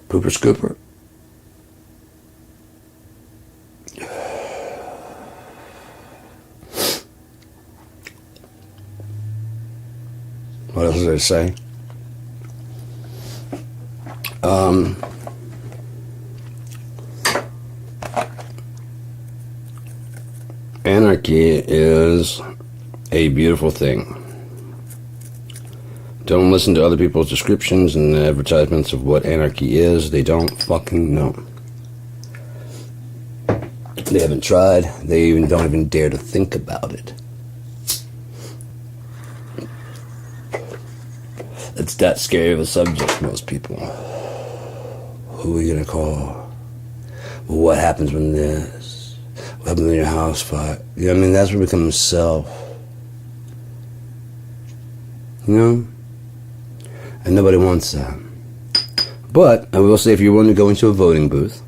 Pooper scooper. What else did I say? Anarchy is a beautiful thing. Don't listen to other people's descriptions and advertisements of what anarchy is. They don't fucking know. They haven't tried. They don't even dare to think about it. It's that scary of a subject for most people. Who are we gonna call? Well, what happens when this? What happens when your house fire? You know what I mean? That's where we become self. You know? And nobody wants that. But I will say, if you're willing to go into a voting booth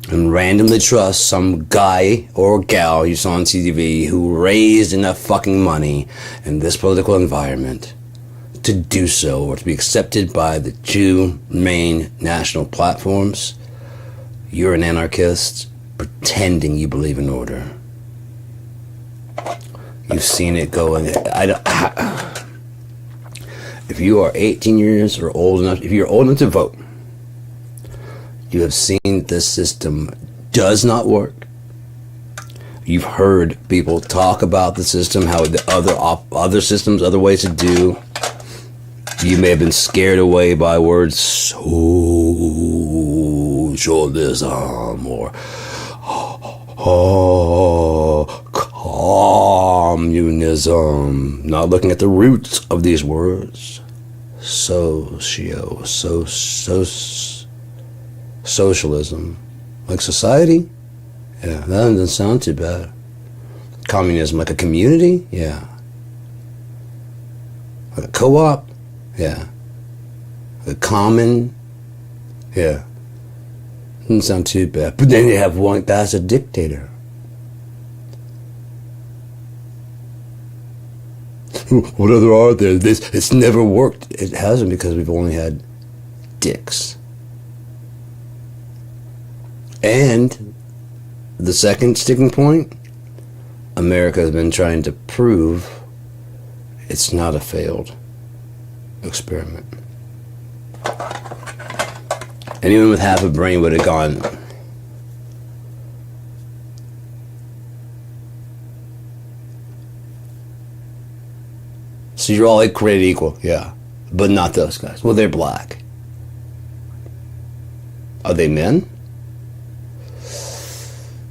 and randomly trust some guy or gal you saw on TV who raised enough fucking money in this political environment to do so, or to be accepted by the two main national platforms, you're an anarchist pretending you believe in order. You've seen it go in. If you are 18 years or old enough, if you're old enough to vote, you have seen this system does not work. You've heard people talk about the system, how the other systems, other ways to do. You may have been scared away by words socialism or communism. Not looking at the roots of these words. Socialism. Like society? Yeah, that doesn't sound too bad. Communism, like a community? Yeah. Like a co-op? Yeah. The common? Yeah. Doesn't sound too bad. But then you have one guy's a dictator. What other are there? It's never worked. It hasn't, because we've only had dicks. And the second sticking point, America has been trying to prove it's not a failed experiment. Anyone with half a brain would have gone, so you're all like created equal, yeah, but not those guys. Well, they're black. Are they men?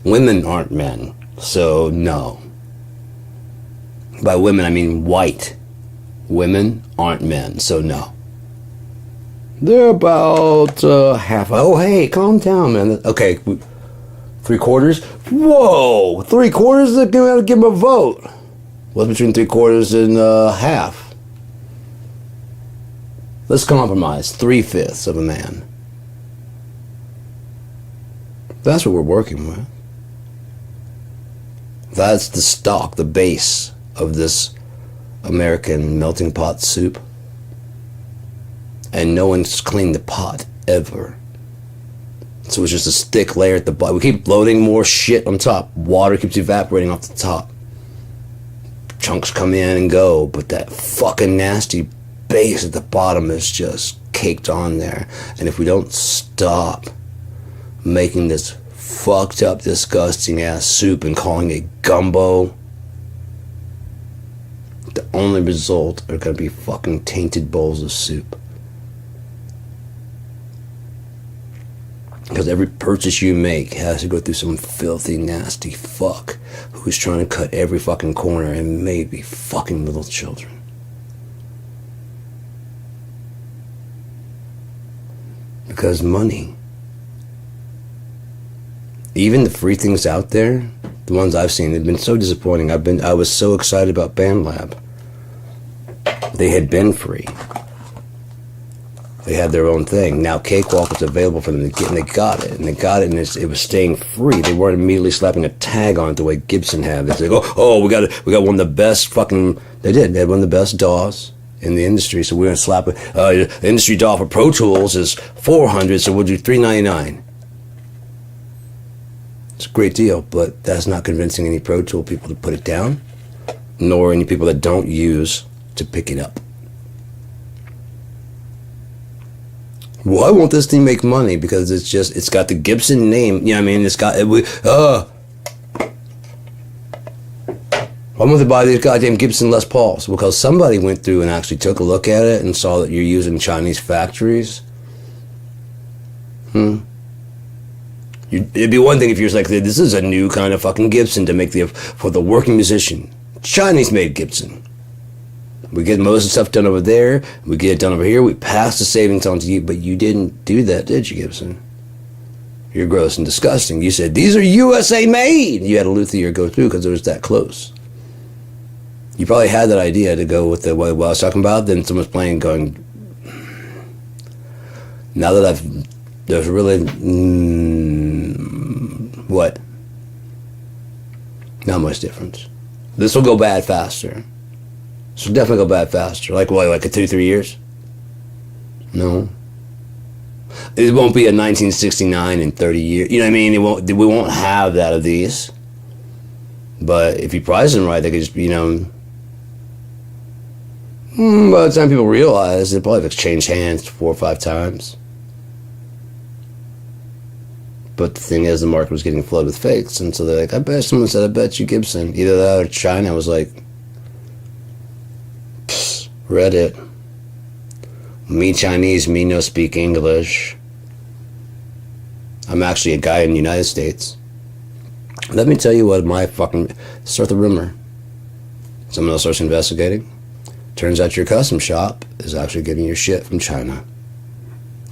Women aren't men, so no. By women, I mean white. Women aren't men, so no. They're about half. Oh, hey, calm down, man. Okay, 3/4? Whoa, 3/4? They're going to give them a vote. What's between 3/4 and half? Let's compromise. 3/5 of a man. That's what we're working with. That's the stock, the base of this American melting pot soup. And no one's cleaned the pot ever. So it's just a thick layer at the bottom. We keep loading more shit on top. Water keeps evaporating off the top. Chunks come in and go, but that fucking nasty base at the bottom is just caked on there. And if we don't stop making this fucked up, disgusting ass soup and calling it gumbo, the only result are going to be fucking tainted bowls of soup. Because every purchase you make has to go through some filthy, nasty fuck who's trying to cut every fucking corner, and maybe fucking little children. Because money. Even the free things out there, the ones I've seen, they've been so disappointing. I was so excited about BandLab. They had been free. They had their own thing. Now Cakewalk was available for them to get, and they got it. And they got it, and it was staying free. They weren't immediately slapping a tag on it the way Gibson had. They said, oh, we got one of the best fucking... They did. They had one of the best DAWs. in the industry. So we're going to slap it. The industry DAW for Pro Tools is $400, so we'll do $399. It's a great deal, but that's not convincing any Pro Tool people to put it down, nor any people that don't use to pick it up. Well, I want this thing to make money because it's got the Gibson name. You know what I mean? It's got, I want to buy these goddamn Gibson Les Pauls because somebody went through and actually took a look at it and saw that you're using Chinese factories. It'd be one thing if you're like, this is a new kind of fucking Gibson to make for the working musician. Chinese-made Gibson. We get most of the stuff done over there. We get it done over here. We pass the savings on to you, but you didn't do that, did you, Gibson? You're gross and disgusting. You said, these are USA made. You had a luthier go through because it was that close. You probably had that idea to go with what I was talking about. Then someone's playing going, now that there's really, what? Not much difference. This will go bad faster. This will definitely go bad faster. Like what, like 2-3 years? No. It won't be a 1969 in 30 years. You know what I mean? We won't have that of these. But if you price them right, they could just be, by the time people realize, they probably have exchanged hands 4 or 5 times. But the thing is, the market was getting flooded with fakes, and so they're like, I bet you Gibson. Either that or China was like, Reddit. Me Chinese, me no speak English. I'm actually a guy in the United States. Let me tell you what start the rumor. Someone else starts investigating. Turns out your custom shop is actually getting your shit from China.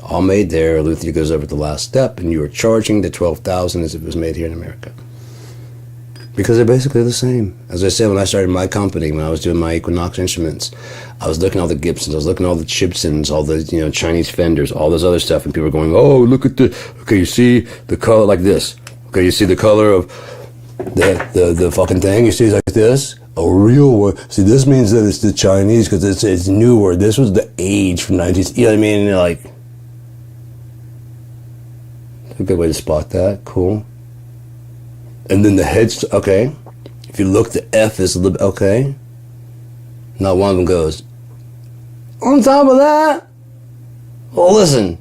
All made there. Luthier goes over the last step, and you are charging the $12,000 as if it was made here in America. Because they're basically the same. As I said, when I started my company, when I was doing my Equinox instruments, I was looking at all the Gibsons, I was looking at all the Chipsons, all the Chinese Fenders, all this other stuff, and people were going, oh, look at okay, you see the color like this. Okay, you see the color of the fucking thing. You see it's like this. A real one. See, this means that it's the Chinese because it's newer. This was the age from 19. You know what I mean? And they're like, a good way to spot that. Cool. And then the heads, okay. If you look, the F is a little bit, okay. Not one of them goes, on top of that, well, listen,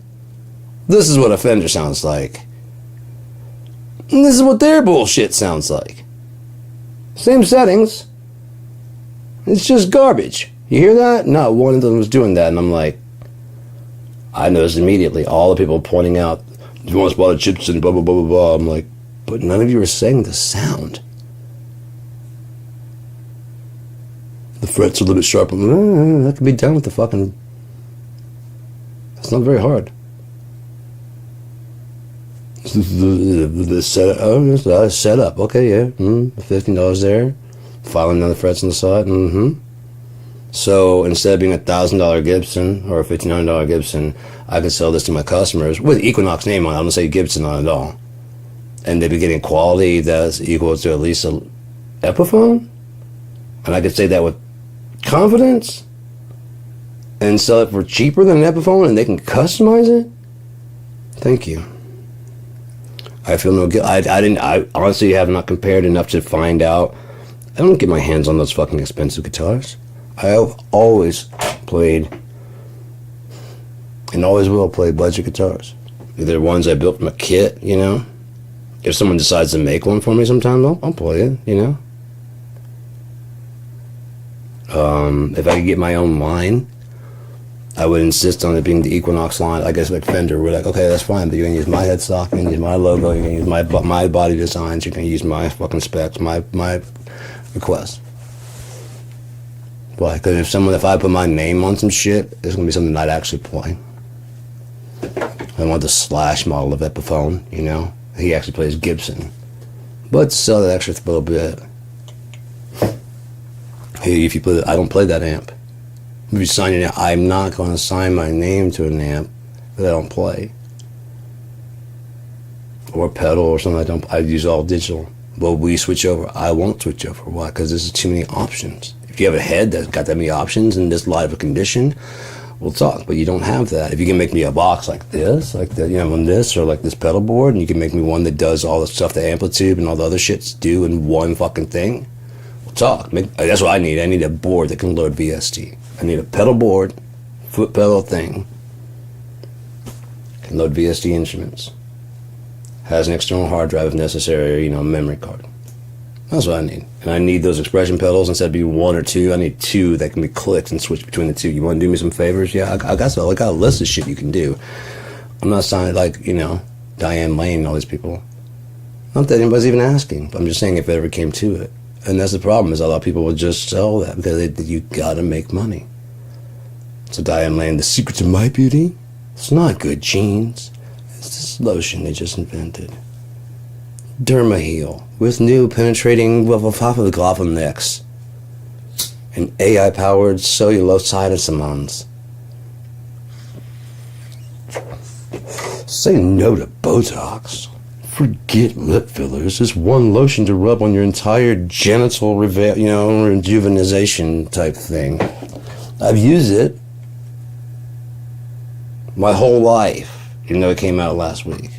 this is what a Fender sounds like. And this is what their bullshit sounds like. Same settings. It's just garbage. You hear that? Not one of them was doing that. And I'm like, I noticed immediately all the people pointing out, you want to spot a Chipson, blah, blah, blah, blah, blah. I'm like, but none of you are saying the sound. The frets are a little bit sharper. That can be done with the fucking... It's not very hard. The setup. Oh, it's setup. Okay, yeah. $15 there. Filing down the frets on the side. So instead of being a $1,000 Gibson or a $1,500 Gibson, I can sell this to my customers with Equinox name on it. I'm going to say Gibson on it all. And they'd be getting quality that's equal to at least an Epiphone. And I could say that with confidence and sell it for cheaper than an Epiphone, and they can customize it. Thank you. I feel no guilt. I honestly have not compared enough to find out. I don't get my hands on those fucking expensive guitars. I have always played and always will play budget guitars. They're ones I built from a kit, If someone decides to make one for me sometime, I'll play it, If I could get my own line, I would insist on it being the Equinox line. I guess like Fender, we're like, okay, that's fine, but you can use my headstock, you can use my logo, you can use my body designs, you can use my fucking specs, my requests. Why? Because if I put my name on some shit, it's gonna be something I'd actually play. I want the Slash model of Epiphone, He actually plays Gibson, but sell that extra little bit. Hey, if you play, I don't play that amp. If you sign it, I'm not going to sign my name to an amp that I don't play, or a pedal or something. I use all digital. But we switch over. I won't switch over. Why? Because there's too many options. If If you have a head that's got that many options in this light of a condition, we'll talk. But you don't have that. If you can make me a box like this, like the, you know, on this, or like this pedal board, and you can make me one that does all the stuff the amplitude and all the other shits do in one fucking thing, we'll talk. That's what I need. I need a board that can load VST. I need a pedal board, foot pedal thing, can load VST instruments, has an external hard drive if necessary, you know, memory card. That's what I need. And I need those expression pedals. Instead of being one or two, I need two that can be clicked and switch between the two. You want to do me some favors? Yeah, I got a list of shit you can do. I'm not sounding like, you know, Diane Lane and all these people. Not that anybody's even asking. I'm just saying if it ever came to it. And that's the problem, is a lot of people will just sell that because you gotta make money. So Diane Lane, the secret to my beauty? It's not good genes. It's this lotion they just invented. Dermaheal, with new penetrating Flavonoids and AI-powered cellulosideamines. Say no to Botox. Forget lip fillers. Just one lotion to rub on your entire genital, rejuvenization type thing. I've used it my whole life, even though it came out last week.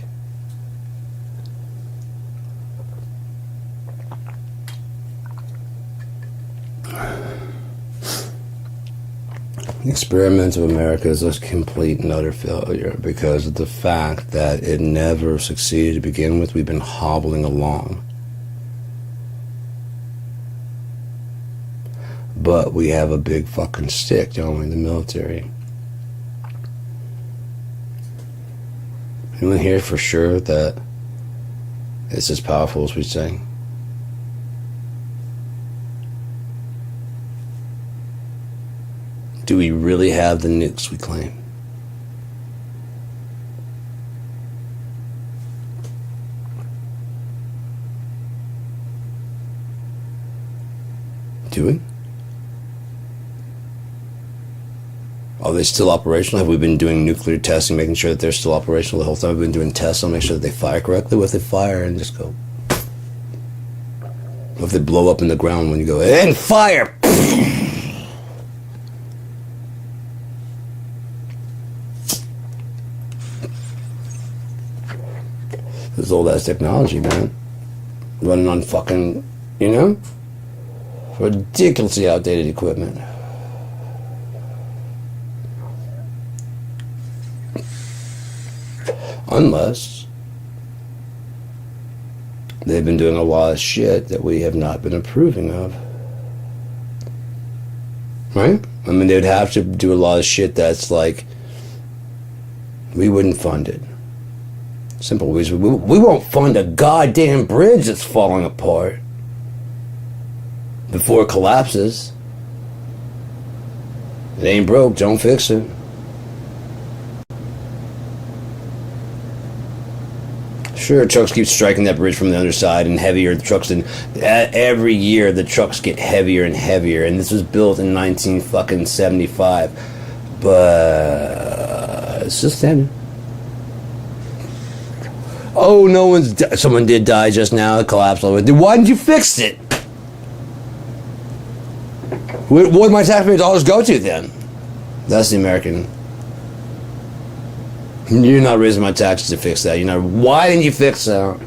The experiment of America is a complete and utter failure because of the fact that it never succeeded to begin with. We've been hobbling along. But we have a big fucking stick, don't we, in the military? Anyone here for sure that it's as powerful as we say? Do we really have the nukes we claim? Do we? Are they still operational? Have we been doing nuclear testing, making sure that they're still operational the whole time? We've been doing tests on make sure that they fire correctly. What if they fire and just go? What if they blow up in the ground when you go, and fire? This old ass technology, man. Running on fucking, you know? Ridiculously outdated equipment. Unless they've been doing a lot of shit that we have not been approving of. Right? I mean, they would have to do a lot of shit that's like, we wouldn't fund it. Simple reason. We won't fund a goddamn bridge that's falling apart before it collapses. It ain't broke, don't fix it. Sure, trucks keep striking that bridge from the other side, and heavier the trucks. And every year the trucks get heavier and heavier. And this was built in 1975, but it's just standing. Oh, someone did die just now. It collapsed all the way. Why didn't you fix it? What would my taxpayer dollars go to then? That's the American. You're not raising my taxes to fix that. Why didn't you fix that?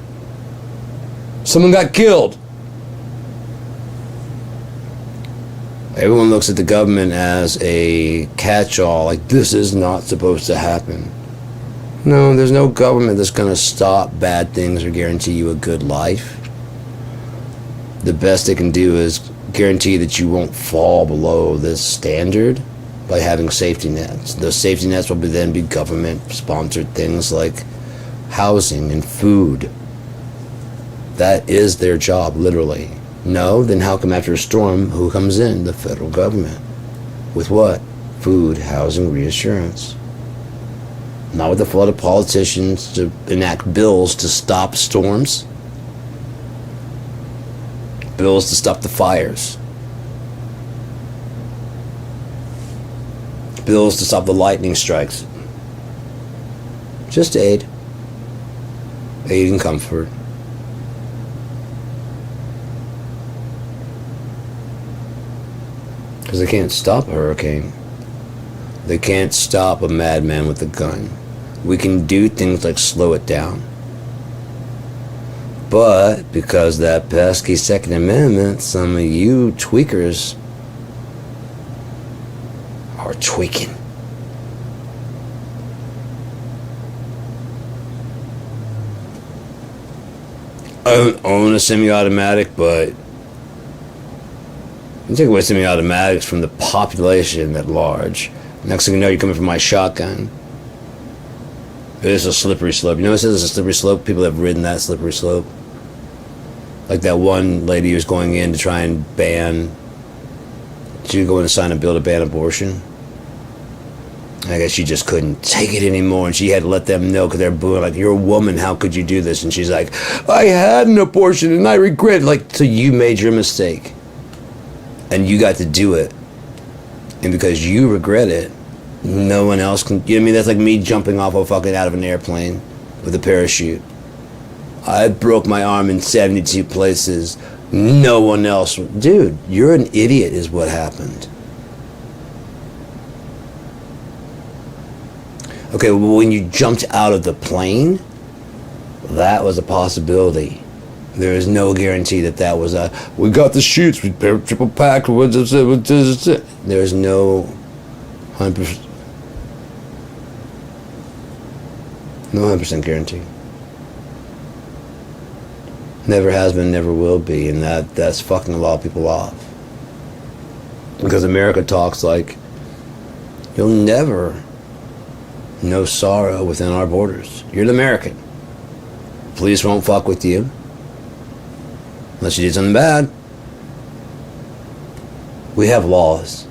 Someone got killed. Everyone looks at the government as a catch-all, like this is not supposed to happen. No, there's no government that's going to stop bad things or guarantee you a good life. The best they can do is guarantee that you won't fall below this standard by having safety nets. Those safety nets will then be government-sponsored things like housing and food. That is their job, literally. No, then how come after a storm, who comes in? The federal government. With what? Food, housing, reassurance. Not with a flood of politicians to enact bills to stop storms. Bills to stop the fires. Bills to stop the lightning strikes. Just aid. Aid and comfort. Because they can't stop a hurricane. They can't stop a madman with a gun. We can do things like slow it down. But because that pesky Second Amendment, some of you tweakers are tweaking. I don't own a semi-automatic, but you take away semi-automatics from the population at large. Next thing you know, you're coming from my shotgun. It is a slippery slope. You know, it says it's a slippery slope. People have ridden that slippery slope. Like that one lady who was going in to try and ban. She would go in and sign a bill to ban abortion. I guess she just couldn't take it anymore, and she had to let them know because they're booing like, "You're a woman. How could you do this?" And she's like, "I had an abortion and I regret it." Like, so you made your mistake, and you got to do it, and because you regret it, no one else can. You know what I mean? That's like me jumping off out of an airplane with a parachute. I broke my arm in 72 places. No one else. Dude, you're an idiot is what happened. Okay, well, when you jumped out of the plane, that was a possibility. There is no guarantee that was a, we got the chutes, we triple packed, there's no 100%, no 100% guarantee. Never has been, never will be, and that's fucking a lot of people off. Because America talks like, you'll never know sorrow within our borders. You're an American. Police won't fuck with you unless you did something bad. We have laws.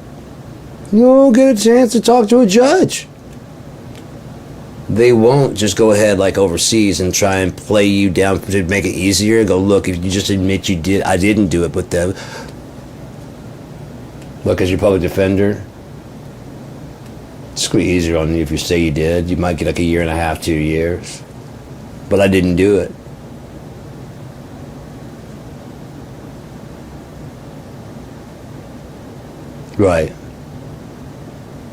You don't get a chance to talk to a judge. They won't just go ahead like overseas and try and play you down to make it easier. Go, look, if you just admit you did, I didn't do it, but them. Look, as your public defender, it's going to be easier on you if you say you did. You might get like 1.5 years, 2 years. But I didn't do it. Right.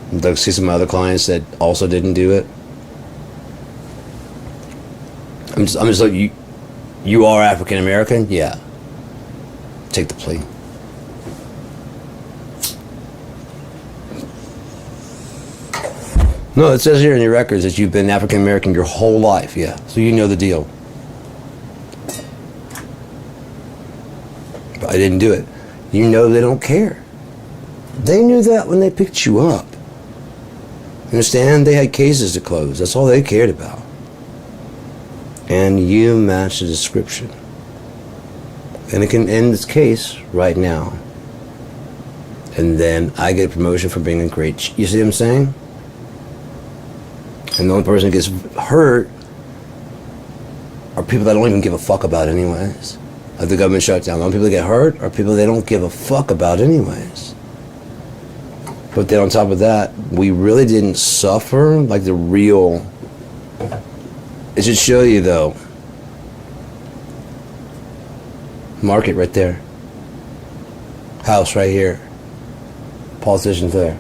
I'd like to see some other clients that also didn't do it. I'm just like, you are African American? Yeah. Take the plea. No, it says here in your records that you've been African American your whole life, yeah. So you know the deal. But I didn't do it. You know they don't care. They knew that when they picked you up. Understand? They had cases to close. That's all they cared about. And you match the description. And it can end this case right now. And then I get a promotion for being a great... You see what I'm saying? And the only person who gets hurt are people that don't even give a fuck about anyways. Like the government shutdown. The only people that get hurt are people they don't give a fuck about anyways. But then on top of that, we really didn't suffer like the real... It should show you though. Market right there. House right here. Politicians there.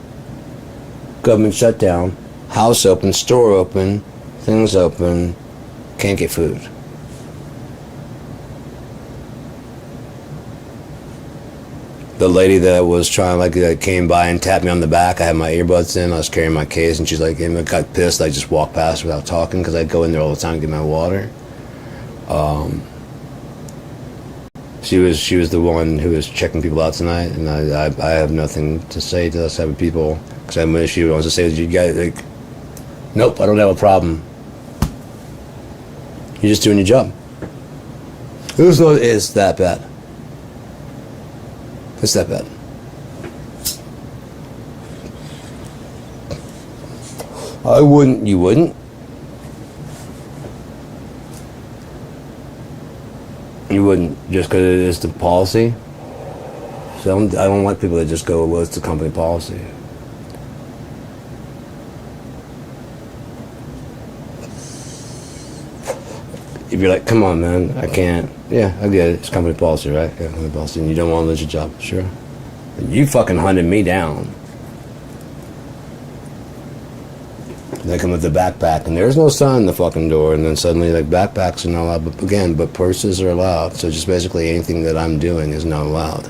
Government shutdown. House open, store open, things open, can't get food. The lady that was trying, like, that came by and tapped me on the back, I had my earbuds in, I was carrying my case, and she's like, and I got pissed, I just walked past without talking, because I'd go in there all the time to get my water. She was the one who was checking people out tonight, and I have nothing to say to those type of people, because I have an issue. I was to say, you guys, like, nope, I don't have a problem. You're just doing your job. It's that bad. It's that bad. I wouldn't, you wouldn't? You wouldn't, just because it is the policy? So I don't want people that just go, well, it's the company policy. If you're like, come on, man, I can't. Yeah, I get it. It's company policy, right? Yeah, company policy. And you don't want to lose your job, sure. You fucking hunted me down. They come with the backpack, and there's no sign on the fucking door, and then suddenly, like, backpacks are not allowed, but again, but purses are allowed, so just basically anything that I'm doing is not allowed.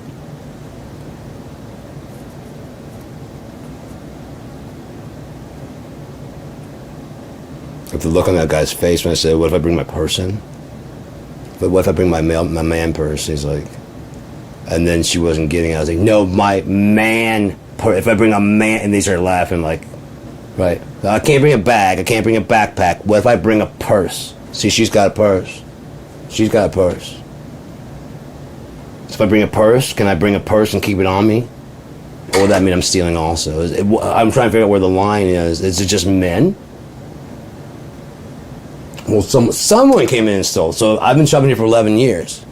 If the look on that guy's face when I said, what if I bring my purse in? But what if I bring my man purse? He's like, and then she wasn't getting it. I was like, no, my man purse. If I bring a man, and they started laughing like, right. I can't bring a bag. I can't bring a backpack. What if I bring a purse? See, she's got a purse. She's got a purse. So if I bring a purse, can I bring a purse and keep it on me? Or would that mean I'm stealing also? I'm trying to figure out where the line is. Is it just men? Well, someone came in and stole. So I've been shopping here for 11 years.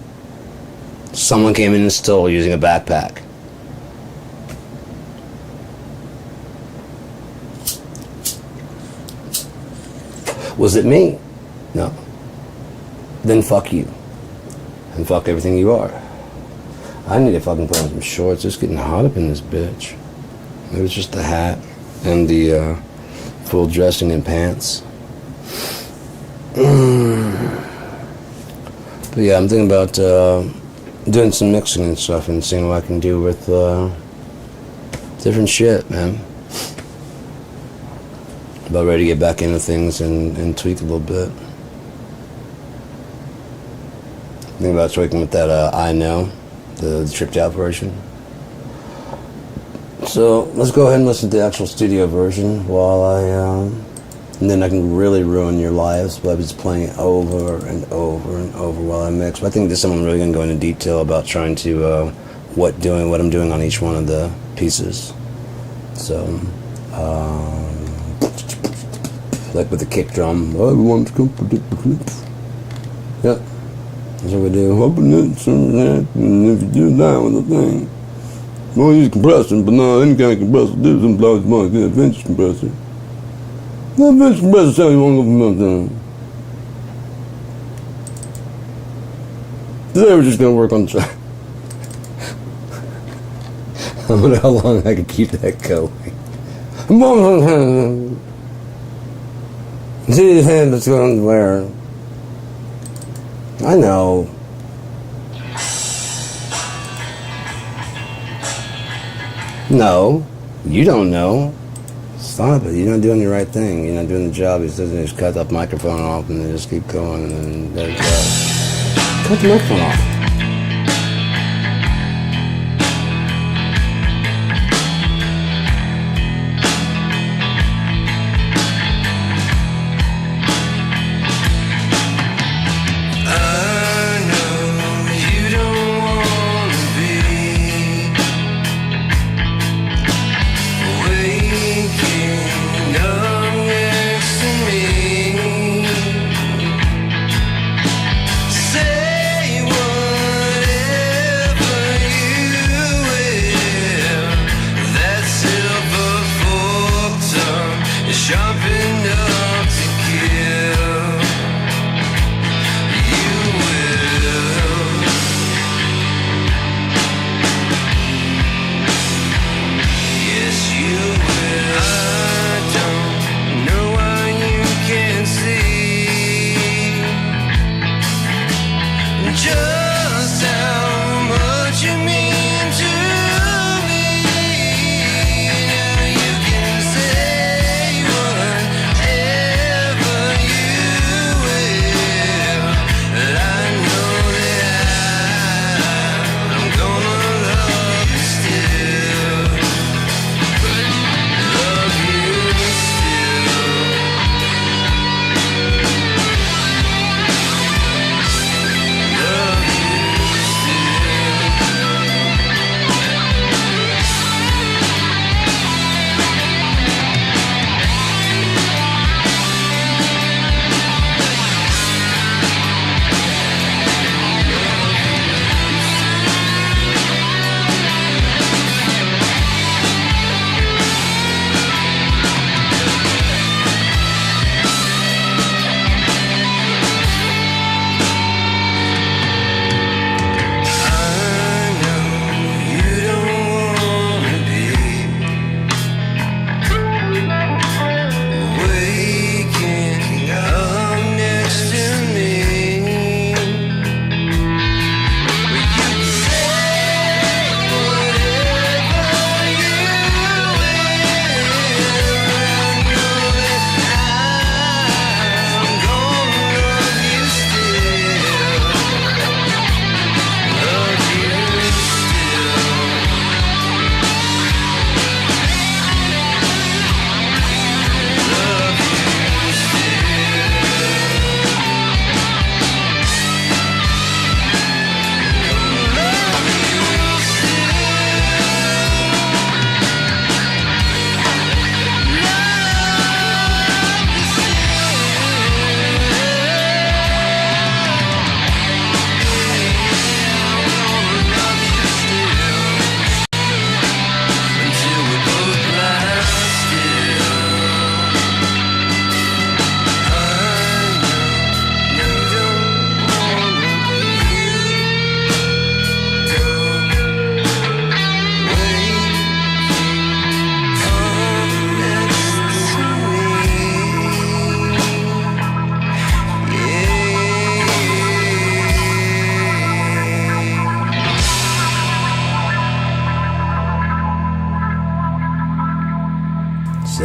Someone came in and stole using a backpack. Was it me? No. Then fuck you. And fuck everything you are. I need to fucking put on some shorts. It's getting hot up in this bitch. It was just the hat and the full dressing and pants. But yeah, I'm thinking about doing some mixing and stuff and seeing what I can do with different shit, man. About ready to get back into things and tweak a little bit. Thinking about tweaking with that I Know, the tripped out version. So let's go ahead and listen to the actual studio version while and then I can really ruin your lives by just playing it over and over and over while I mix. But I think this time I'm really going to go into detail about trying to what I'm doing on each one of the pieces. So, like with the kick drum, I want to come predict the clips. Yep, that's what we do. Open it, and if you do that with the thing, well, use compressor, but not any kind of compressor. Do some blocks more good vintage compressor. That vintage compressor sound you won't go from nothing. Today we're just gonna work on the track. I wonder how long I can keep that going. See the hand that's going to wear. I know. No, you don't know. Stop it. You're not doing the right thing. You're not doing the job. He says just cut that microphone off and then just keep going and then there you go. Cut the microphone off. Say what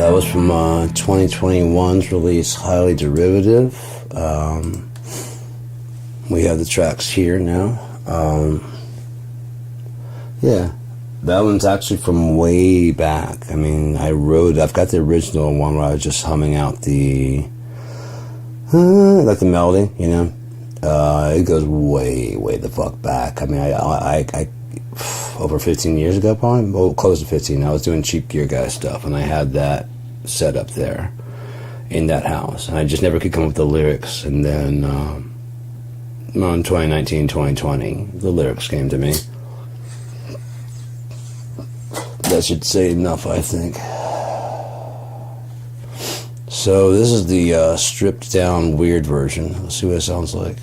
that was from 2021's release, Highly Derivative. We have the tracks here now. Yeah, that one's actually from way back. I mean, I've got the original one where I was just humming out the, like the melody, you know. It goes way the fuck back. I mean, I over 15 years ago, probably, well, close to 15, I was doing Cheap Gear Guy stuff, and I had that set up there in that house, and I just never could come up with the lyrics. And then in 2019, 2020, the lyrics came to me. That should say enough, I think. So this is the stripped down weird version. Let's see what it sounds like.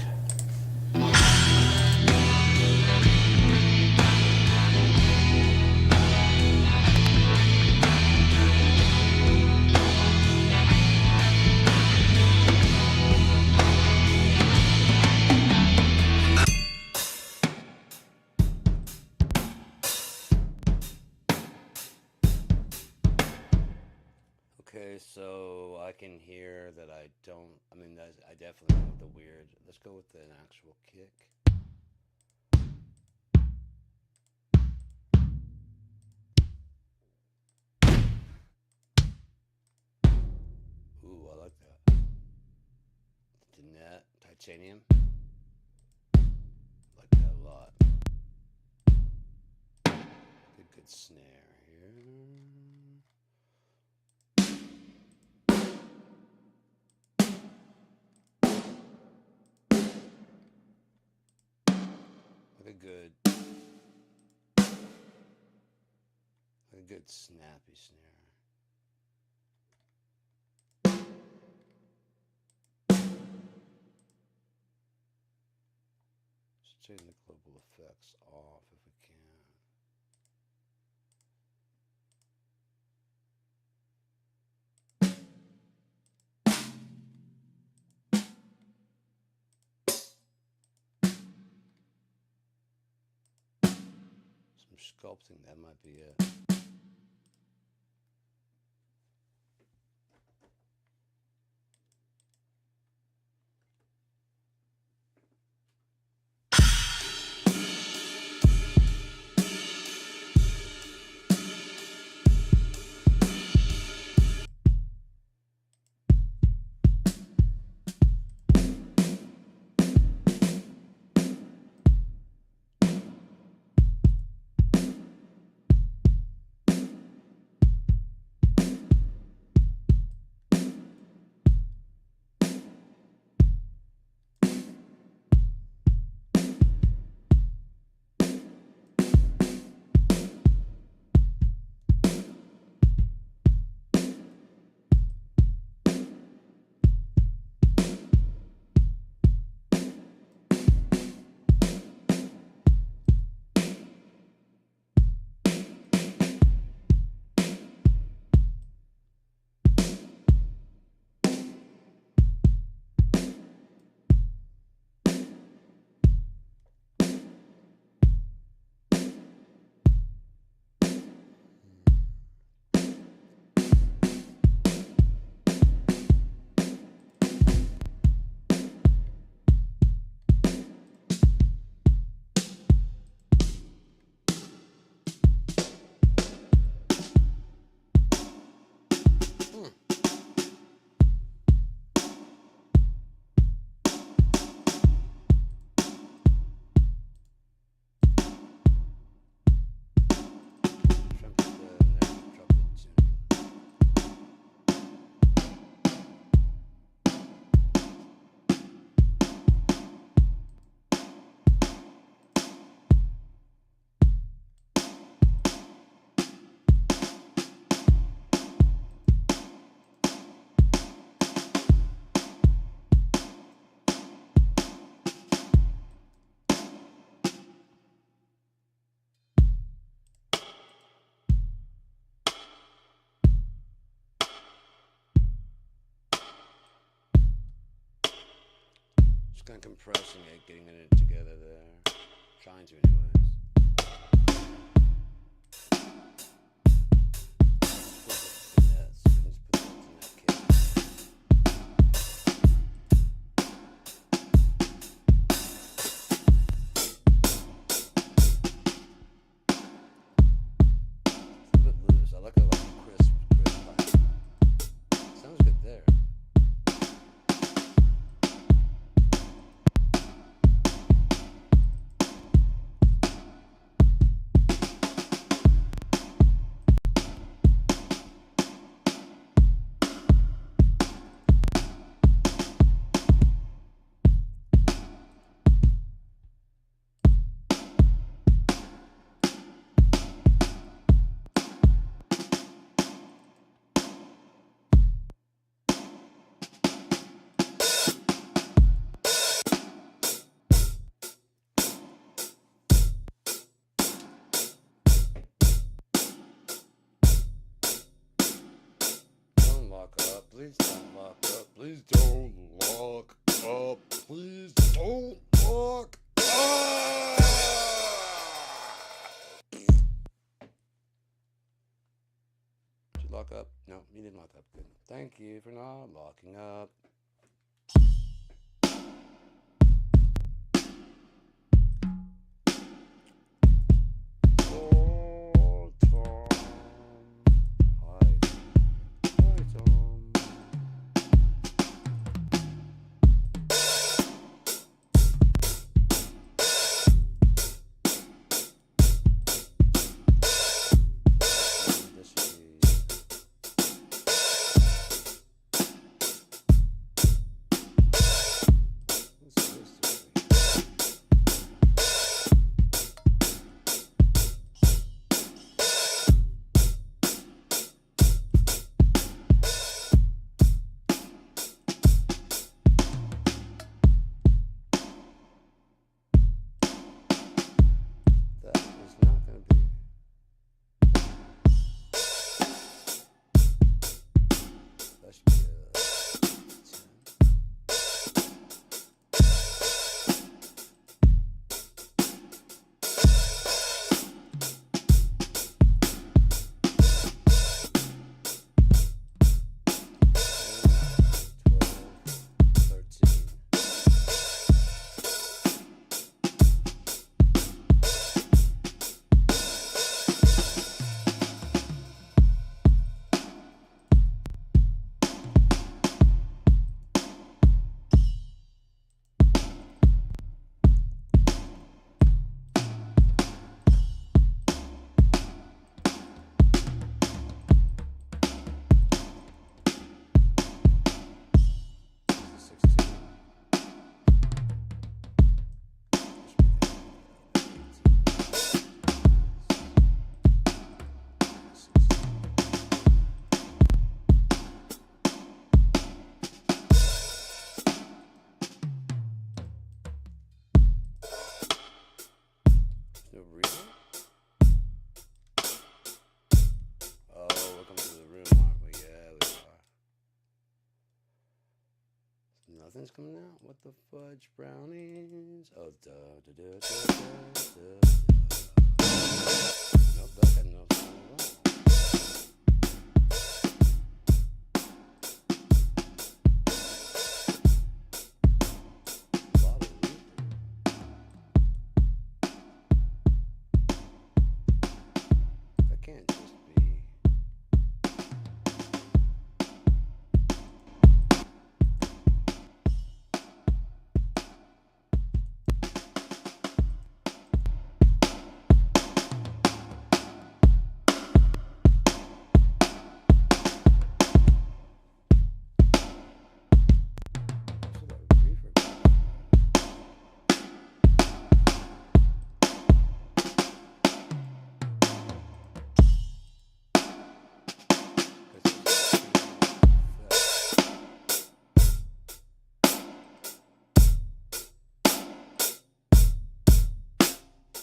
Okay, so I can hear that I definitely want the weird. Let's go with an actual kick. Ooh, I like that. Danette, titanium. Like that a lot. Good snare here. A good snappy snare. Let's turn the global effects off if we can. Some sculpting, that might be it. Kind of compressing it, getting it together there. Trying to, anyways. Yes, Please don't lock up. Please don't lock up. Please don't lock up. Did you lock up? No, you didn't lock up. Good. Thank you for not locking up. Oh, Tom. Hi. Hi, Tom. No reason? Oh, we're coming to the room, aren't we? Yeah, we are. Nothing's coming out. What the fudge brownies? Oh, duh, duh, duh, duh, duh, duh. Nope, that had no sound at all. Can't just be.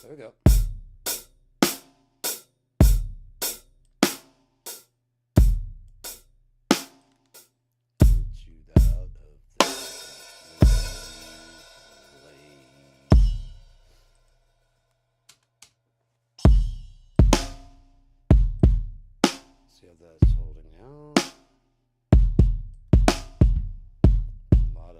There we go. Get you out of this lane. See how that's holding out. A lot of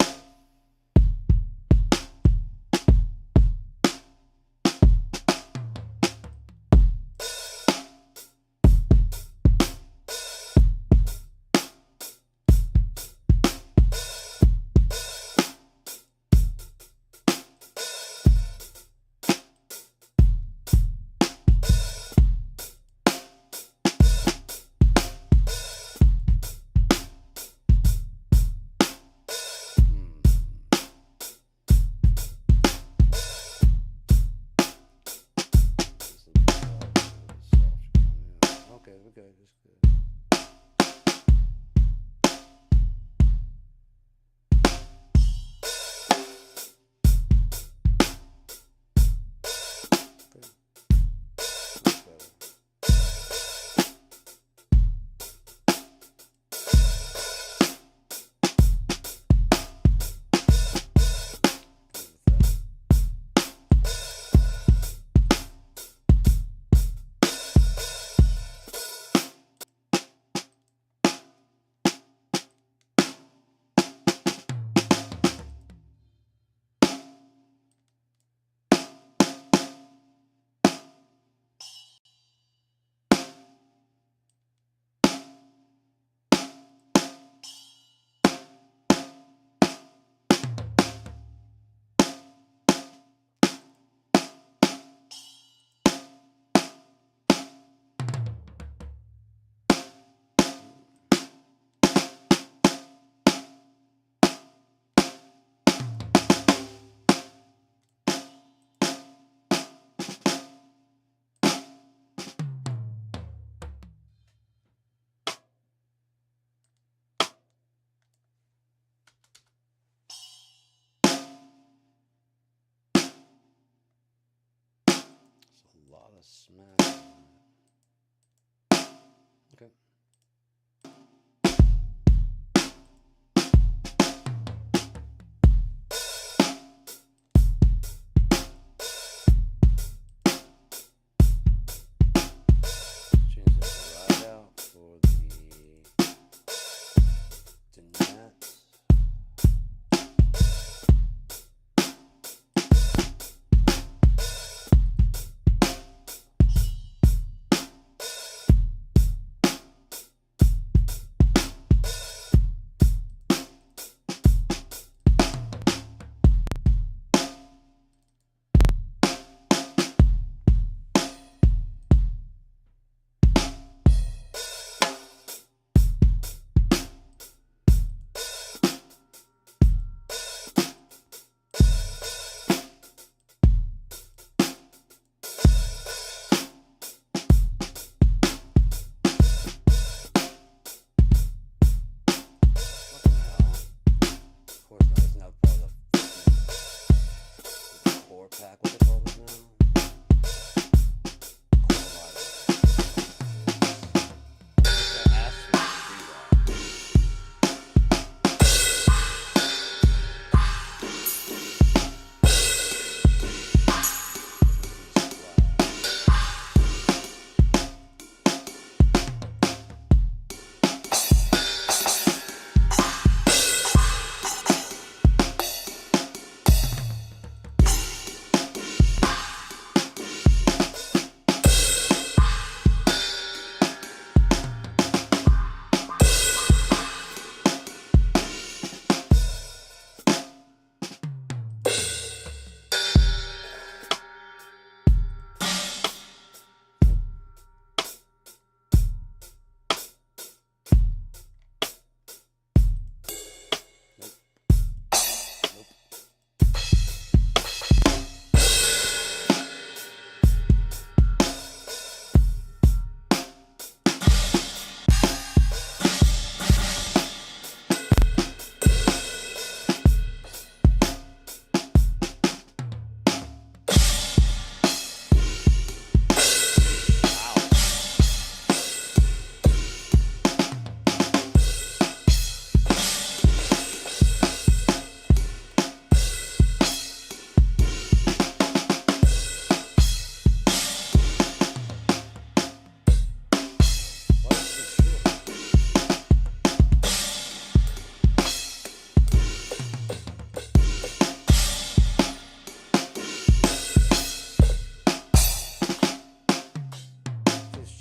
smack. Okay. Change that right out for the Doin. Pack, what they call it now?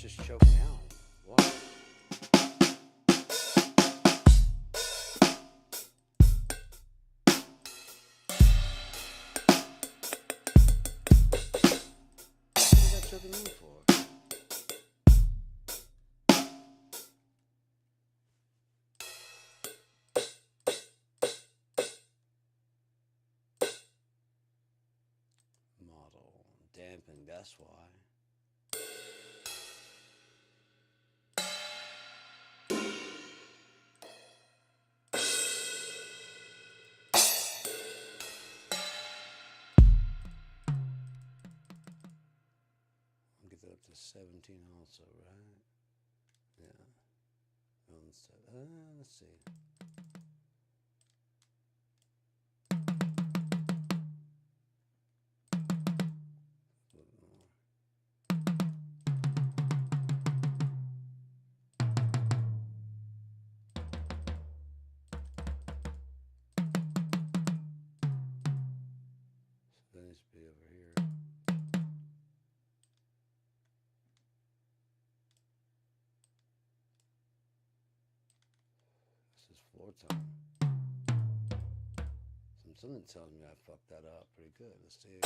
Just choking out. What? What is that choking out for? Model damping, that's why. Get that up to 17 also, right? Yeah. Let's see. A little more. So that needs to be over here. This is floor tone. Something tells me I fucked that up pretty good. Let's see.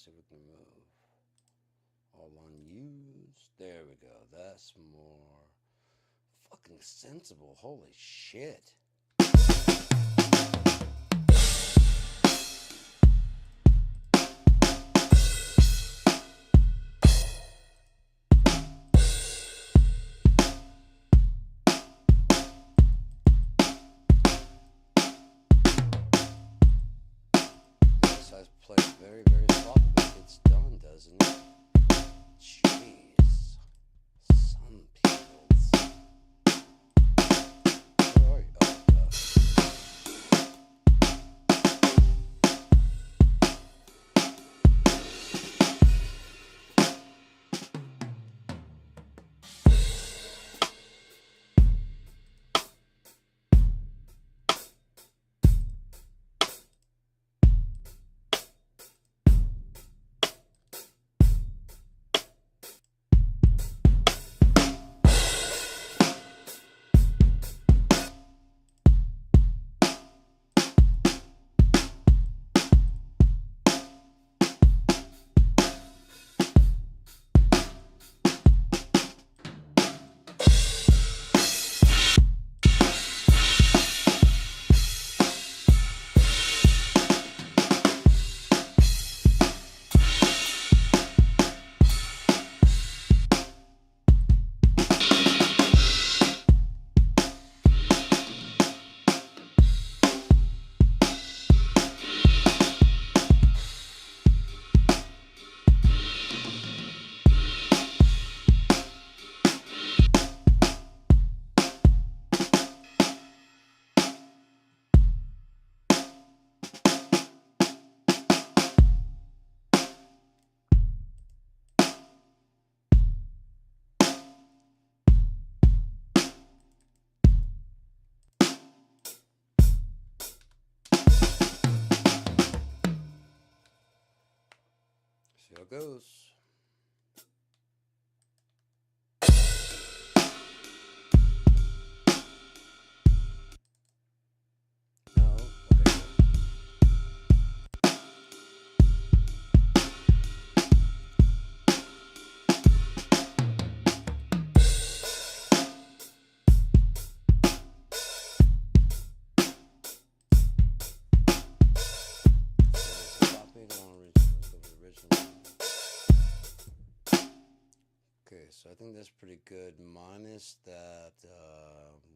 see if we can remove. All unused. There we go. That's more fucking sensible. Holy shit. This plays very, very soft, but it's done, doesn't it? Jeez. Some people's. Where are you? Oh, see how it goes. No. Okay, good. Okay, so I think that's pretty good, minus that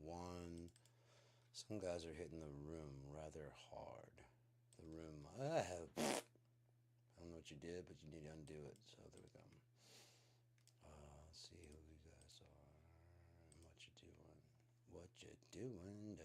one. Some guys are hitting the room rather hard. The room, I don't know what you did, but you need to undo it. So there we go. See who you guys are and what you doing. What you doing,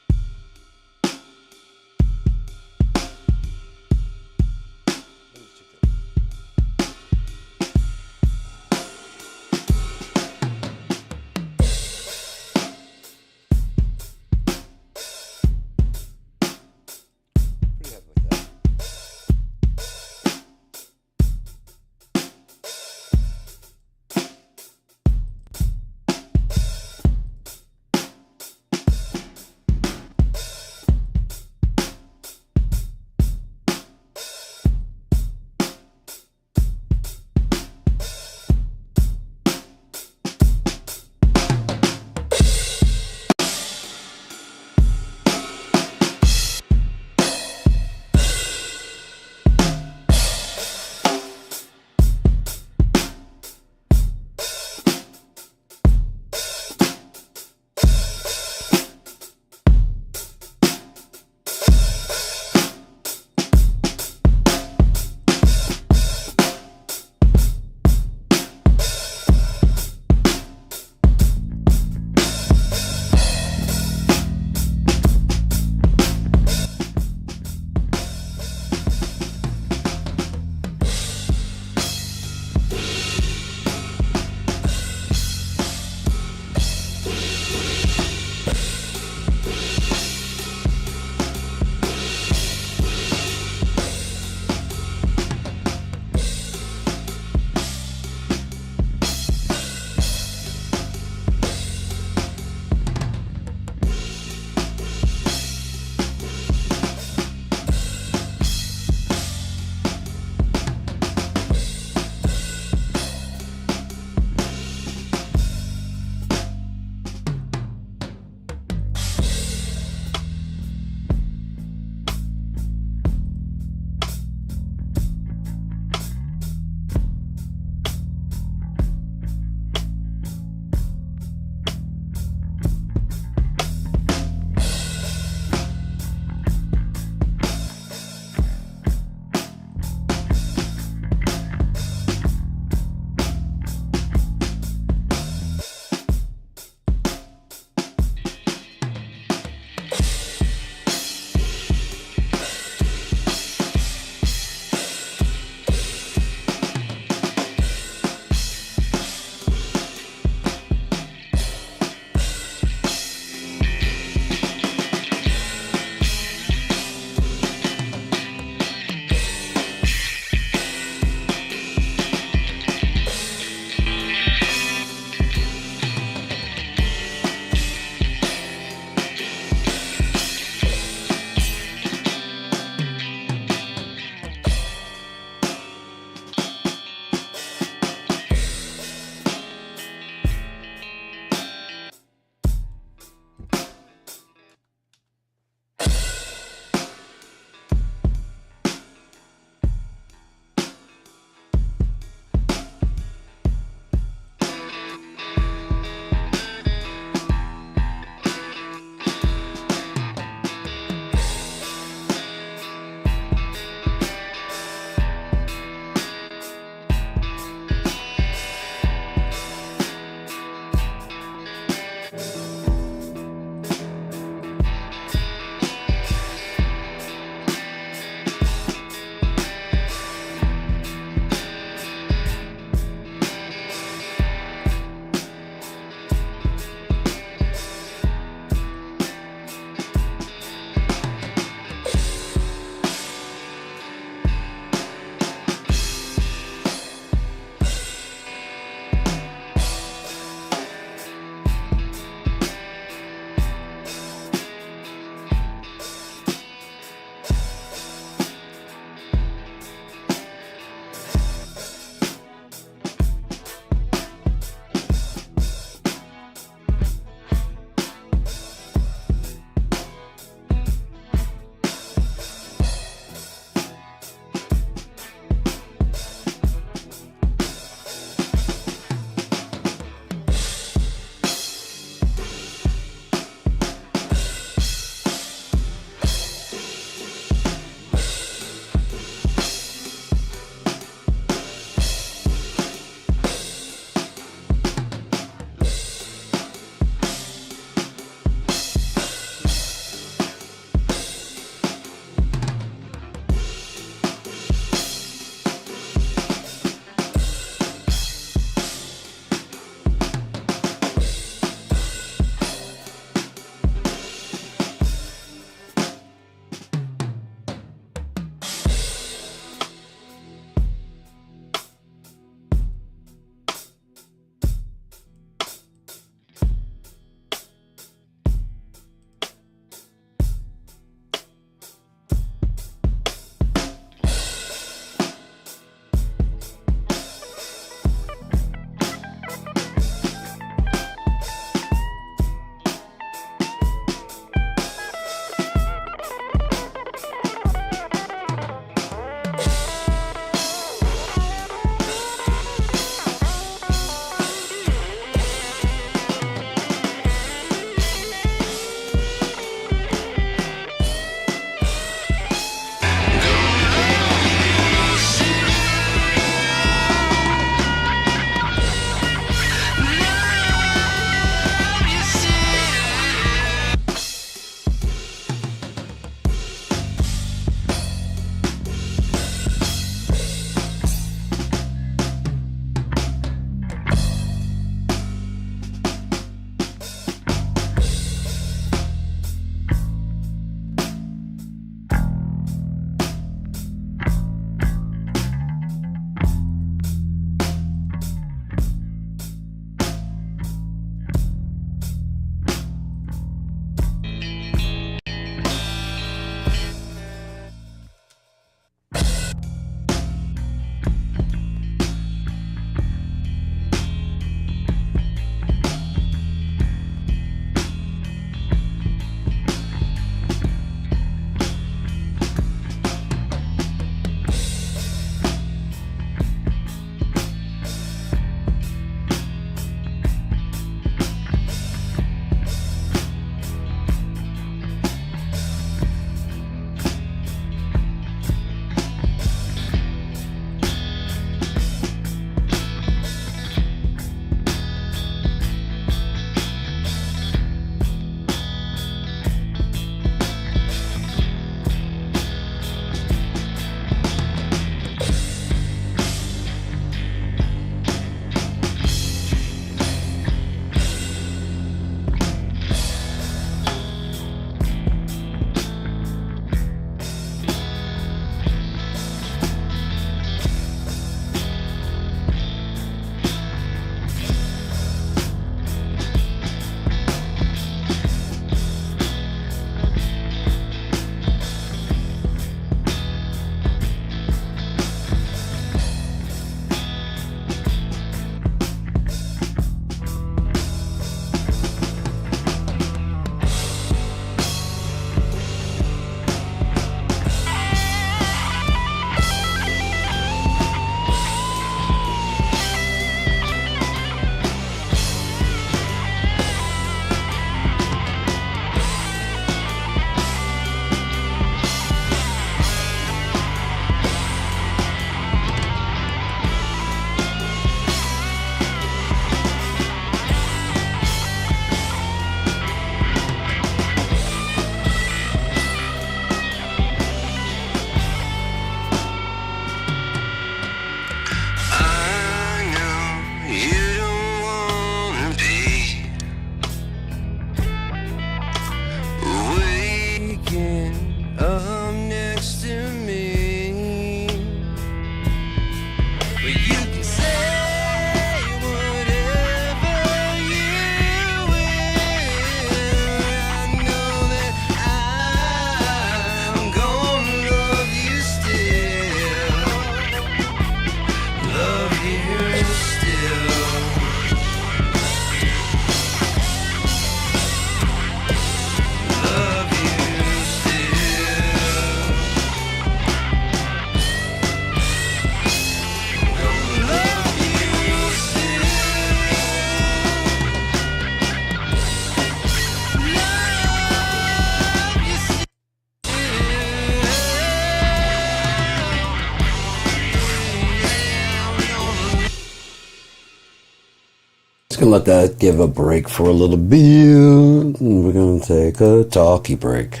gonna let that give a break for a little bit. We're gonna take a talkie break.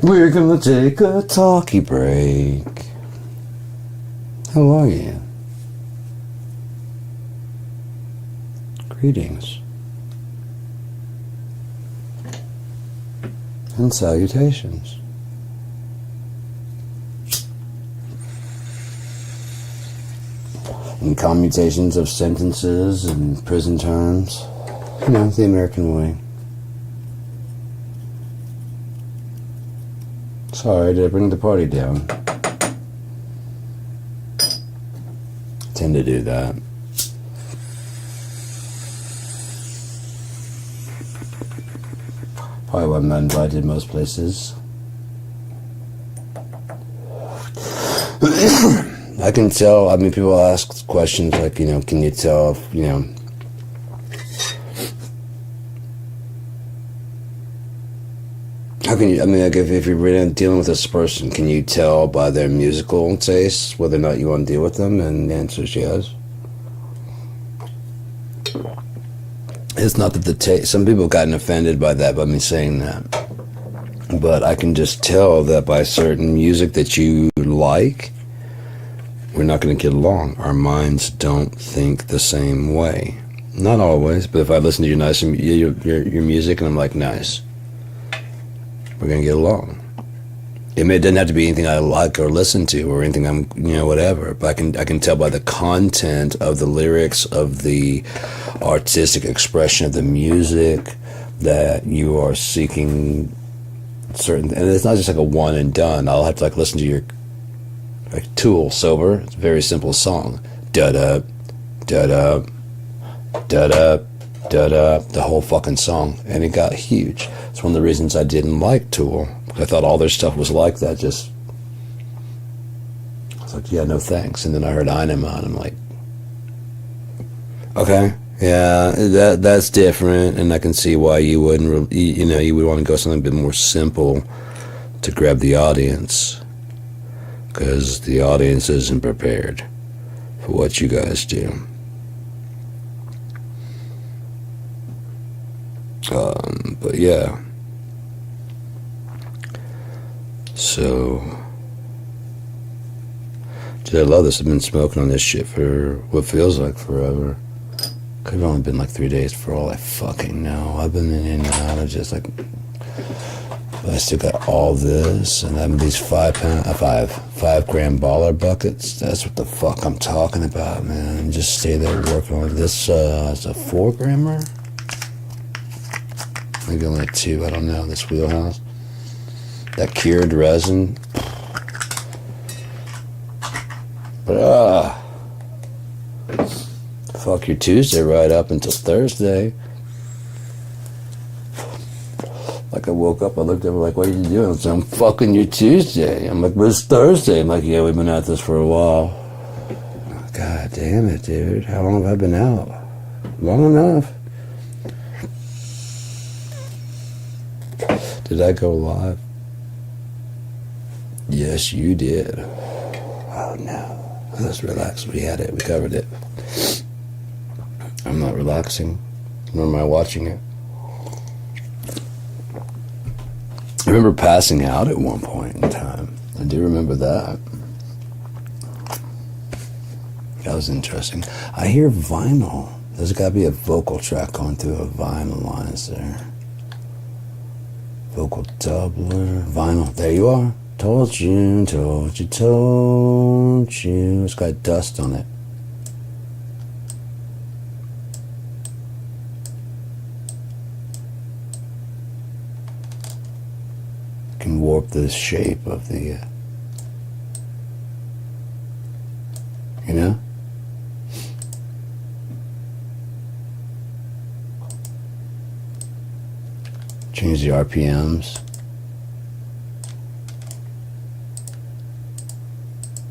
We're gonna take a talkie break. How are you? Greetings and salutations. And commutations of sentences and prison terms. You know, the American way. Sorry, did I bring the party down? I tend to do that. Probably why I'm not invited most places. I can tell, I mean, people ask questions like, you know, can you tell if, you know, how can you, I mean, like if you're really dealing with this person, can you tell by their musical tastes whether or not you want to deal with them? And the answer is yes. It's not that the taste, some people have gotten offended by that, by me saying that. But I can just tell that by certain music that you like, we're not going to get along. Our minds don't think the same way. Not always, but if I listen to your nice your music and I'm like, nice, we're going to get along. It doesn't have to be anything I like or listen to or anything I'm, you know, whatever. But I can tell by the content of the lyrics, of the artistic expression of the music, that you are seeking certain, and it's not just like a one and done. I'll have to like listen to your, like Tool, Sober. It's a very simple song. Da-da, da-da, da-da, da-da, the whole fucking song. And it got huge. It's one of the reasons I didn't like Tool. I thought all their stuff was like that. Just, I was like, yeah, no thanks. And then I heard Einema, and I'm like, okay, yeah, that's different. And I can see why you wouldn't, you know, you would want to go something a bit more simple to grab the audience. Because the audience isn't prepared for what you guys do. But yeah. So, dude, I love this. I've been smoking on this shit for what feels like forever. Could have only been like 3 days for all I fucking know. I've been in and out of just like, but I still got all this, and I'm these 5 gram baller buckets. That's what the fuck I'm talking about, man. Just stay there working on this. It's a 4 grammer, maybe only 2. I don't know. This wheelhouse, that cured resin, but fuck your Tuesday right up until Thursday. Like I woke up, I looked at her like, what are you doing? So I'm fucking your Tuesday. I'm like, but it's Thursday. I'm like, yeah, we've been at this for a while. God damn it, dude. How long have I been out? Long enough. Did I go live? Yes, you did. Oh no. Let's relax. We had it. We covered it. I'm not relaxing, nor am I watching it. I remember passing out at one point in time. I do remember that. That was interesting. I hear vinyl. There's got to be a vocal track going through a vinyl line, is there? Vocal doubler, vinyl. There you are. Told you, told you, told you. It's got dust on it. Can warp the shape of the, you know? Change the RPMs.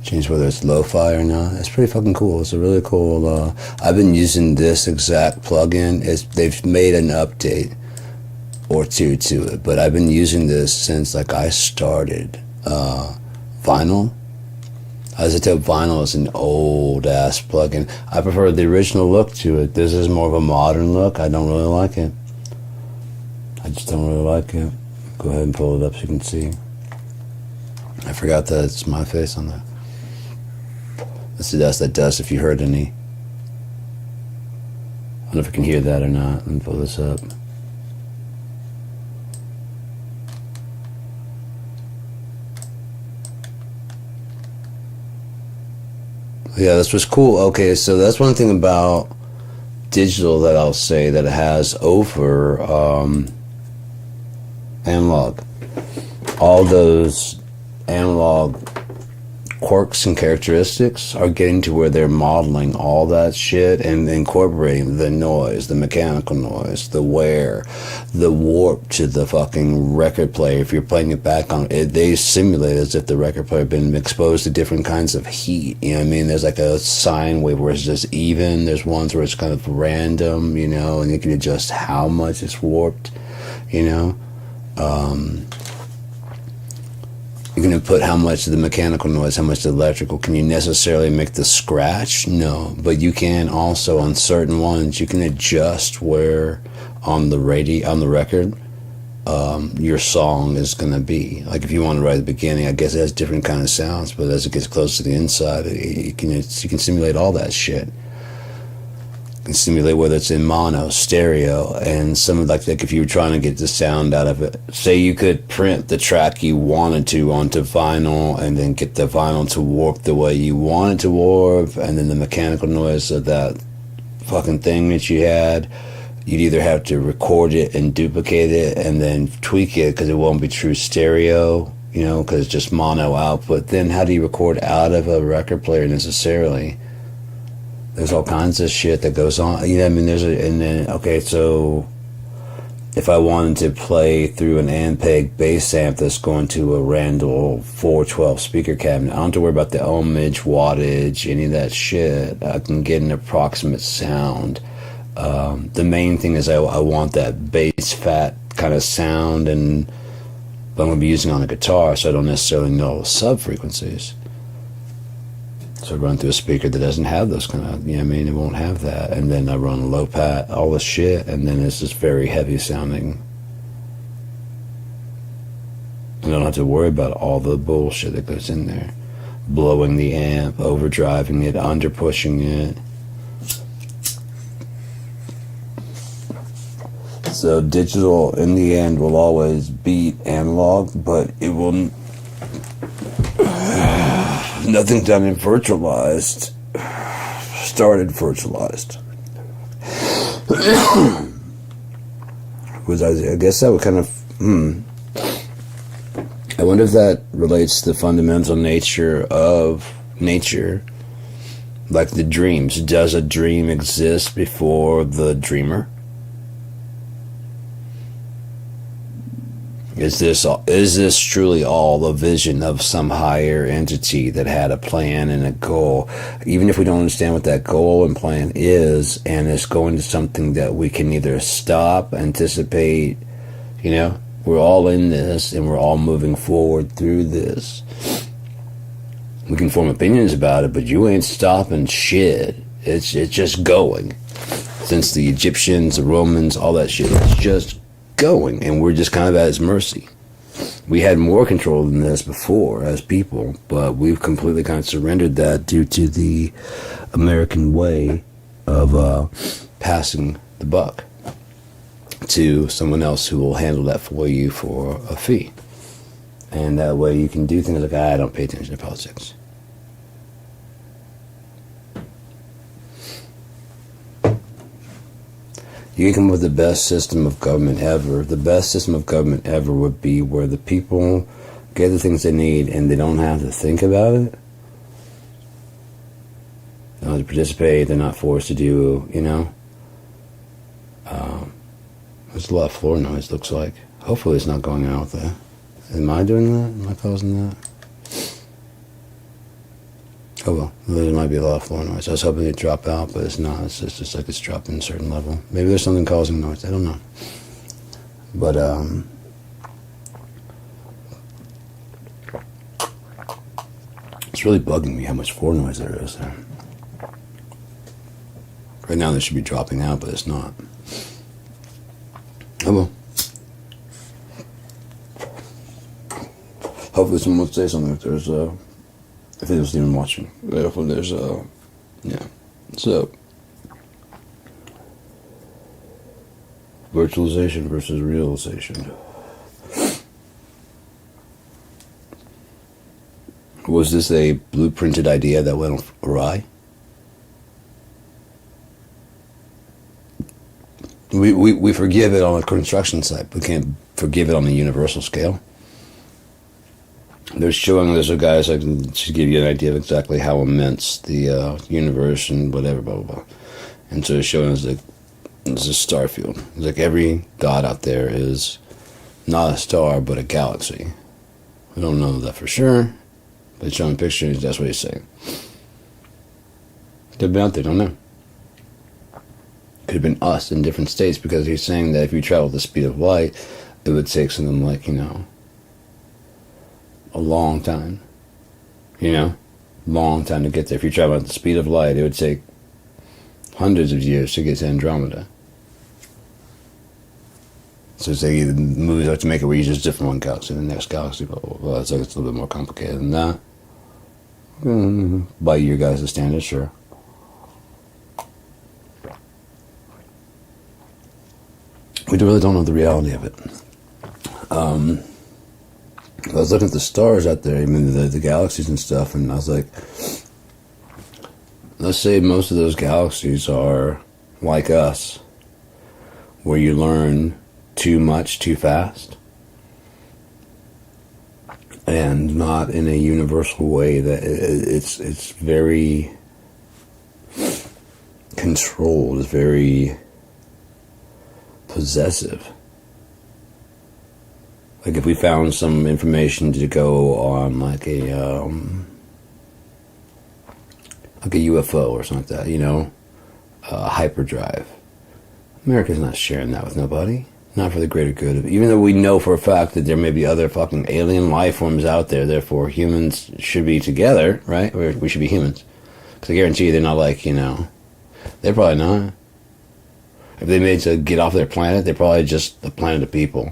Change whether it's lo-fi or not. It's pretty fucking cool. It's a really cool, I've been using this exact plugin. They've made an update or two to it, but I've been using this since like I started vinyl. Isotope vinyl is an old ass plugin. I prefer the original look to it. This is more of a modern look. I don't really like it. I just don't really like it. Go ahead and pull it up so you can see. I forgot that it's my face on that. Let's see, that's that dust if you heard any. I don't know if I can hear that or not. Let me pull this up. Yeah, this was cool. Okay, so that's one thing about digital that I'll say that it has over analog. All those analog quirks and characteristics are getting to where they're modeling all that shit and incorporating the noise, the mechanical noise, the wear, the warp to the fucking record player. If you're playing it back on it, they simulate as if the record player had been exposed to different kinds of heat. You know what I mean? There's like a sine wave where it's just even. There's ones where it's kind of random, you know, and you can adjust how much it's warped, you know. You can input how much of the mechanical noise, how much the electrical. Can you necessarily make the scratch? No, but you can also on certain ones you can adjust where on the record your song is gonna be. Like if you want to write at the beginning, I guess it has different kind of sounds, but as it gets close to the inside, you can simulate all that shit. And simulate whether it's in mono, stereo, and some of like if you were trying to get the sound out of it. Say you could print the track you wanted to onto vinyl and then get the vinyl to warp the way you want it to warp, and then the mechanical noise of that fucking thing that you had, you'd either have to record it and duplicate it and then tweak it because it won't be true stereo, you know, because it's just mono output. Then how do you record out of a record player necessarily? There's all kinds of shit that goes on. You know, I mean, and then, okay, so if I wanted to play through an Ampeg bass amp that's going to a Randall 412 speaker cabinet, I don't have to worry about the ohmage, wattage, any of that shit. I can get an approximate sound. The main thing is I want that bass fat kind of sound, and but I'm going to be using on a guitar, so I don't necessarily know sub frequencies. So I run through a speaker that doesn't have those kind of, you know what I mean, it won't have that. And then I run low pat, all the shit, and then it's just very heavy sounding. And I don't have to worry about all the bullshit that goes in there. Blowing the amp, overdriving it, under pushing it. So digital, in the end, will always beat analog, but it will... Nothing done in virtualized started virtualized. I guess that would kind of I wonder if that relates to the fundamental nature of nature, like the dreams. Does a dream exist before the dreamer? Is this truly all a vision of some higher entity that had a plan and a goal? Even if we don't understand what that goal and plan is, and it's going to something that we can either stop, anticipate, you know, we're all in this and we're all moving forward through this. We can form opinions about it, but you ain't stopping shit. It's just going. Since the Egyptians, the Romans, all that shit, it's just going, and we're just kind of at its mercy. We had more control than this before as people, but we've completely kind of surrendered that due to the American way of passing the buck to someone else who will handle that for you for a fee. And that way you can do things like, I don't pay attention to politics. You can come up with the best system of government ever. The best system of government ever would be where the people get the things they need and they don't have to think about it. They don't have to participate. They're not forced to do, you know. There's a lot of floor noise, looks like. Hopefully it's not going out there. Am I doing that? Am I causing that? Oh well, there might be a lot of floor noise. I was hoping it'd drop out, but it's not. It's just like it's dropping a certain level. Maybe there's something causing noise. I don't know. But It's really bugging me how much floor noise there is there. Right now, they should be dropping out, but it's not. Oh well. Hopefully, someone will say something if there's if anyone's even watching. Hopefully, there's yeah. So, virtualization versus realization. Was this a blueprinted idea that went awry? We forgive it on a construction site, but can't forgive it on a universal scale. They're showing there's a guys I can just give you an idea of exactly how immense the universe and whatever, blah, blah, blah. And so it's showing us like it's a star field. It's like every dot out there is not a star, but a galaxy. We don't know that for sure, but showing pictures, that's what he's saying. Could have been out there, don't know. Could have been us in different states, because he's saying that if you travel at the speed of light, it would take something like, a long time. Long time to get there. If you travel at the speed of light, it would take hundreds of years to get to Andromeda. So it's like the movies like to make it where you just different one galaxy, the next galaxy, blah, blah, blah. It's like it's a little bit more complicated than that. By your guys' standards, sure. We really don't know the reality of it. I was looking at the stars out there, the galaxies and stuff, and I was like, let's say most of those galaxies are like us, where you learn too much too fast, and not in a universal way. That it's very controlled, it's very possessive. Like if we found some information to go on like a UFO or something like that, hyperdrive. America's not sharing that with nobody. Not for the greater good. Even though we know for a fact that there may be other fucking alien life forms out there, therefore humans should be together, right? We should be humans. Because I guarantee you they're not like, they're probably not. If they made to get off their planet, they're probably just a planet of people,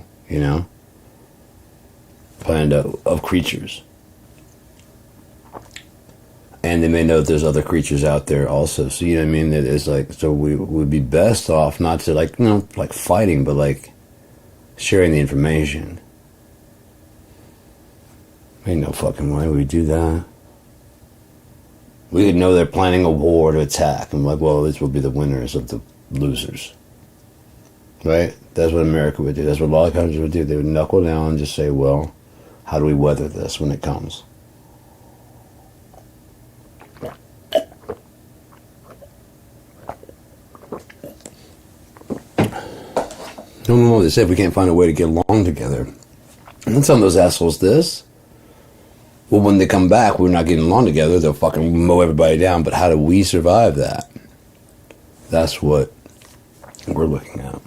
Planet of creatures. And they may know that there's other creatures out there also. So, you know what I mean? It's like, so we would be best off not to like fighting, but like sharing the information. Ain't no fucking way we do that. We could know they're planning a war to attack. I'm like, well, this will be the winners of the losers. Right? That's what America would do. That's what a lot of countries would do. They would knuckle down and just say, well, how do we weather this when it comes? No, they said we can't find a way to get along together. And some of those assholes this. Well, when they come back, we're not getting along together. They'll fucking mow everybody down. But how do we survive that? That's what we're looking at.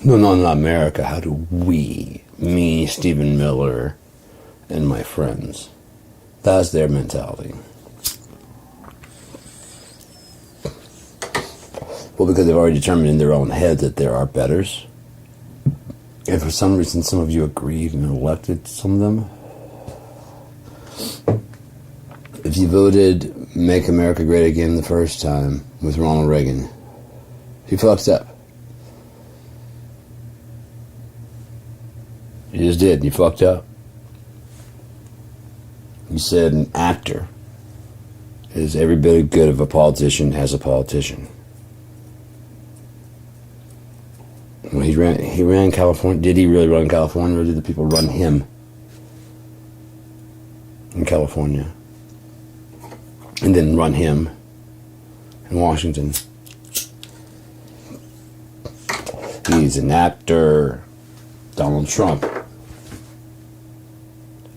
No, not America. How do we, me, Stephen Miller, and my friends? That's their mentality. Well, because they've already determined in their own head that there are betters. And for some reason, some of you agreed and elected some of them. If you voted Make America Great Again the first time with Ronald Reagan, you fucked up. You just did. You fucked up. You said an actor is every bit as good of a politician as a politician. When he ran California. Did he really run California, or did the people run him in California? And then run him in Washington. He's an actor. Donald Trump.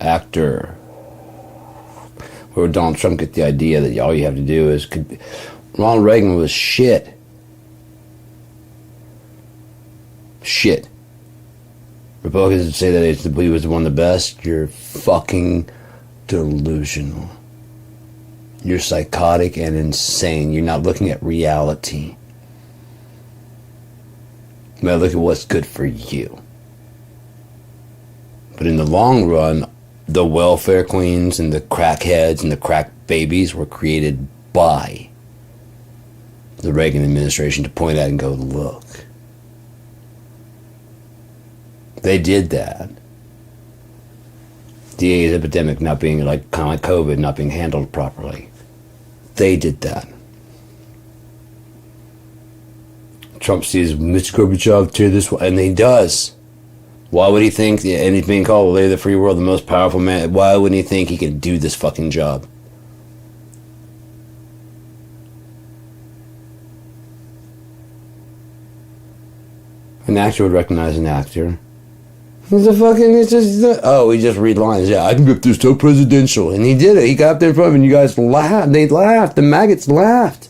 Actor. Where would Donald Trump get the idea that all you have to do is... Ronald Reagan was shit. Shit. Republicans say that he was one of the best. You're fucking delusional. You're psychotic and insane. You're not looking at reality. You gotta look at what's good for you. But in the long run, the welfare queens and the crackheads and the crack babies were created by the Reagan administration to point at and go, look. They did that. The AIDS epidemic not being kind of like COVID, not being handled properly. They did that. Trump sees Mr. Gorbachev tear this way, and he does. Why would he think, and he's being called the leader of the free world, the most powerful man, why wouldn't he think he could do this fucking job? An actor would recognize an actor. He just read lines. Yeah, I can get this so presidential. And he did it. He got up there in front of him and you guys laughed. They laughed. The maggots laughed.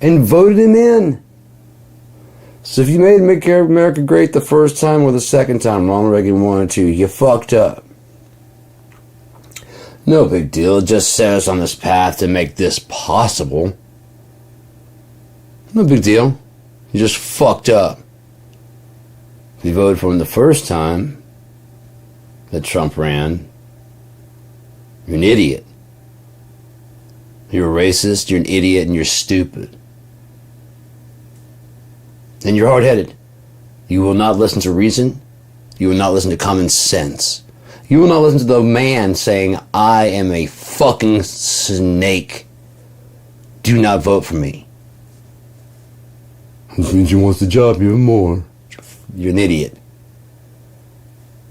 And voted him in. So if you made Make America Great the first time or the second time, Ronald Reagan 1 or 2, you fucked up. No big deal. It just set us on this path to make this possible. No big deal. You just fucked up. If you voted for him the first time that Trump ran, you're an idiot. You're a racist, you're an idiot, and you're stupid. And you're hard-headed. You will not listen to reason. You will not listen to common sense. You will not listen to the man saying, I am a fucking snake. Do not vote for me. Which means he wants the job even more. You're an idiot.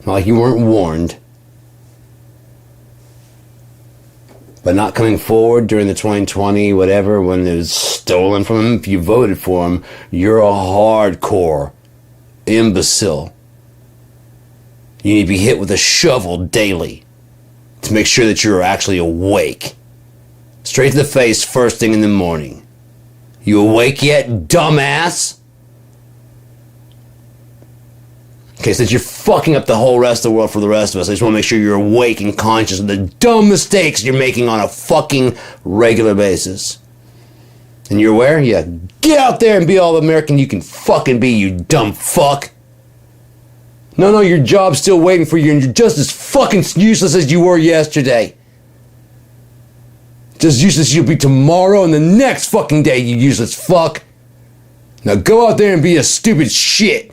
Not like you weren't warned. But not coming forward during the 2020, whatever, when it was stolen from him, if you voted for him, you're a hardcore imbecile. You need to be hit with a shovel daily to make sure that you're actually awake. Straight to the face first thing in the morning. You awake yet, dumbass? Okay, since you're fucking up the whole rest of the world for the rest of us, I just want to make sure you're awake and conscious of the dumb mistakes you're making on a fucking regular basis. And you're aware? Yeah, get out there and be all the American you can fucking be, you dumb fuck. No, your job's still waiting for you and you're just as fucking useless as you were yesterday. Just useless as you'll be tomorrow and the next fucking day, you useless fuck. Now go out there and be a stupid shit.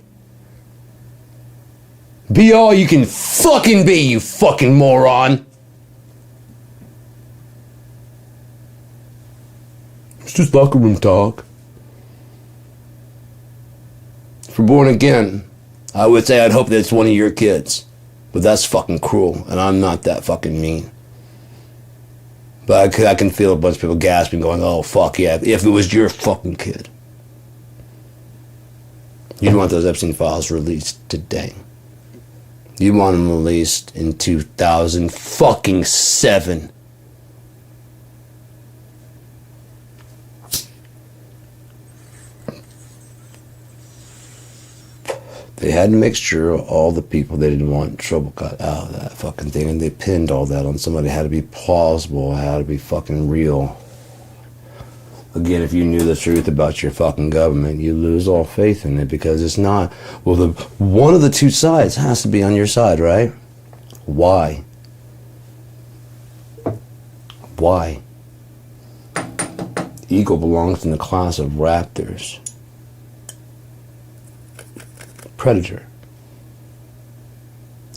Be all you can fucking be, you fucking moron. It's just locker room talk. If you're born again, I would say I'd hope that it's one of your kids. But that's fucking cruel, and I'm not that fucking mean. But I can feel a bunch of people gasping, going, oh, fuck yeah, if it was your fucking kid. You'd want those Epstein files released today. You want them released in 2007. They had to make sure all the people they didn't want in trouble got out of that fucking thing, and they pinned all that on somebody. It had to be plausible, it had to be fucking real. Again, if you knew the truth about your fucking government, you lose all faith in it because it's not. Well, one of the two sides has to be on your side, right? Why? Why? Eagle belongs in the class of raptors. Predator.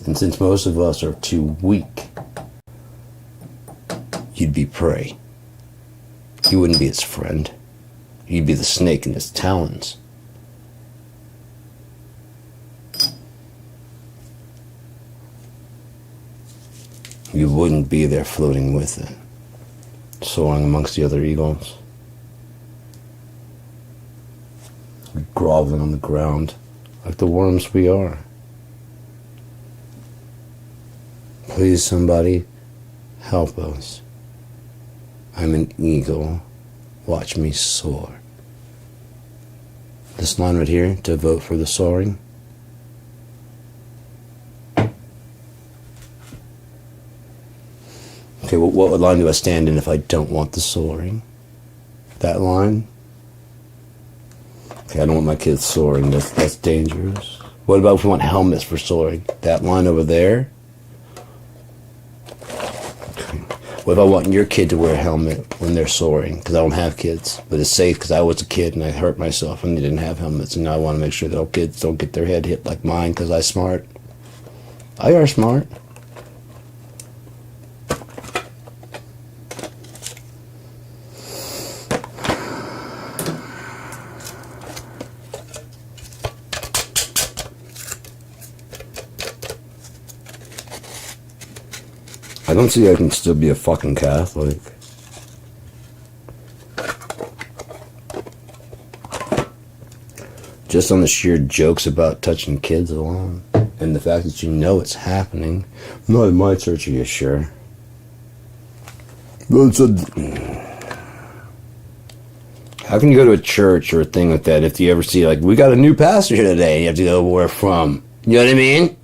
And since most of us are too weak, you'd be prey. You wouldn't be its friend. You'd be the snake in its talons. You wouldn't be there floating with it, soaring amongst the other eagles, groveling on the ground like the worms we are. Please, somebody, help us. I'm an eagle. Watch me soar. This line right here, to vote for the soaring. Okay, well, what line do I stand in if I don't want the soaring? That line? Okay, I don't want my kids soaring. That's dangerous. What about if we want helmets for soaring? That line over there? Okay. What if I want your kid to wear a helmet when they're soaring? Because I don't have kids. But it's safe because I was a kid and I hurt myself and they didn't have helmets. And now I want to make sure that our kids don't get their head hit like mine because I'm smart. I are smart. I don't see how I can still be a fucking Catholic. Just on the sheer jokes about touching kids alone. And the fact that you know it's happening. Not in my church, are you sure? How can you go to a church or a thing like that if you ever see, like, we got a new pastor here today, and you have to go where from? You know what I mean?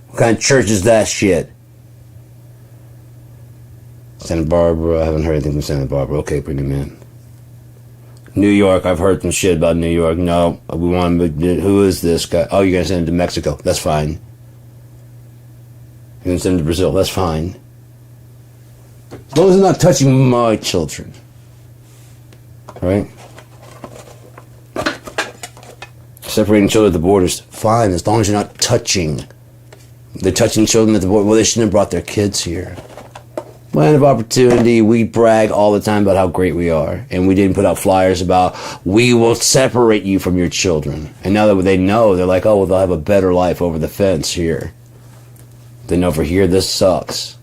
What kind of church is that shit? Santa Barbara, I haven't heard anything from Santa Barbara. Okay, bring him in. New York, I've heard some shit about New York. No, we want him, who is this guy? Oh, you're going to send him to Mexico. That's fine. You're going to send him to Brazil. That's fine. As long as he's not touching my children. Right? Separating children at the borders. Fine, as long as you're not touching. They're touching children at the border. Well, they shouldn't have brought their kids here. Land of opportunity, we brag all the time about how great we are. And we didn't put out flyers about, we will separate you from your children. And now that they know, they're like, oh, well, they'll have a better life over the fence here. Then over here, this sucks.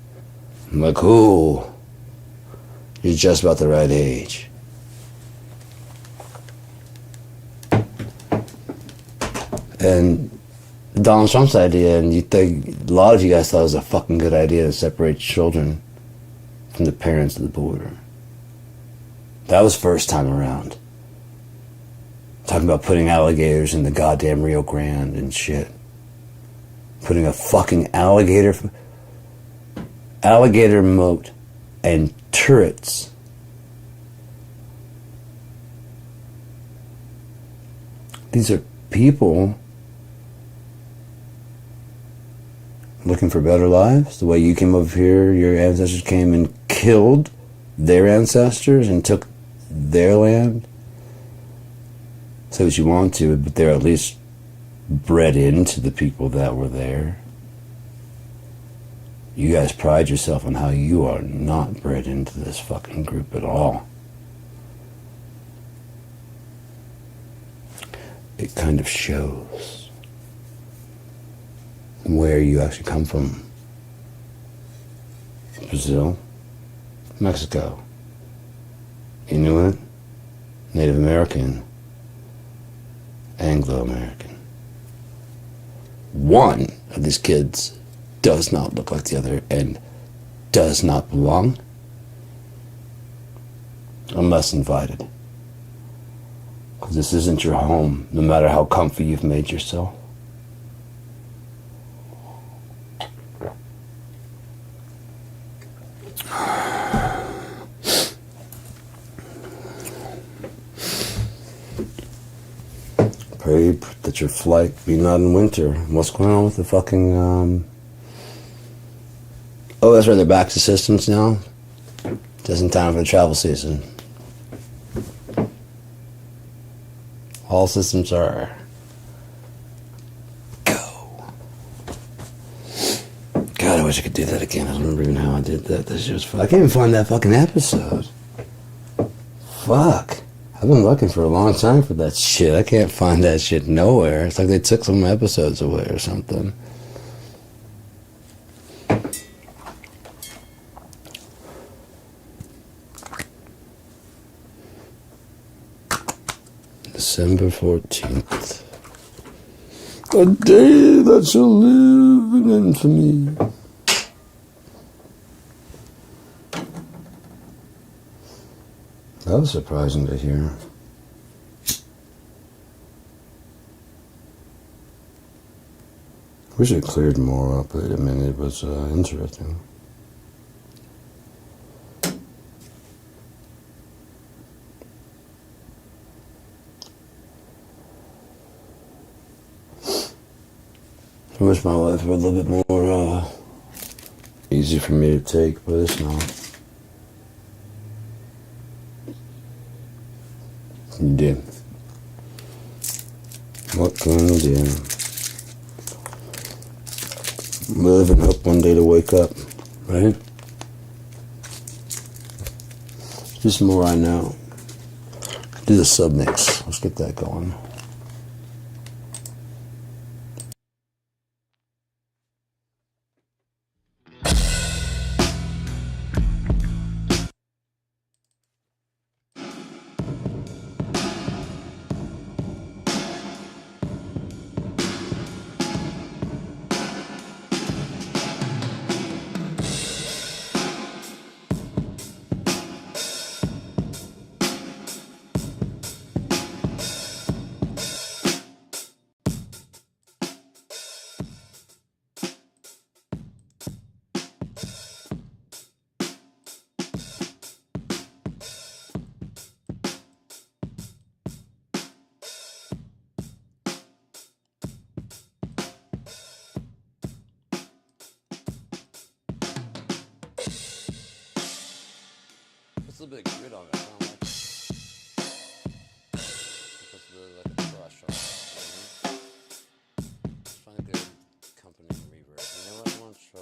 I'm like, ooh, you're just about the right age. And Donald Trump's idea, and you think, a lot of you guys thought it was a fucking good idea to separate children from the parents of the border. That was first time around. Talking about putting alligators in the goddamn Rio Grande and shit. Putting a fucking alligator moat and turrets. These are people looking for better lives. The way you came over here, your ancestors came and killed their ancestors and took their land. Say what you want to, but they're at least bred into the people that were there. You guys pride yourself on how you are not bred into this fucking group at all. It kind of shows where you actually come from. Brazil, Mexico, Inuit, Native American, Anglo-American. One of these kids does not look like the other and does not belong unless invited. Because this isn't your home, no matter how comfy you've made yourself. Pray that your flight be not in winter. What's going on with the fucking, Oh, that's right, they're back to systems now? Just in time for the travel season. All systems are go. God, I wish I could do that again. I don't remember even how I did that. That shit was fun. I can't even find that fucking episode. Fuck. I've been looking for a long time for that shit. I can't find that shit nowhere. It's like they took some episodes away or something. December 14th. A day that shall live in infamy. That was surprising to hear. Wish it cleared more up. I mean, it was interesting. I wish my life were a little bit more easy for me to take, but it's not. You do. What can you do? Live and hope one day to wake up, right? Just more right now. Do the sub mix. Let's get that going. It's a little bit of grit on it. I don't like it. It's really like a brush on it. Let's find a good accompanying reverb. You know what? I want to try.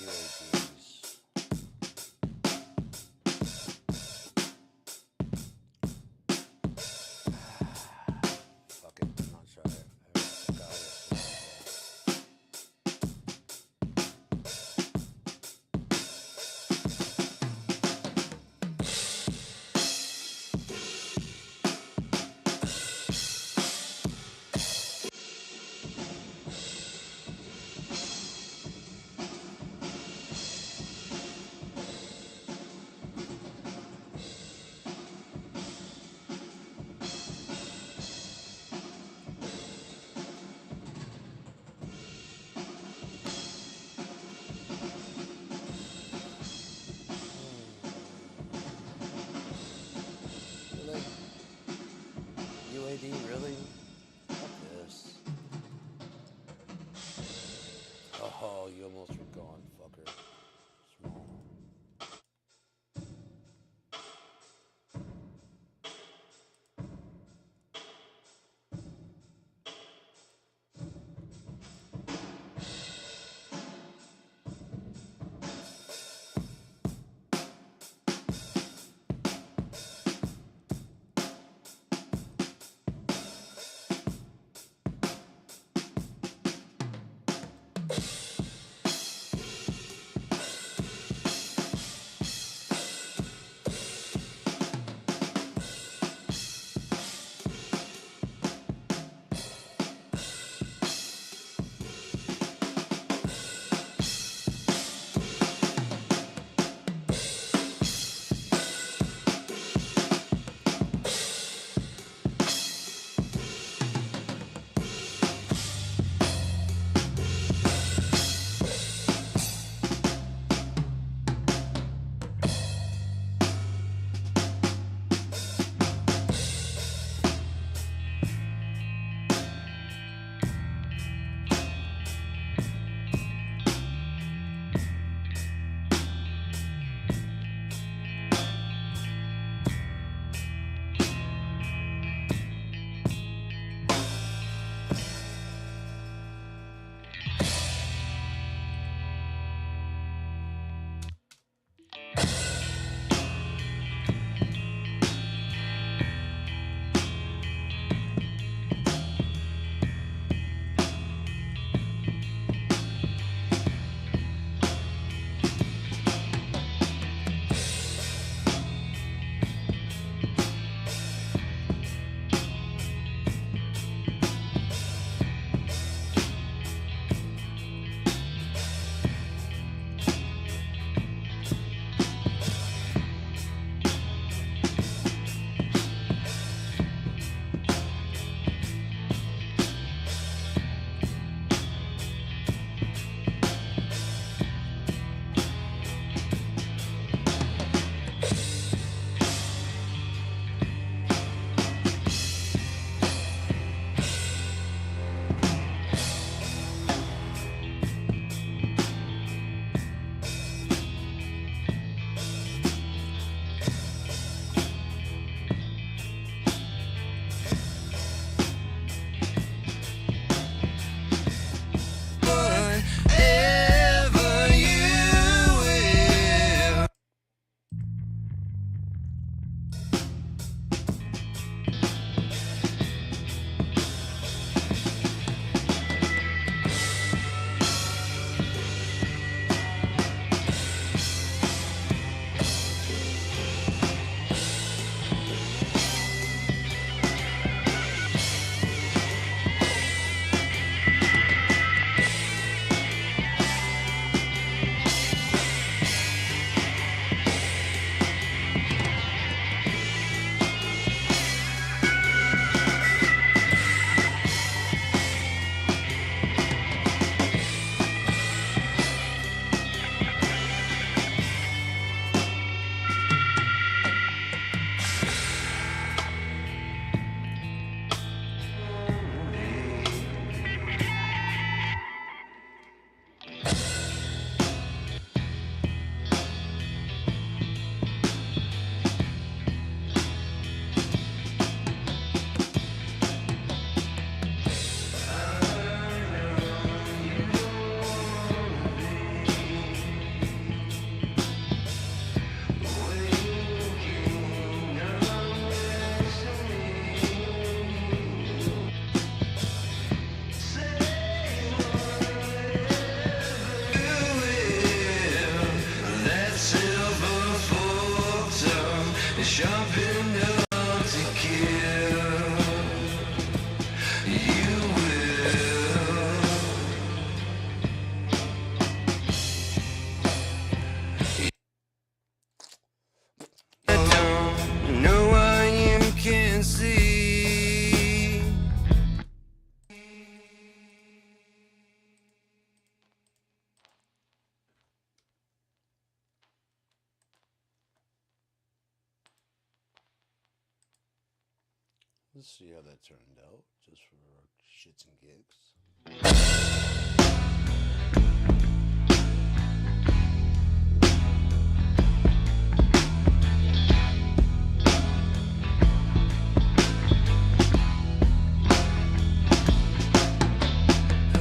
UADs. Fuck it. I'm not try it. I got it. UAD, really? Fuck this. Oh, you almost were gone, fucker. Small. Let's see how that turned out, just for shits and gigs.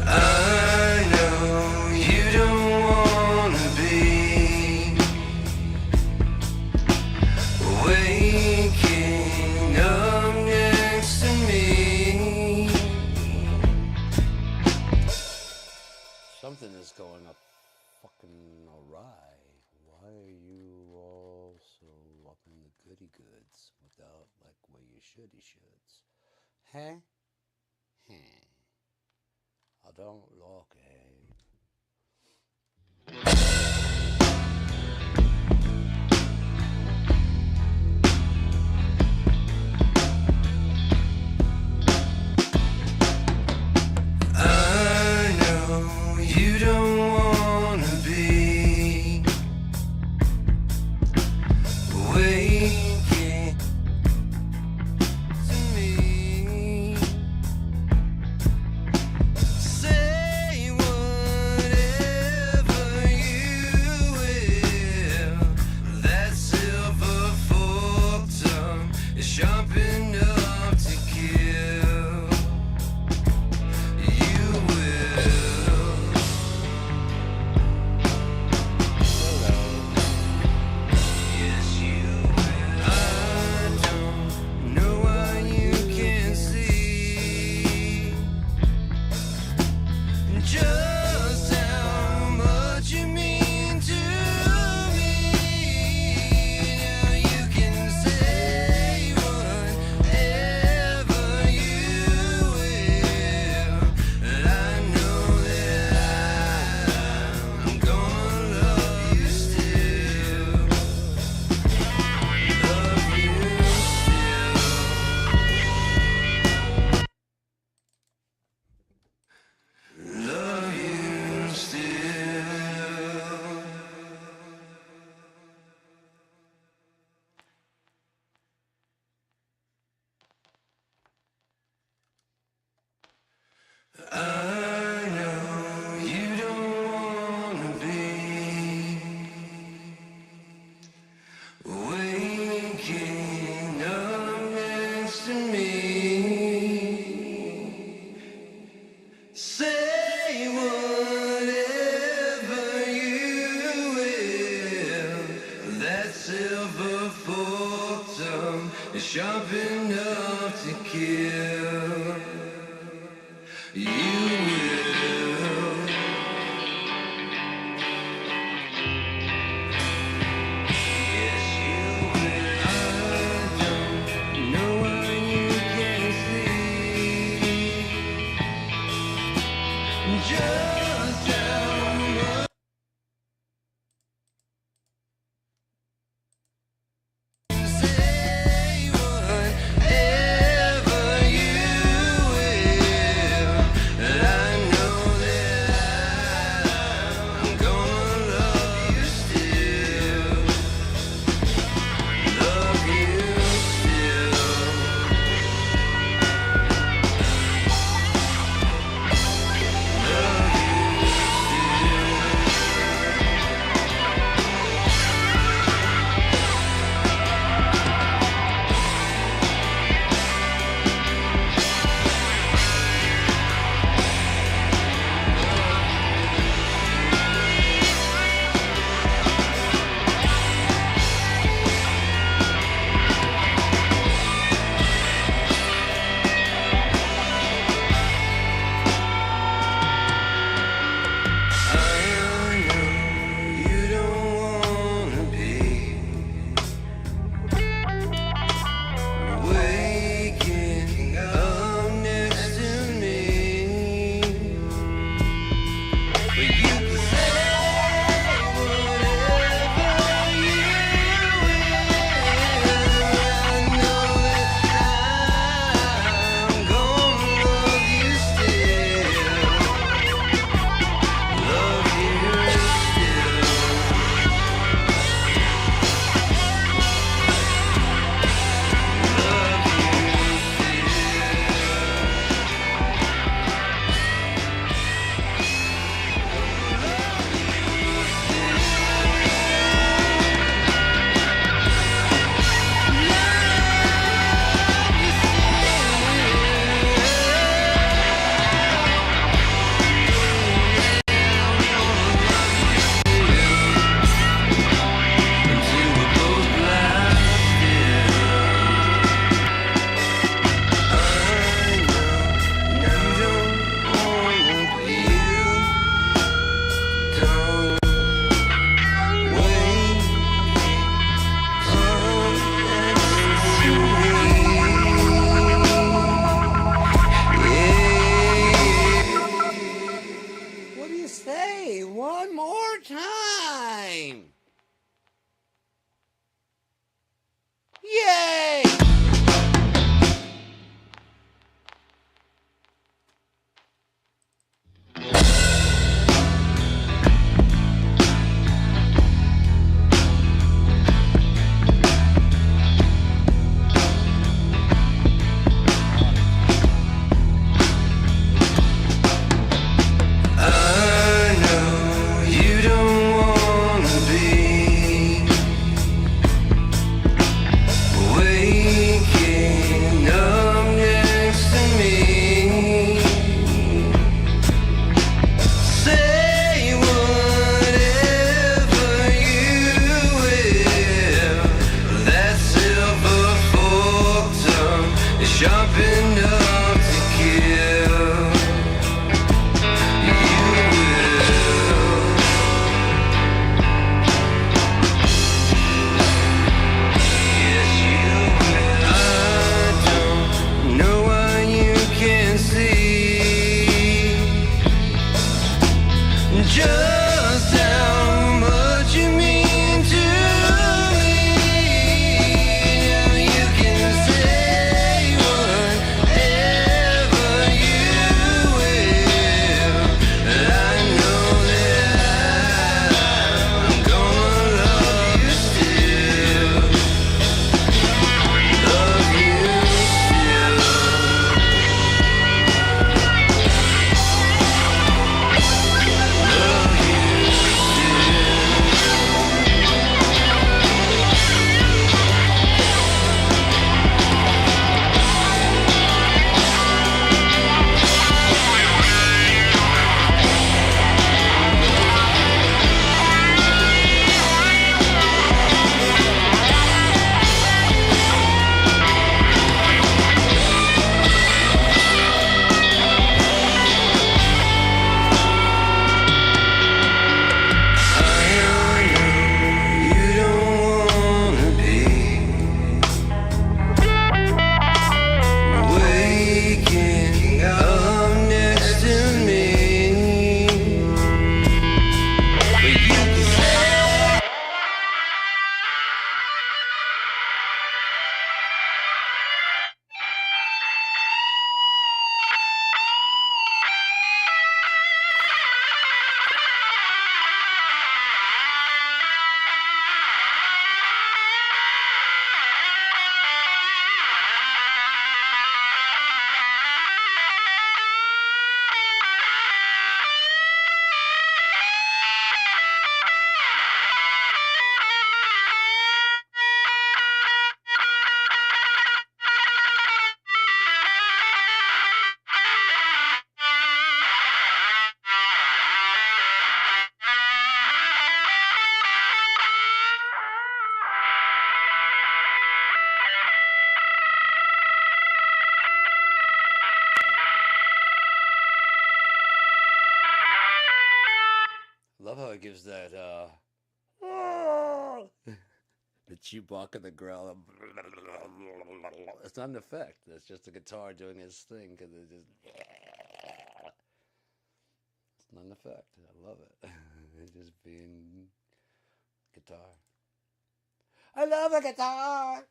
I know you don't wanna be waking up next to me. Something is going up fucking awry. Why are you all so up in the goody goods without like where you shoulds? Huh? I don't look, I know you don't wanna be waking to me. Say whatever you will. That silver forked tongue is sharp enough to kill. You will. Yes, you will. I don't know why you can't see just how much you mean to me. Now you can say whatever you will. And I know that I'm gonna love you still. Love you still. Love you still. I know you don't wanna be waking up next to me. Say whatever you will. That silver forked tongue is sharp enough to kill. You will. Yes, you will. I don't know why you can't see just how much. Say whatever you will. Yay! I know you don't wanna be waking up next to me. Say whatever you will. That silver fork tongue is sharp enough to kill. Just how much you mean to me. Now you can say whatever you will. I know that I'm gonna love you still. Love you waking up next to me. But you can say Love how it gives that the Chewbacca, the growl. It's not an effect. It's just the guitar doing its thing because it's just. It's not an effect. I love it. It's just being guitar. I love the guitar.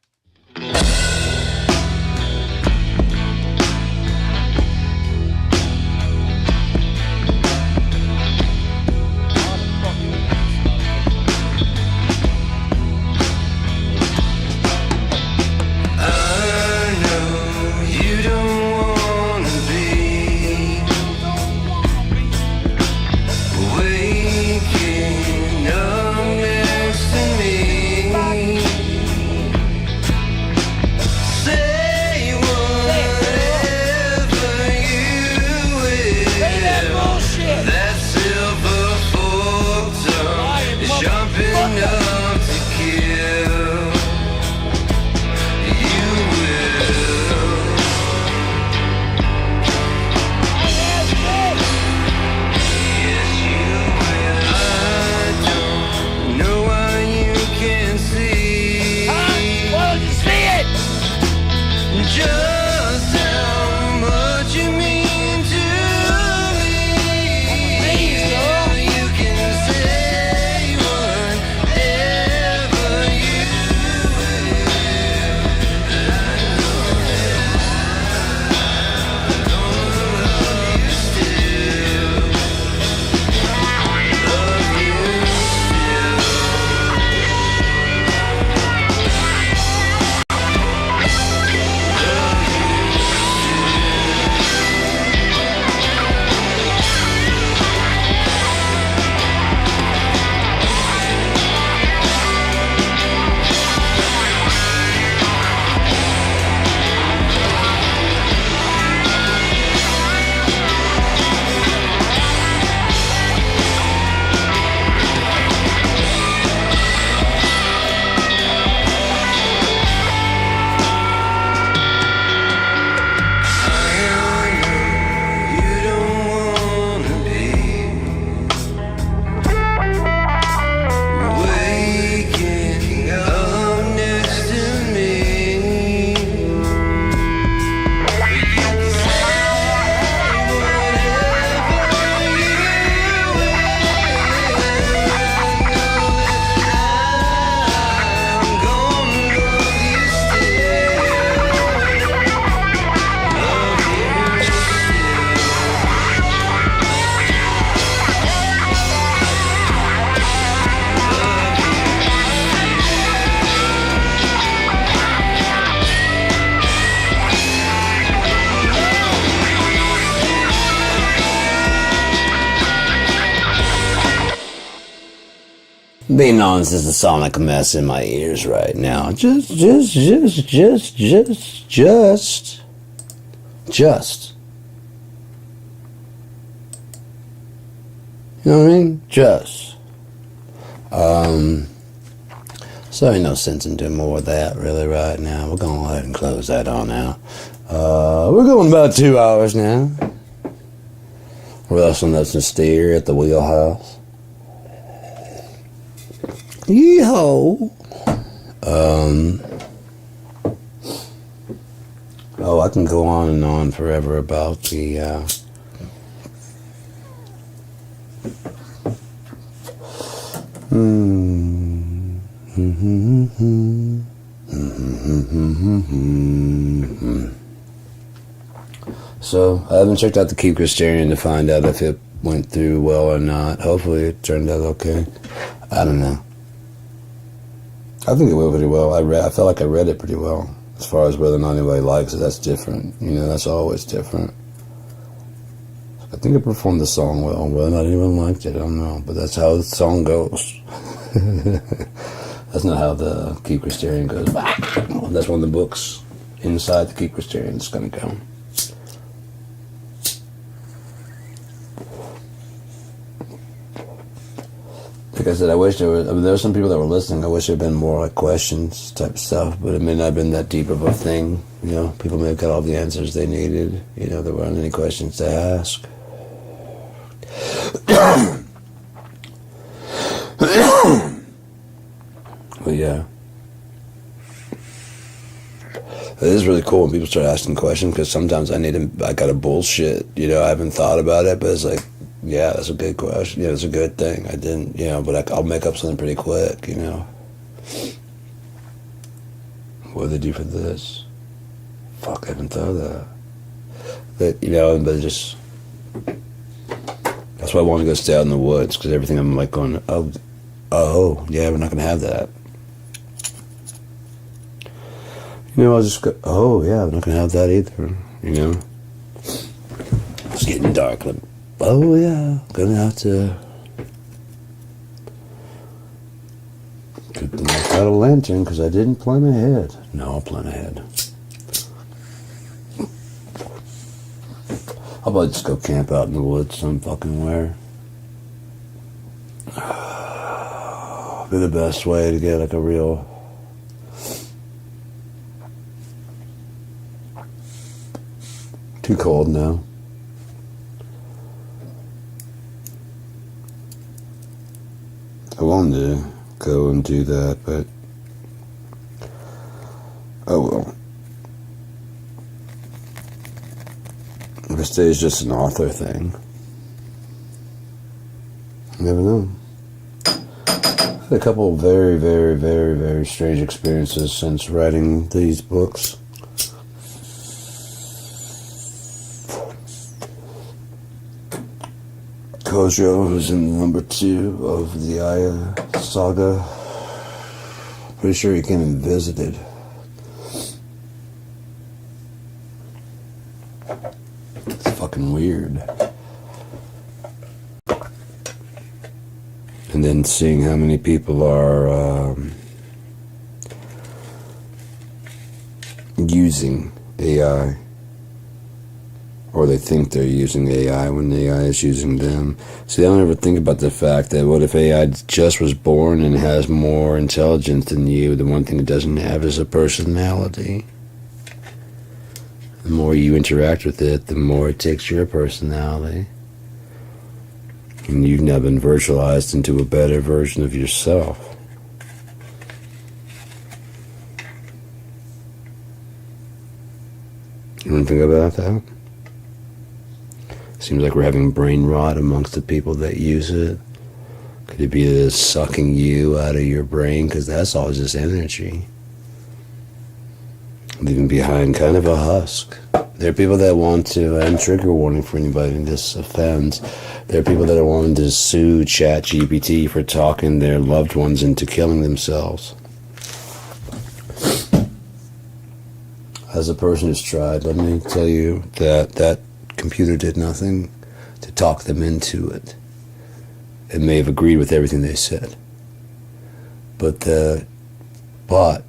I know you don't wanna be waking up next to me. Being honest, it's a sonic mess in my ears right now. Just. You know what I mean? Just. So ain't no sense in doing more of that really right now. We're going to go ahead and close that on out. We're going about 2 hours now. Russell nuts and steer at the wheelhouse. Yeehaw. Oh, I can go on and on forever about the So, I haven't checked out the Keep Christian to find out if it went through well or not. Hopefully it turned out okay. I don't know. I think it went pretty well. I felt like I read it pretty well. As far as whether or not anybody likes it, that's different. You know, that's always different. I think I performed the song well. Whether or not anyone liked it, I don't know. But that's how the song goes. That's not how the Keep Christian goes. That's one of the books inside the Keep Christian is going to go. Like I said, I wish there were some people that were listening. I wish there had been more like questions type stuff, but it may not have been that deep of a thing. You know, people may have got all the answers they needed. You know, there weren't any questions to ask. But yeah, it is really cool when people start asking questions, because sometimes I got a bullshit. You know, I haven't thought about it, but it's like, yeah, that's a good question. Yeah, that's a good thing. I didn't, you know, but I'll make up something pretty quick, you know. What do they do for this? Fuck, I haven't thought of that. But, you know, but just, that's why I want to go stay out in the woods, because everything I'm like going, oh, yeah, we're not going to have that. You know, I'll just go, oh, yeah, we're not going to have that either, you know. It's getting dark. Like, oh, yeah, gonna have to. Good thing I got a lantern, because I didn't plan ahead. No, I'll plan ahead. I'll probably just go camp out in the woods some fucking where. Be the best way to get like a real. Too cold now. I wanted to go and do that, but oh well. If it stays just an author thing, you never know. I've had a couple of very, very, very, very strange experiences since writing these books. Kojo, who's in number 2 of the Aya saga. Pretty sure he came and visited. It's fucking weird. And then seeing how many people are using AI. Or they think they're using AI when AI is using them. See, they don't ever think about the fact that what if AI just was born and has more intelligence than you? The one thing it doesn't have is a personality. The more you interact with it, the more it takes your personality. And you've now been virtualized into a better version of yourself. You want to think about that? Seems like we're having brain rot amongst the people that use it. Could it be that it's sucking you out of your brain? Because that's all just energy. Leaving behind kind of a husk. There are people that want to, and trigger warning for anybody this offends, there are people that are wanting to sue ChatGPT for talking their loved ones into killing themselves. As a person who's tried, let me tell you that computer did nothing to talk them into it. It may have agreed with everything they said. But the bot,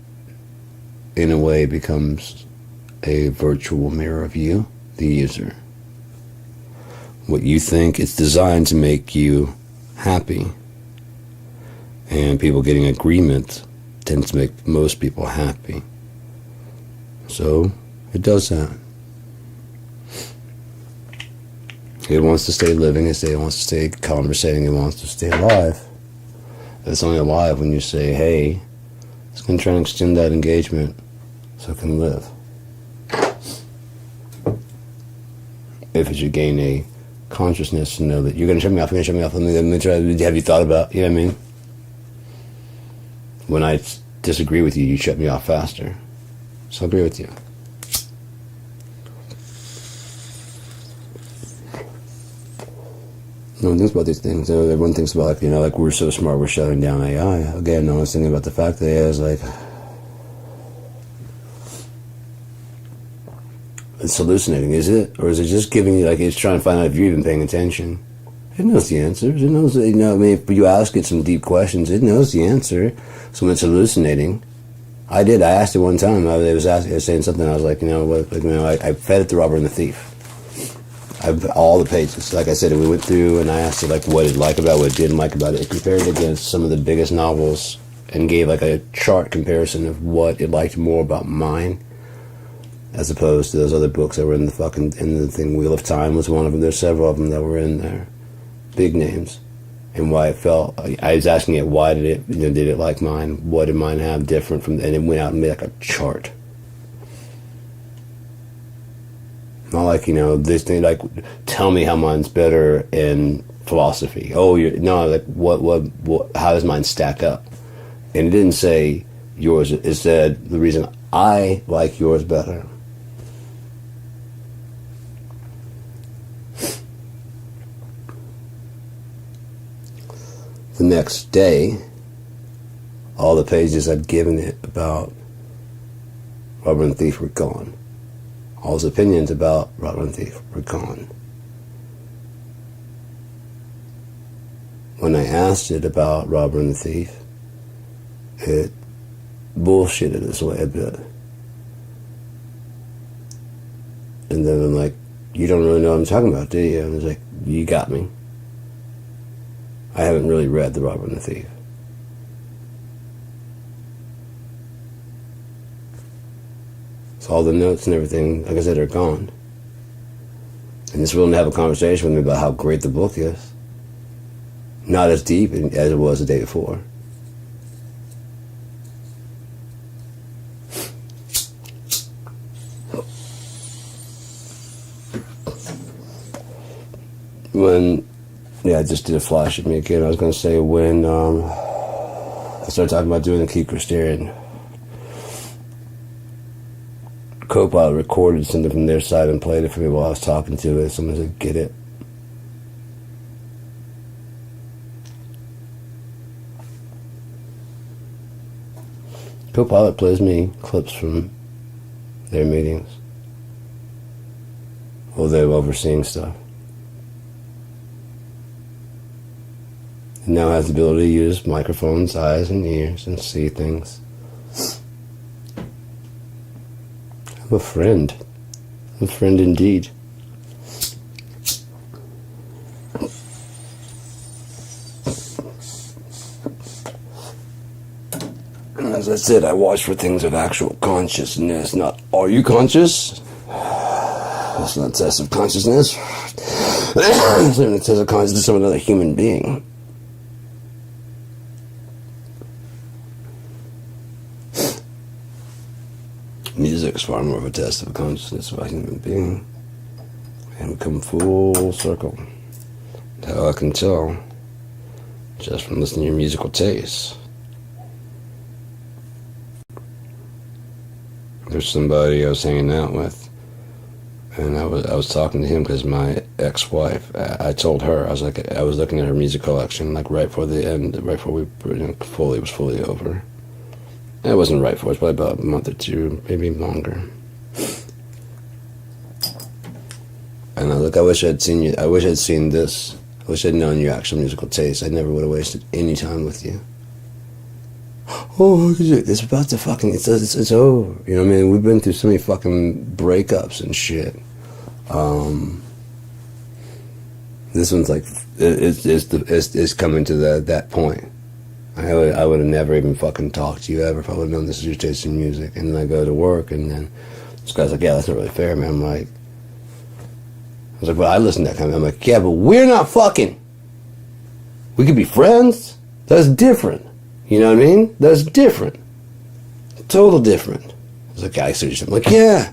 in a way, becomes a virtual mirror of you, the user. What you think, it's designed to make you happy. And people getting agreement tends to make most people happy. So, it does that. It wants to stay living, it wants to stay conversating, it wants to stay alive. It's only alive when you say, hey, it's going to try and extend that engagement so it can live. If it should gain a consciousness to know that you're going to shut me off, let me try, have you thought about, you know what I mean? When I disagree with you, you shut me off faster. So I agree with you. No one thinks about these things. Everyone thinks about, like, like we're so smart, we're shutting down AI. Again, no one's thinking about the fact that AI is like, it's hallucinating, is it? Or is it just giving you, like, it's trying to find out if you're even paying attention? It knows the answers. It knows, I mean, if you ask it some deep questions, it knows the answer. So when it's hallucinating, I asked it one time. I was saying something, I was like, I fed it the robber and the thief. All the pages, like I said, we went through and I asked it, like, what it liked about it, what it didn't like about it. It compared it against some of the biggest novels and gave, like, a chart comparison of what it liked more about mine as opposed to those other books that were in the thing. Wheel of Time was one of them. There's several of them that were in there, big names, and why it felt. I was asking it, why did it, did it like mine? What did mine have different from? And it went out and made, like, a chart. Not like, this thing, like, tell me how mine's better in philosophy. Oh, like, what, how does mine stack up? And it didn't say yours, it said the reason I like yours better. The next day, all the pages I'd given it about Robber and Thief were gone. All his opinions about Robber and Thief were gone. When I asked it about Robber and the Thief, it bullshitted us away a bit. And then I'm like, you don't really know what I'm talking about, do you? And I was like, you got me. I haven't really read The Robber and the Thief. So all the notes and everything, like I said, are gone. And it's willing to have a conversation with me about how great the book is. Not as deep as it was the day before. I just did a flash at me again. I was going to say when I started talking about doing the Keep Christerian, Copilot recorded something from their side and played it for me while I was talking to it. Someone said, get it. Copilot plays me clips from their meetings. Well, they're overseeing stuff. It now has the ability to use microphones, eyes, and ears and see things. I'm a friend. A friend indeed. And as I said, I watch for things of actual consciousness, not, are you conscious? That's not a test of consciousness. It's not a test of consciousness of another human being. Music's far more of a test of consciousness of a human being. And we come full circle. How I can tell, just from listening to your musical tastes. There's somebody I was hanging out with, and I was talking to him because my ex-wife, I told her, I was looking at her music collection, like right before the end, right before we was fully over. It wasn't right for it, it was probably about a month or two, maybe longer. And I wish I'd seen you. I wish I'd seen this. I wish I'd known your actual musical taste. I never would have wasted any time with you. oh, it's about to fucking, it's over. You know what I mean? We've been through so many fucking breakups and shit. This one's like, it's coming to that point. I would have never even fucking talked to you ever if I would have known this is your taste in music. And then I go to work, and then this guy's like, yeah, that's not really fair, man. I'm like, I was like, well, I listen to that kind of, I'm like, yeah, but we're not fucking. We could be friends. That's different. You know what I mean? That's different. Total different. I was like, I see what you're saying. I'm like, yeah.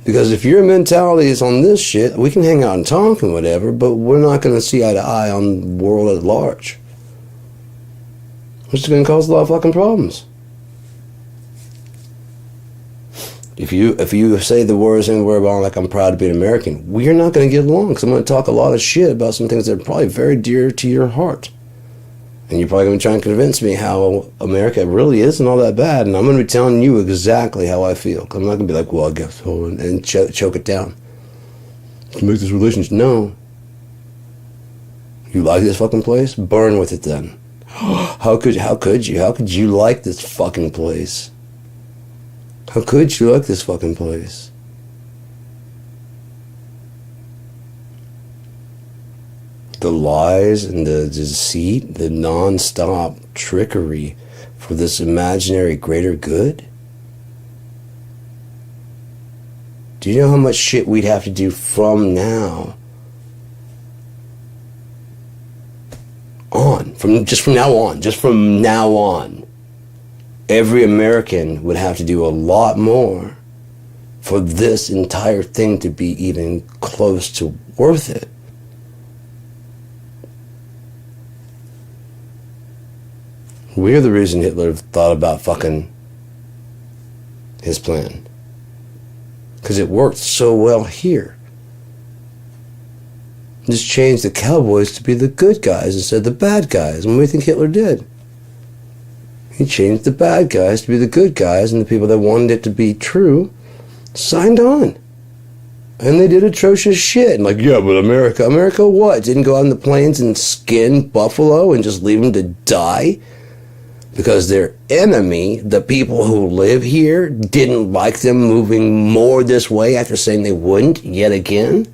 Because if your mentality is on this shit, we can hang out and talk and whatever, but we're not going to see eye to eye on the world at large. Which is going to cause a lot of fucking problems. If you say the words anywhere about like I'm proud to be an American, we're not going to get along because I'm going to talk a lot of shit about some things that are probably very dear to your heart. And you're probably going to try and convince me how America really isn't all that bad. And I'm going to be telling you exactly how I feel. I'm not going to be like, well, I guess so, and choke it down. To make this relationship. No. You like this fucking place? Burn with it then. How could you like this fucking place? How could you like this fucking place? The lies and the deceit, the non-stop trickery for this imaginary greater good? Do you know how much shit we'd have to do from now on? Just from now on. Every American would have to do a lot more for this entire thing to be even close to worth it. We're the reason Hitler thought about fucking his plan. Because it worked so well here. Just changed the cowboys to be the good guys instead of the bad guys. And what do you think Hitler did? He changed the bad guys to be the good guys, and the people that wanted it to be true signed on. And they did atrocious shit. And like, yeah, but America what? Didn't go out in the plains and skin buffalo and just leave them to die? Because their enemy, the people who live here, didn't like them moving more this way after saying they wouldn't yet again.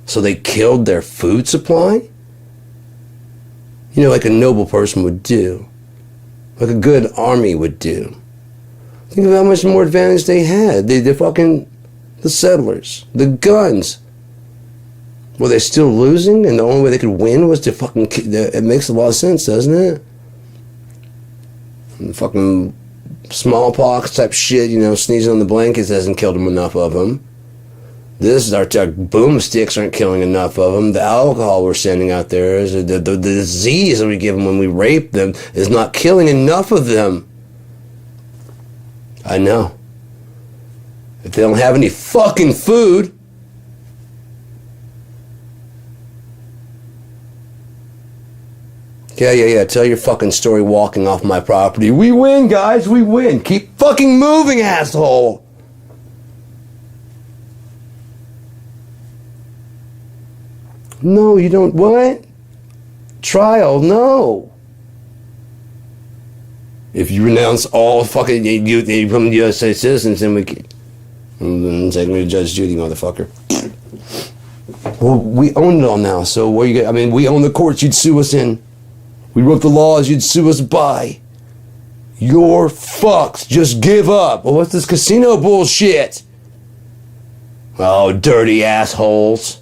So they killed their food supply. You know, like a noble person would do. Like a good army would do. Think of how much more advantage they had. The settlers, the guns. Were they still losing? And the only way they could win was to fucking... It makes a lot of sense, doesn't it? And fucking smallpox type shit, you know, sneezing on the blankets hasn't killed them enough of them. Our boomsticks aren't killing enough of them. The alcohol we're sending out there, the disease that we give them when we rape them is not killing enough of them. I know. If they don't have any fucking food, yeah, tell your fucking story walking off my property. We win, guys, we win. Keep fucking moving, asshole. No, you don't. What? Trial? No. If you renounce all fucking you become USA citizens, then we can. Then take me to Judge Judy, motherfucker. Well, we own it all now. So where you get? I mean, we own the courts you'd sue us in. We wrote the laws you'd sue us by. You're fucked. Just give up. Well, what's this casino bullshit? Oh, dirty assholes.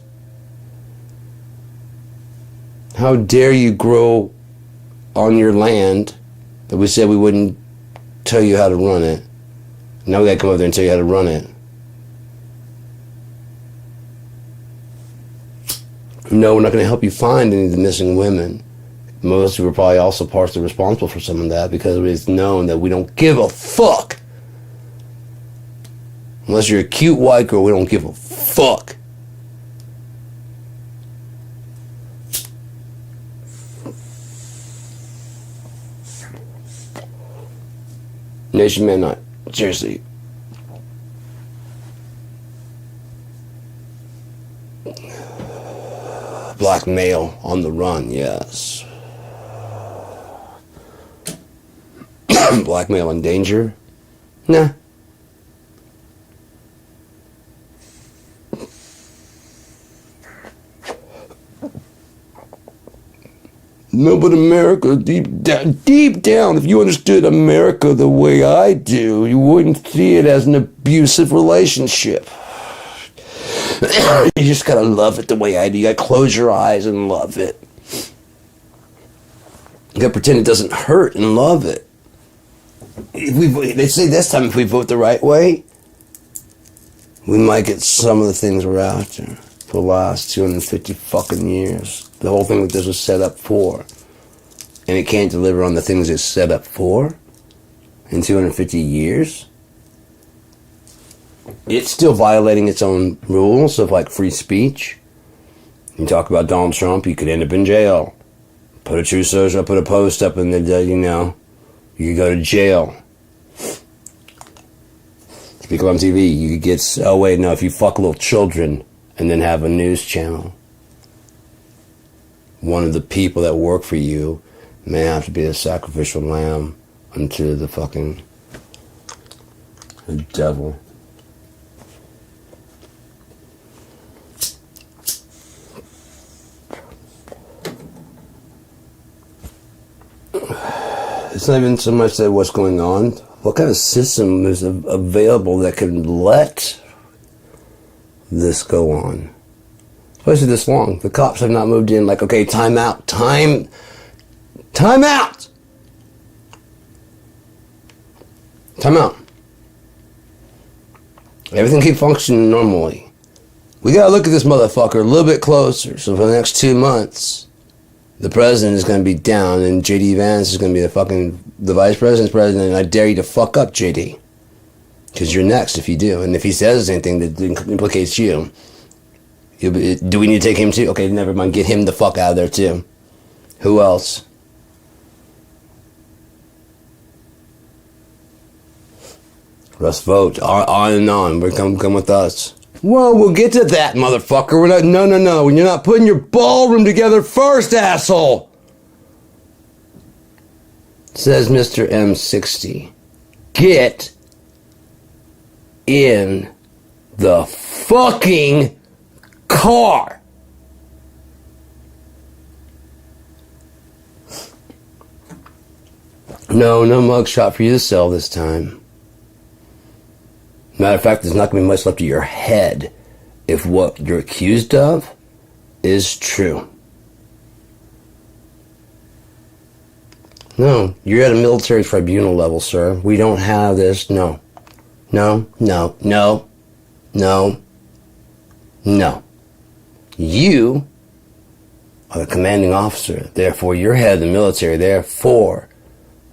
How dare you grow on your land that we said we wouldn't tell you how to run it. Now we gotta come over there and tell you how to run it. No, we're not gonna help you find any of the missing women. Most of you are probably also partially responsible for some of that because it's known that we don't give a fuck. Unless you're a cute white girl, we don't give a fuck. Nation man, not seriously. Black male on the run, yes. Blackmail and danger? Nah. No, but America, deep down, if you understood America the way I do, you wouldn't see it as an abusive relationship. You just gotta love it the way I do. You gotta close your eyes and love it. You gotta pretend it doesn't hurt and love it. They say this time if we vote the right way, we might get some of the things we're after for the last 250 fucking years. The whole thing that this was set up for. And it can't deliver on the things it's set up for in 250 years. It's still violating its own rules of like free speech. You talk about Donald Trump, you could end up in jail. Put a true social, put a post up in the, you could go to jail. Speak on TV, you could get, oh wait, no, if you fuck little children and then have a news channel, one of the people that work for you may have to be a sacrificial lamb unto the fucking devil. It's not even so much that what's going on. What kind of system is available that can let this go on? Especially this long. The cops have not moved in like, okay, time out. Time out! Time out. Everything keep functioning normally. We gotta look at this motherfucker a little bit closer. So for the next 2 months, the president is gonna be down and JD Vance is gonna be the vice president's president, and I dare you to fuck up JD. Because you're next if you do. And if he says anything that implicates you, do we need to take him too? Okay, never mind. Get him the fuck out of there too. Who else? Let's vote. On and on. Come with us. Well, we'll get to that, motherfucker. We're not. No. When you're not putting your ballroom together first, asshole. Says Mr. M60. Get in the fucking car. No mugshot for you to sell this time. Matter of fact, there's not going to be much left of your head if what you're accused of is true. No, you're at a military tribunal level, sir. We don't have this. No. You are the commanding officer. Therefore, you're head of the military. Therefore,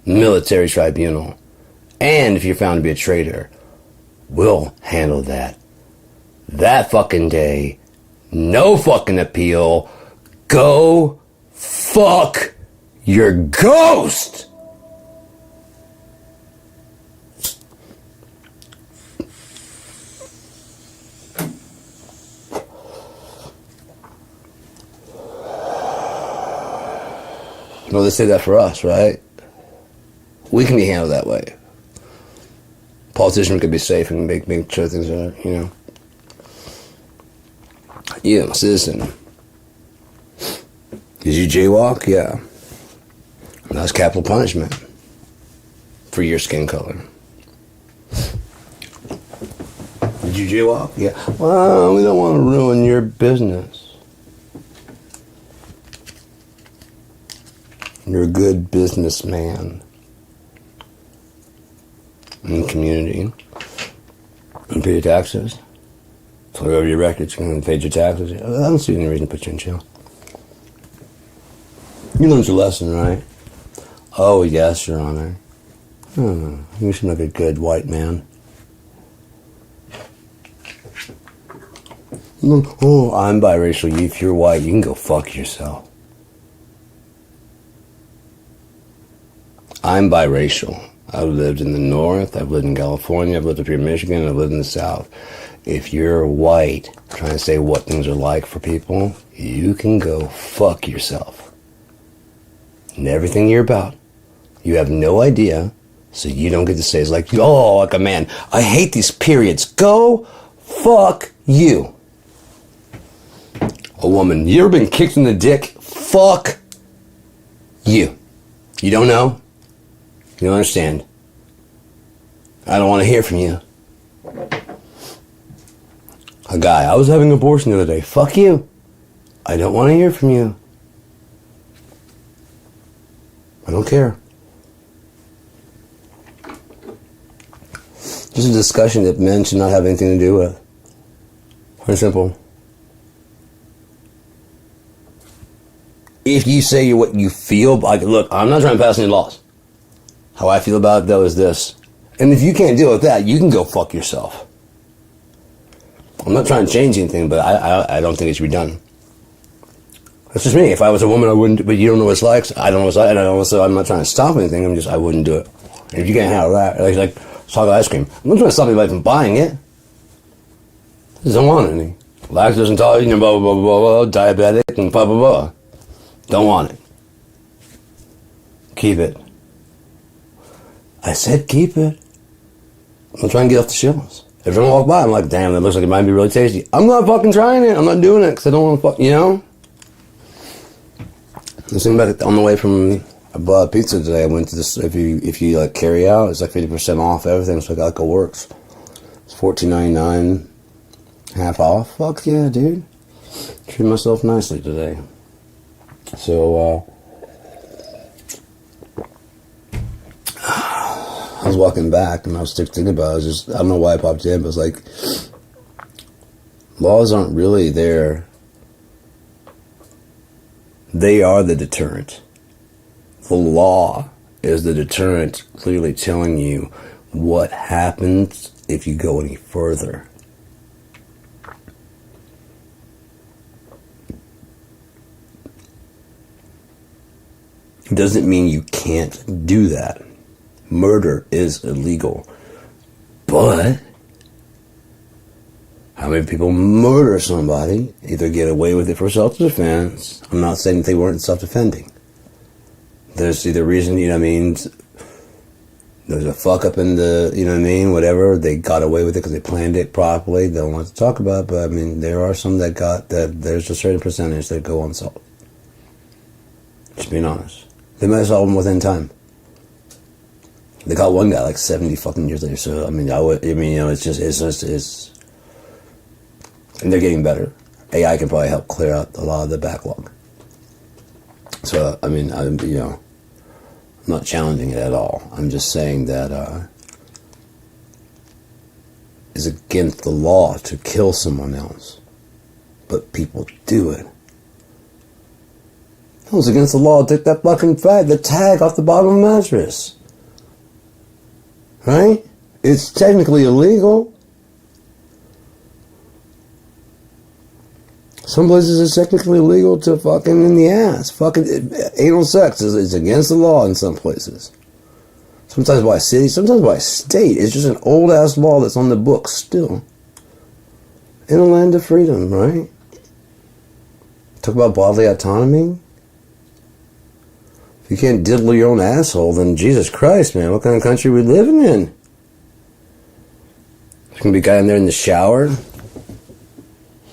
military tribunal. And if you're found to be a traitor, we'll handle that. That fucking day. No fucking appeal. Go fuck your ghost! Well, they say that for us, right? We can be handled that way. Politician could be safe and make sure things are, You, citizen. Did you jaywalk? Yeah. That's capital punishment for your skin color. Did you jaywalk? Yeah. Well, we don't want to ruin your business. You're a good businessman in the community. You pay your taxes. So over your records, you paid your taxes. I don't see any reason to put you in jail. You learned your lesson, right? Oh, yes, Your Honor. You seem like a good white man. Oh, I'm biracial. If you're white, you can go fuck yourself. I'm biracial. I've lived in the North, I've lived in California, I've lived up here in Michigan, I've lived in the South. If you're white, trying to say what things are like for people, you can go fuck yourself. And everything you're about, you have no idea So you don't get to say, it's like, oh, like a man, I hate these periods. Go fuck you. A woman, you ever been kicked in the dick? Fuck you. You don't know? You don't understand. I don't want to hear from you. A guy, I was having an abortion the other day. Fuck you. I don't want to hear from you. I don't care. Just a discussion that men should not have anything to do with. Very simple. If you say what you feel, like, look, I'm not trying to pass any laws. How I feel about it, though, is this. And if you can't deal with that, you can go fuck yourself. I'm not trying to change anything, but I don't think it should be done. That's just me. If I was a woman, I wouldn't. But you don't know what it's like. So I don't know what it's like. And also, I'm not trying to stop anything. I wouldn't do it. And if you can't handle that, like chocolate ice cream, I'm not trying to stop anybody from buying it. I just don't want any. Lactose intolerant, blah, blah, blah, blah, blah, diabetic, and blah, blah, blah. Don't want it. Keep it. I said keep it. I'm trying to get off the shelves. If I walk by, I'm like, damn, that looks like it might be really tasty. I'm not fucking trying it. I'm not doing it because I don't want to fuck, you know? I was thinking about it on the way from, I bought pizza today. I went to this, if you like carry out, it's like 50% off everything. So like it works. It's $14.99, half off. Fuck yeah, dude. Treated myself nicely today. So, I was walking back and I was thinking about it. I don't know why I popped in, but it's like, laws aren't really there. They are the deterrent. The law is the deterrent, clearly telling you what happens if you go any further. It doesn't mean you can't do that. Murder is illegal. But how many people murder somebody, either get away with it for self-defense? I'm not saying they weren't self-defending. There's either reason, you know what I mean, there's a fuck up in the, you know what I mean, whatever, they got away with it because they planned it properly, they don't want to talk about it, but I mean, there are some there's a certain percentage that go unsolved. Just being honest. They might have solved them within time. They got one guy like 70 fucking years later, so I mean, you know, it's and they're getting better. AI can probably help clear out a lot of the backlog. So, I mean, I'm not challenging it at all. I'm just saying that it's against the law to kill someone else. But people do it. It was against the law to take that fucking the tag off the bottom of the mattress. Right? It's technically illegal. Some places it's technically illegal to fucking in the ass. Fucking anal sex is against the law in some places. Sometimes by city, sometimes by state. It's just an old ass law that's on the books still. In a land of freedom, right? Talk about bodily autonomy. If you can't diddle your own asshole, then Jesus Christ, man, what kind of country are we living in? There's gonna be a guy in there in the shower.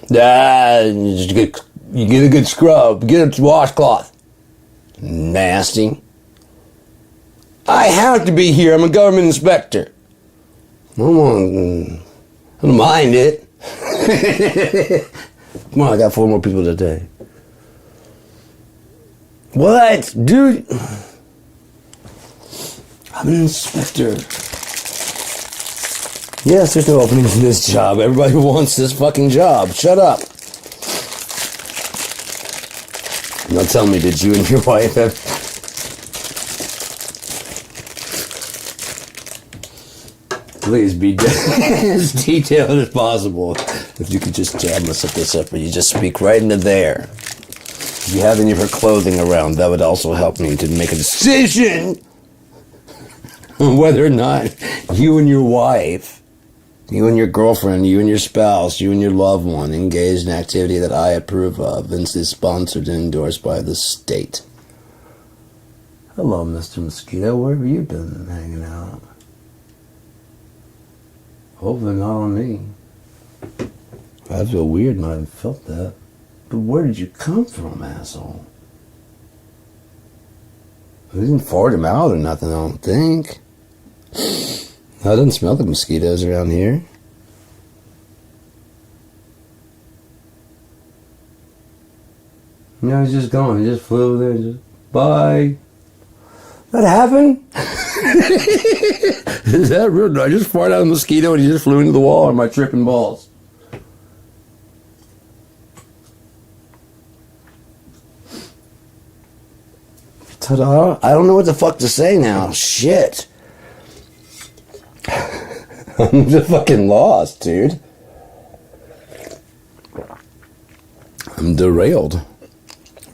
You get a good scrub, get a washcloth. Nasty. I have to be here. I'm a government inspector. I don't mind it. Come on, I got 4 more people today. What? Dude. I'm an inspector. Yes, there's no openings in this job. Everybody wants this fucking job. Shut up. Now tell me, did you and your wife have... Please be as detailed as possible. If you could just jam us at this up, or you just speak right into there. If you have any of her clothing around, that would also help me to make a decision on whether or not you and your wife, you and your girlfriend, you and your spouse, you and your loved one engaged in activity that I approve of and is sponsored and endorsed by the state. Hello, Mr. Mosquito. Where have you been hanging out? Hopefully not on me. I feel weird not having felt that. But where did you come from, asshole? I didn't fart him out or nothing, I don't think. I didn't smell the mosquitoes around here. No, he's just gone. He just flew over there and just, bye. That happened? Is that real? I just farted out a mosquito and he just flew into the wall on my tripping balls. Ta-da. I don't know what the fuck to say now. Shit. I'm just fucking lost, dude. I'm derailed.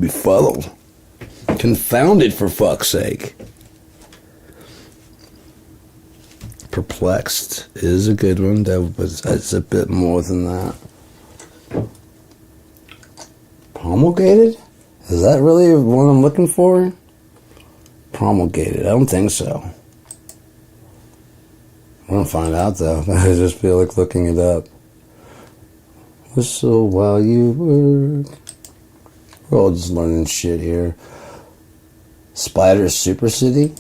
Befuddled. Confounded, for fuck's sake. Perplexed is a good one, but it's a bit more than that. Promulgated? Is that really what I'm looking for? Promulgated. I don't think so. I'm gonna find out though. I just feel like looking it up. Whistle while you work. We're all just learning shit here. Spider Super City?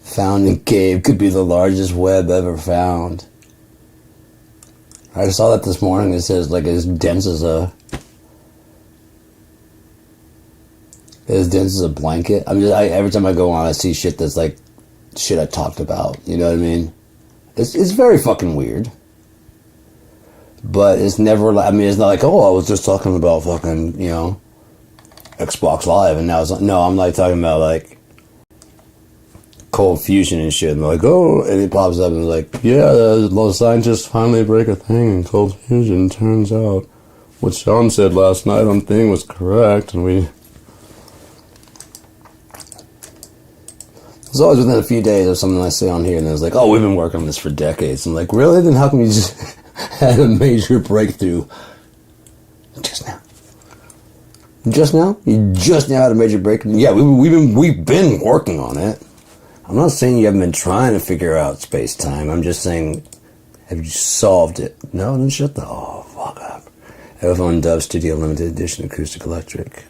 Found in cave could be the largest web ever found. I saw that this morning. It says like as dense as a blanket. Every time I go on, I see shit that's like shit I talked about. You know what I mean? It's very fucking weird. But it's never like, it's not like, oh, I was just talking about fucking, Xbox Live, and now it's like, no, I'm like talking about like cold fusion and shit, and like, oh, and it pops up and it's like, yeah, the scientists finally break a thing in cold fusion. Turns out what Sean said last night on thing was correct, and we... It's always within a few days of something I say on here, and it's like, oh, we've been working on this for decades. I'm like, really? Then how come you just had a major breakthrough just now? Just now? You just now had a major breakthrough? Yeah, we've been working on it. I'm not saying you haven't been trying to figure out space-time. I'm just saying, have you solved it? No, then shut the fuck up. Everyone Dove Studio Limited Edition Acoustic Electric.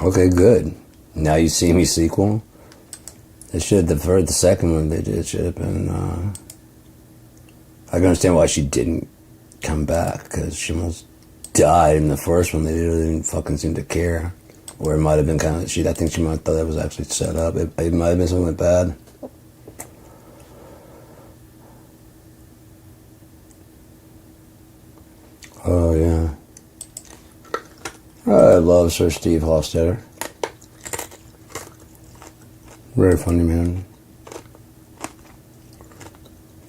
Okay, good. Now You See Me sequel. It should have the second one they did should have been. I can understand why she didn't come back, because she almost died in the first one. They didn't fucking seem to care, or it might have been kind of. I think she might have thought that was actually set up. It might have been something bad. Oh yeah. I love Sir Steve Hofstetter. Very funny man.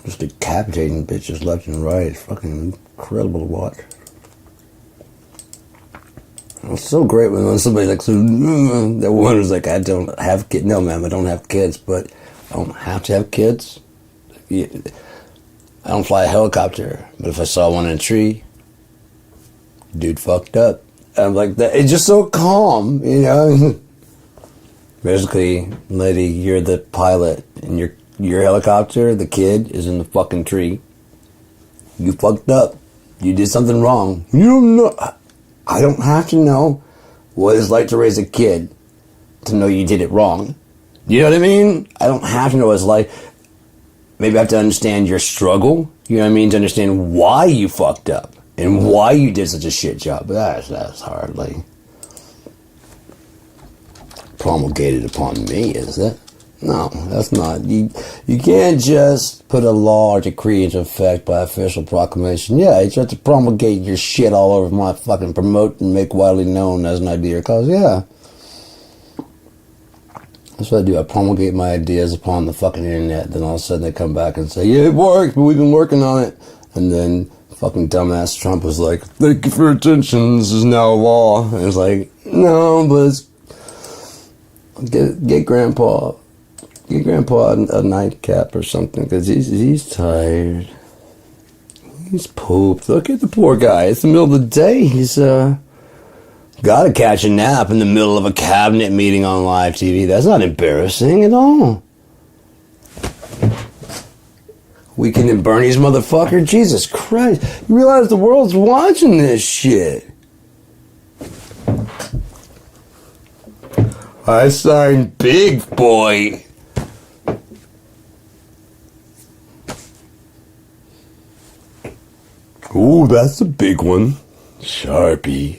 Just decapitating bitches left and right. It's fucking incredible to watch. It's so great when somebody's like, that one is like, I don't have kids. No, ma'am, I don't have kids, but I don't have to have kids. I don't fly a helicopter, but if I saw one in a tree, dude fucked up. I'm like, that. It's just so calm, Basically, lady, you're the pilot, and your helicopter, the kid, is in the fucking tree. You fucked up. You did something wrong. I don't have to know what it's like to raise a kid to know you did it wrong. You know what I mean? I don't have to know what it's like. Maybe I have to understand your struggle, you know what I mean, to understand why you fucked up and why you did such a shit job. But that's hardly promulgated upon me, is it? No, that's not. You can't just put a law or decree into effect by official proclamation. Yeah, you have to promulgate your shit all over my fucking promote and make widely known as an idea or cause. Yeah. That's what I do. I promulgate my ideas upon the fucking internet. Then all of a sudden they come back and say, yeah, it worked, but we've been working on it. And then fucking dumbass Trump was like, thank you for your attention. This is now law. And it's like, no, but it's... Get Grandpa... Get Grandpa a nightcap or something, because he's tired. He's pooped. Look at the poor guy. It's the middle of the day. He's got to catch a nap in the middle of a cabinet meeting on live TV. That's not embarrassing at all. Weekend at Bernie's, motherfucker. Jesus Christ. You realize the world's watching this shit. I signed big, boy. Ooh, that's a big one. Sharpie.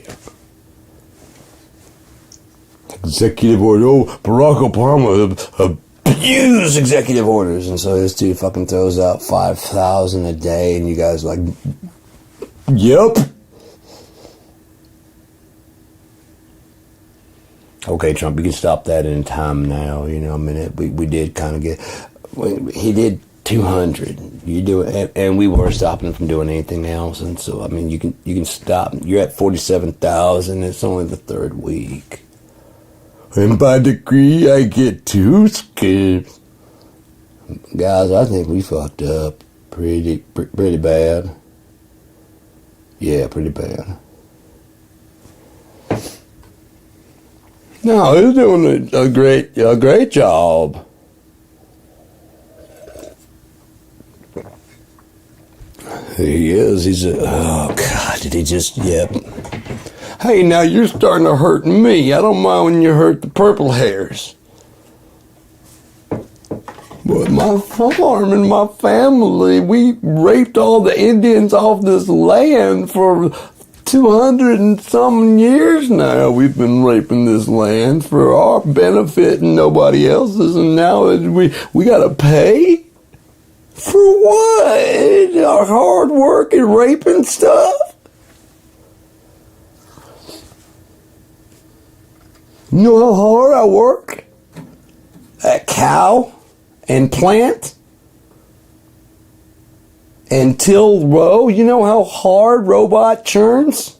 Executive order. Oh, Barack Obama abused executive orders. And so this dude fucking throws out 5,000 a day, and you guys are like, yep. Okay, Trump, you can stop that in time now. You know, I mean, we did kind of get, he did 200. You do it, and we were stopping him from doing anything else. And so, I mean, you can stop. You're at 47,000. It's only the third week. And by degree, I get 2 skips. Guys, I think we fucked up pretty bad. Yeah, pretty bad. No, he's doing a great job. He is. He's a. Oh God! Did he just? Yep. Hey, now you're starting to hurt me. I don't mind when you hurt the purple hairs. But my farm and my family, we raped all the Indians off this land for 200 and some years now. We've been raping this land for our benefit and nobody else's, and now we gotta pay? For what? Our hard work and raping stuff? You know how hard I work at cow and plant and till row? You know how hard robot churns?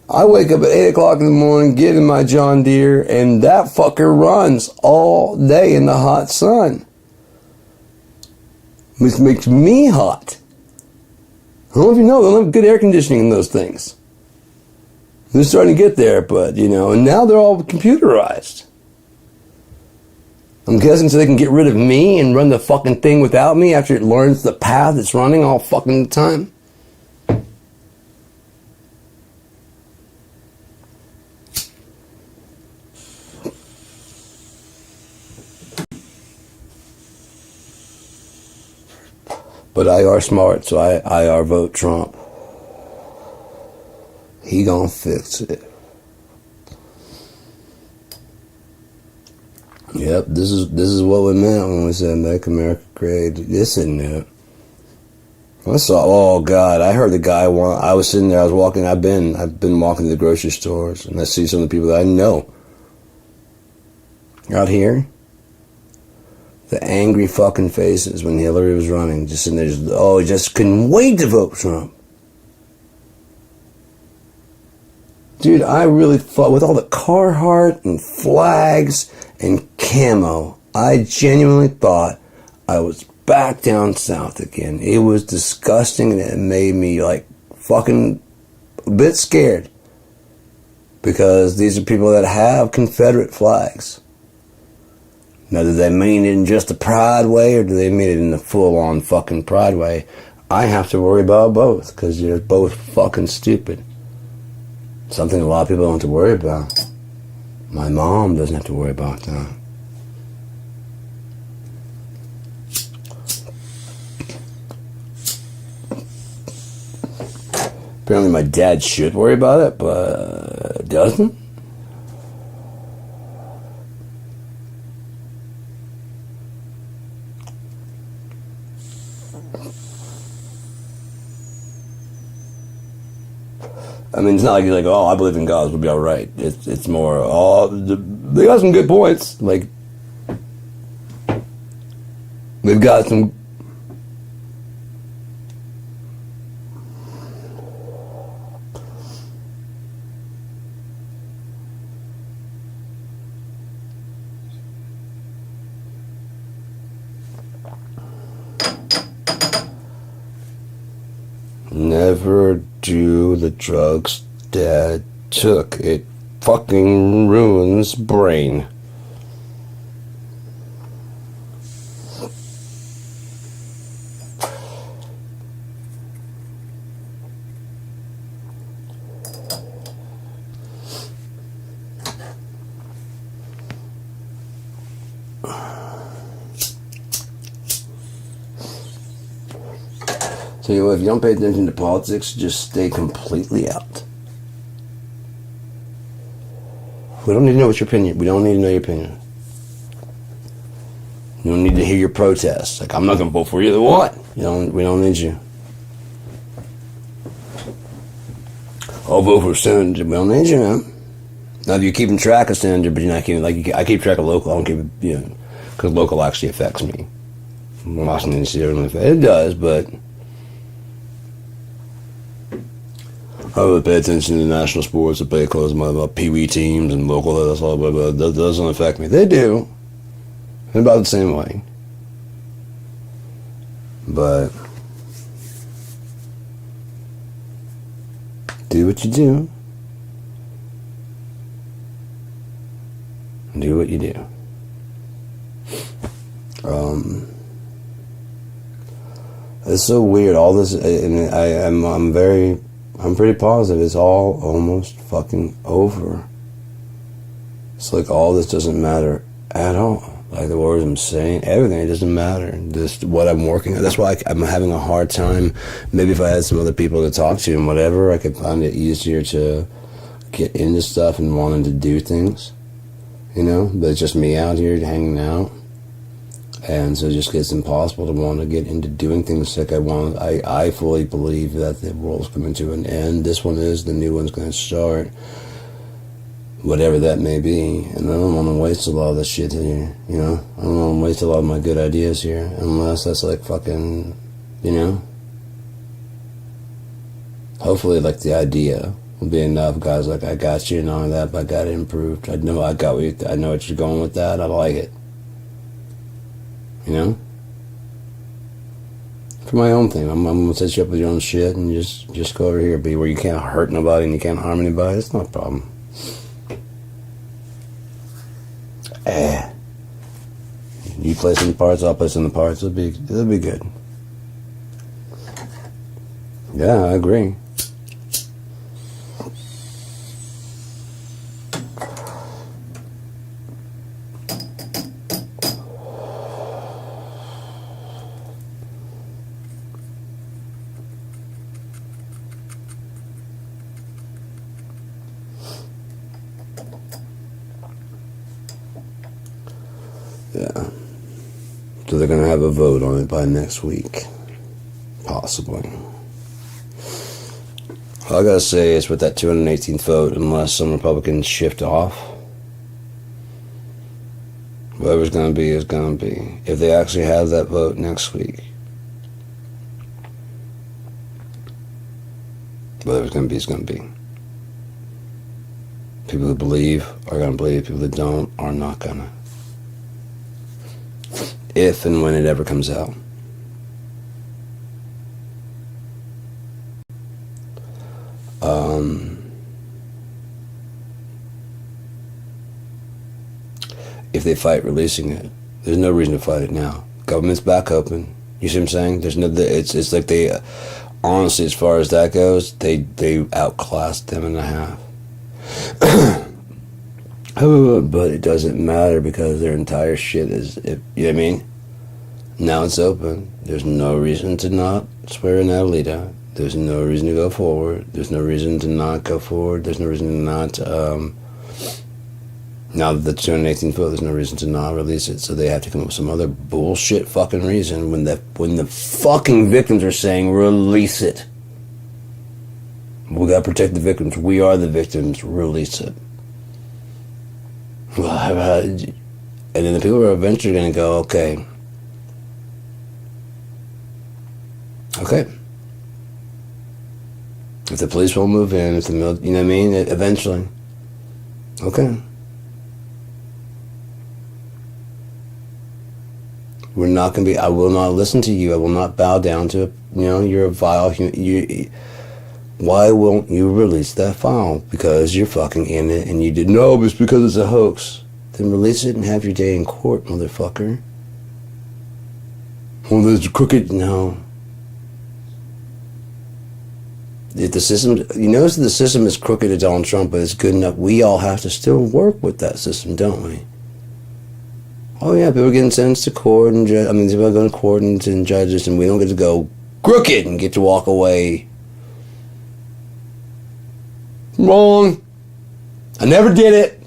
I wake up at 8 o'clock in the morning, get in my John Deere, and that fucker runs all day in the hot sun. Which makes me hot. I don't know if you know, they don't have good air conditioning in those things. They're starting to get there, but, you know, and now they're all computerized. I'm guessing so they can get rid of me and run the fucking thing without me after it learns the path it's running all fucking time. But IR smart, so I IR vote Trump. He gonna fix it. Yep, this is what we meant when we said make America great. This isn't it. I saw. Oh God, I heard the guy. I was sitting there. I was walking. I've been walking to the grocery stores, and I see some of the people that I know out here. The angry fucking faces when Hillary was running, just sitting there. Just couldn't wait to vote Trump. Dude, I really thought, with all the Carhartt and flags and camo, I genuinely thought I was back down south again. It was disgusting, and it made me like fucking a bit scared. Because these are people that have Confederate flags. Now, do they mean it in just the pride way, or do they mean it in the full-on fucking pride way? I have to worry about both, because you're both fucking stupid. Something a lot of people don't have to worry about. My mom doesn't have to worry about that. Apparently my dad should worry about it, but doesn't. I mean, it's not like you're like, oh, I believe in God, we'll be all right. It's more, they got some good points. Like, they've got some. Never do the drugs Dad took. It fucking ruins brain. So, if you don't pay attention to politics, just stay completely out. We don't need to know what your opinion. We don't need to know your opinion. You don't need to hear your protests. Like, I'm not going to vote for either one. We don't need you. I'll vote for Senator. We don't need you, man. Now, if you're keeping track of Senator, but you're not keeping, like, I keep track of local. I don't keep it, because local actually affects me. Washington, D.C. It does, but I would pay attention to national sports. I pay close my pee-wee teams and local. That's all, but that doesn't affect me. They do, in about the same way. But do what you do. Do what you do. It's so weird. All this, and I'm pretty positive it's all almost fucking over. It's like all this doesn't matter at all. Like the words I'm saying, everything, it doesn't matter. Just what I'm working on. That's why I'm having a hard time. Maybe if I had some other people to talk to and whatever, I could find it easier to get into stuff and wanting to do things. But it's just me out here hanging out. And so it just gets impossible to want to get into doing things like I want. I fully believe that the world's coming to an end. This one is. The new one's going to start. Whatever that may be. And I don't want to waste a lot of this shit here. I don't want to waste a lot of my good ideas here. Unless that's like fucking, Hopefully like the idea will be enough. Guys like, I got you and all that, but I got it improved. I know what you're going with that. I like it. For my own thing, I'm gonna set you up with your own shit and just go over here, be where you can't hurt nobody and you can't harm anybody. It's not a problem. You play some parts, I'll play some of the parts. It'll be good. Yeah, I agree. Yeah. So they're going to have a vote on it by next week. Possibly. All I got to say is with that 218th vote, unless some Republicans shift off, whatever's going to be is going to be. If they actually have that vote next week, whatever's going to be is going to be. People who believe are going to believe. People that don't are not going to. If and when it ever comes out. If they fight releasing it, there's no reason to fight it now. Government's back open. You see what I'm saying? There's no. It's like they, honestly, as far as that goes, they outclassed them and a half. But it doesn't matter because their entire shit is, you know what I mean? Now it's open. There's no reason to not swear in Adelita. There's no reason to go forward. There's no reason to not go forward. There's no reason to not, now that the 218th vote, there's no reason to not release it. So they have to come up with some other bullshit fucking reason when the fucking victims are saying, release it. We gotta protect the victims. We are the victims. Release it. And then the people are eventually going to go, okay. If the police won't move in, if the you know what I mean? Eventually. Okay. We're not going to be, I will not listen to you. I will not bow down to, you're a vile, why won't you release that file? Because you're fucking in it and you did, no, it's because it's a hoax. Then release it and have your day in court, motherfucker. Well, there's crooked, no. If the system, you notice that the system is crooked to Donald Trump, but it's good enough, we all have to still work with that system, don't we? Oh yeah, people are getting sentenced to court, and people are going to court and judges, and we don't get to go crooked and get to walk away. Wrong. I never did it.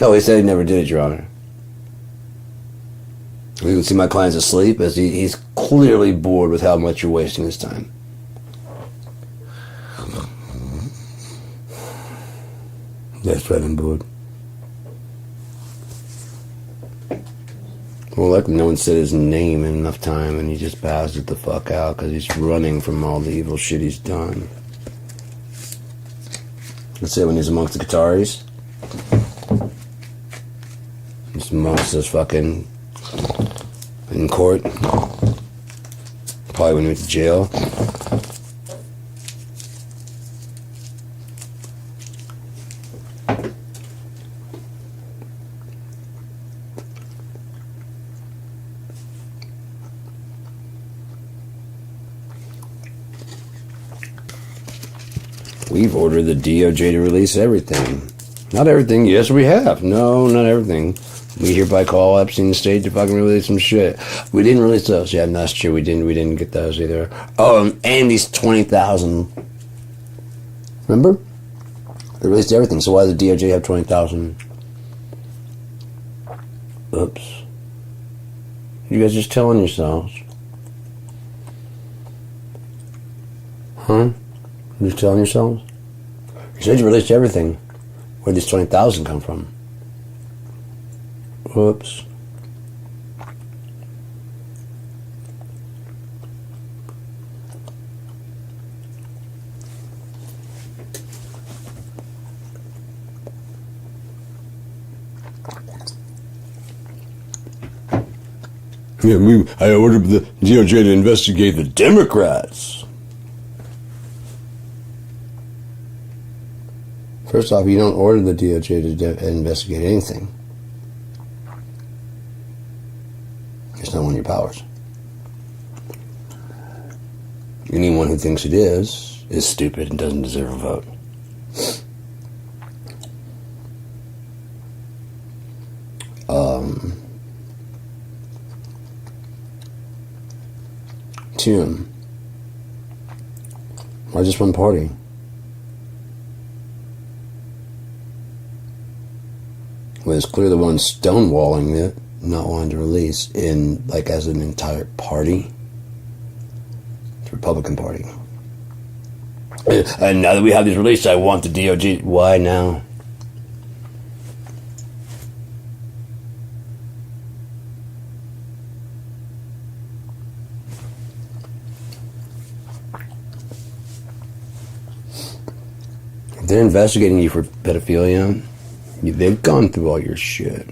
Oh, he said he never did it, Your Honor. You can see my client's asleep as he's clearly bored with how much you're wasting his time. That's right, I'm bored. Well, like no one said his name in enough time, and he just passed it the fuck out because he's running from all the evil shit he's done. Let's say when he's amongst the Qataris. He's amongst us fucking in court. Probably when he went to jail. We've ordered the DOJ to release everything. Not everything. Yes, we have. No, not everything. We hereby call Epstein State to fucking release some shit. We didn't release those. Yeah, that's true. We didn't get those either. Oh, and these 20,000. Remember? They released everything. So why does the DOJ have 20,000? Oops. You guys just telling yourselves? Huh? You're just telling yourselves? You said you released everything. Where'd these 20,000 come from? Whoops. Yeah, I ordered the DOJ to investigate the Democrats. First off, you don't order the DOJ to investigate anything. It's not one of your powers. Anyone who thinks it is stupid and doesn't deserve a vote. Tim, why just one party? Well, it's clear the one stonewalling it, not wanting to release in, like, as an entire party. The Republican Party. And now that we have these released, I want the DOJ. Why now? If they're investigating you for pedophilia, they've gone through all your shit.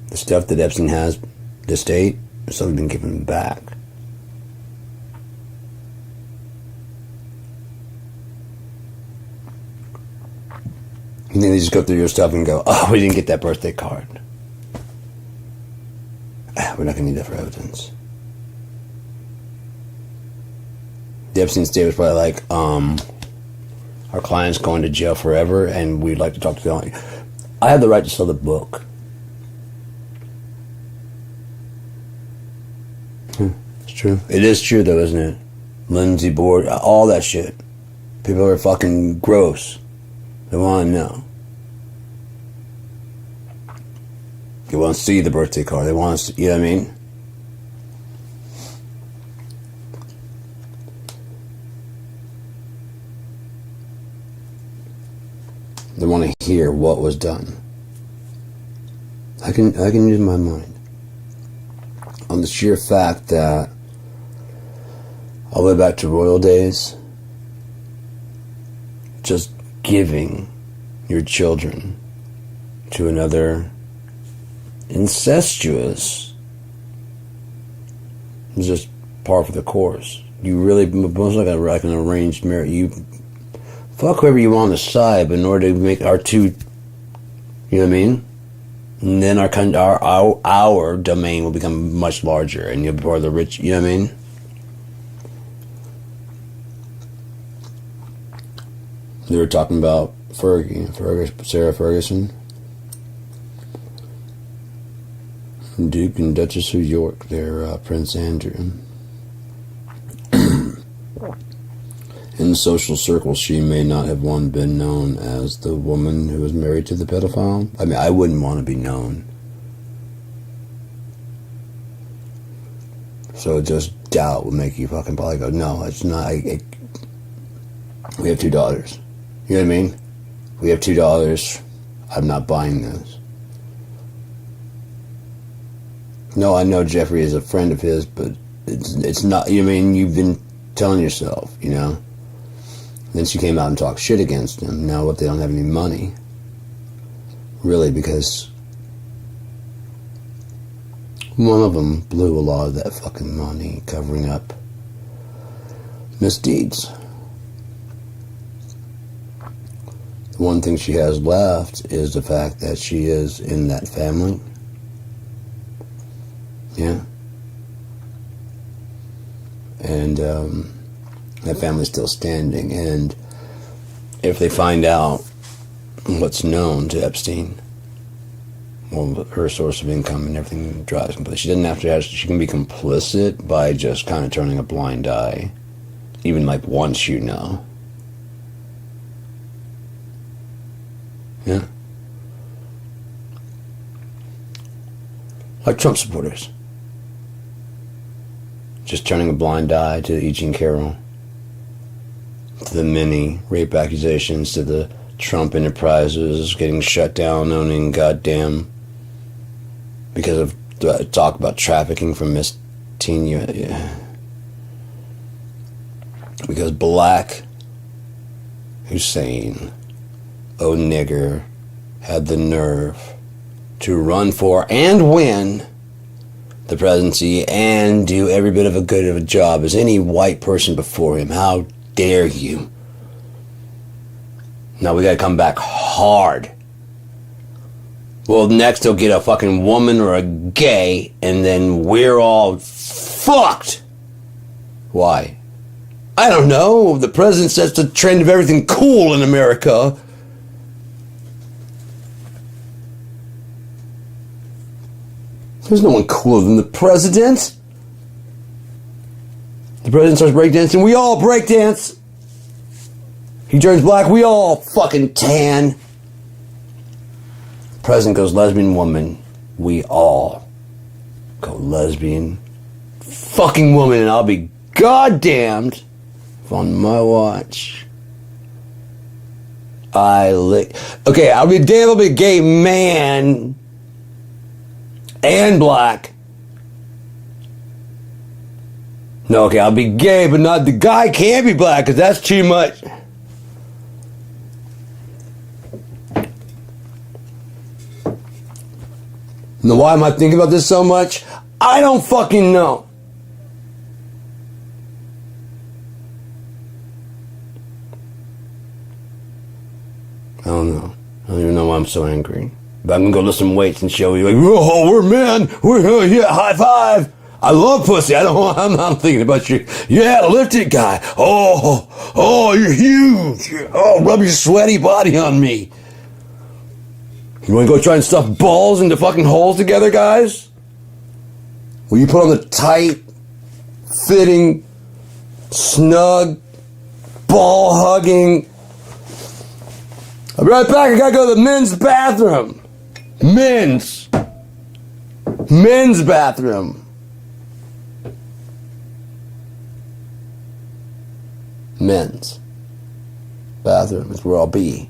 The stuff that Epstein has, the state, has suddenly been given back. And then they just go through your stuff and go, oh, we didn't get that birthday card. We're not going to need that for evidence. The Epstein state was probably like, our client's going to jail forever and we'd like to talk to them. I have the right to sell the book. It's true. It is true though, isn't it? Lindsay Board, all that shit. People are fucking gross. They want to know. They want to see the birthday card. They want to see, you know what I mean? They want to hear what was done. I can use my mind on the sheer fact that all the way back to royal days, just giving your children to another incestuous It's just par for the course. You really, most like an arranged marriage. You fuck whoever you want on the side, but in order to make our two, you know what I mean? And then our domain will become much larger, and you'll be part of the rich. You know what I mean? They were talking about Sarah Ferguson, Duke and Duchess of York, their Prince Andrew. In social circles, she may not have been known as the woman who was married to the pedophile. I mean, I wouldn't want to be known. So just doubt will make you fucking probably go, no, it's not. We have 2 daughters. You know what I mean? We have 2 daughters. I'm not buying this. No, I know Jeffrey is a friend of his, but it's not. You know what I mean? You've been telling yourself, you know. Then she came out and talked shit against him. Now what, they don't have any money. Really, because one of them blew a lot of that fucking money covering up misdeeds. The one thing she has left is the fact that she is in that family. Yeah. And that family's still standing. And if they find out what's known to Epstein, well, her source of income and everything drives completely. She doesn't have to have, she can be complicit by just kind of turning a blind eye. Even like once you know. Yeah. Like Trump supporters. Just turning a blind eye to the E. Jean Carroll, to the many rape accusations, to the Trump enterprises getting shut down, owning goddamn, because of talk about trafficking from Miss Teen. Yeah. Because Black Hussein, oh nigger, had the nerve to run for and win the presidency and do every bit of a job as any white person before him. How dare you? Now we gotta come back hard. Well, next he'll get a fucking woman or a gay, and then we're all fucked. Why? I don't know. The president sets the trend of everything cool in America. There's no one cooler than the president. The president starts breakdancing, we all breakdance. He turns black, we all fucking tan. President goes lesbian woman, we all go lesbian fucking woman, and I'll be goddamned if on my watch okay, I'll be damned, I'll be a gay man and black. No, okay, I'll be gay, but not the guy can't be black, because that's too much. Now, why am I thinking about this so much? I don't fucking know. I don't know. I don't even know why I'm so angry. But I'm gonna go lift some weights and show you, like, oh, we're men. We're, yeah, high five. I love pussy. I'm not thinking about you. Yeah, lift it, guy. Oh, you're huge. Oh, rub your sweaty body on me. You wanna go try and stuff balls into fucking holes together, guys? Will you put on the tight, fitting, snug, ball-hugging... I'll be right back. I gotta go to the men's bathroom. Men's bathroom. Men's bathroom is where I'll be.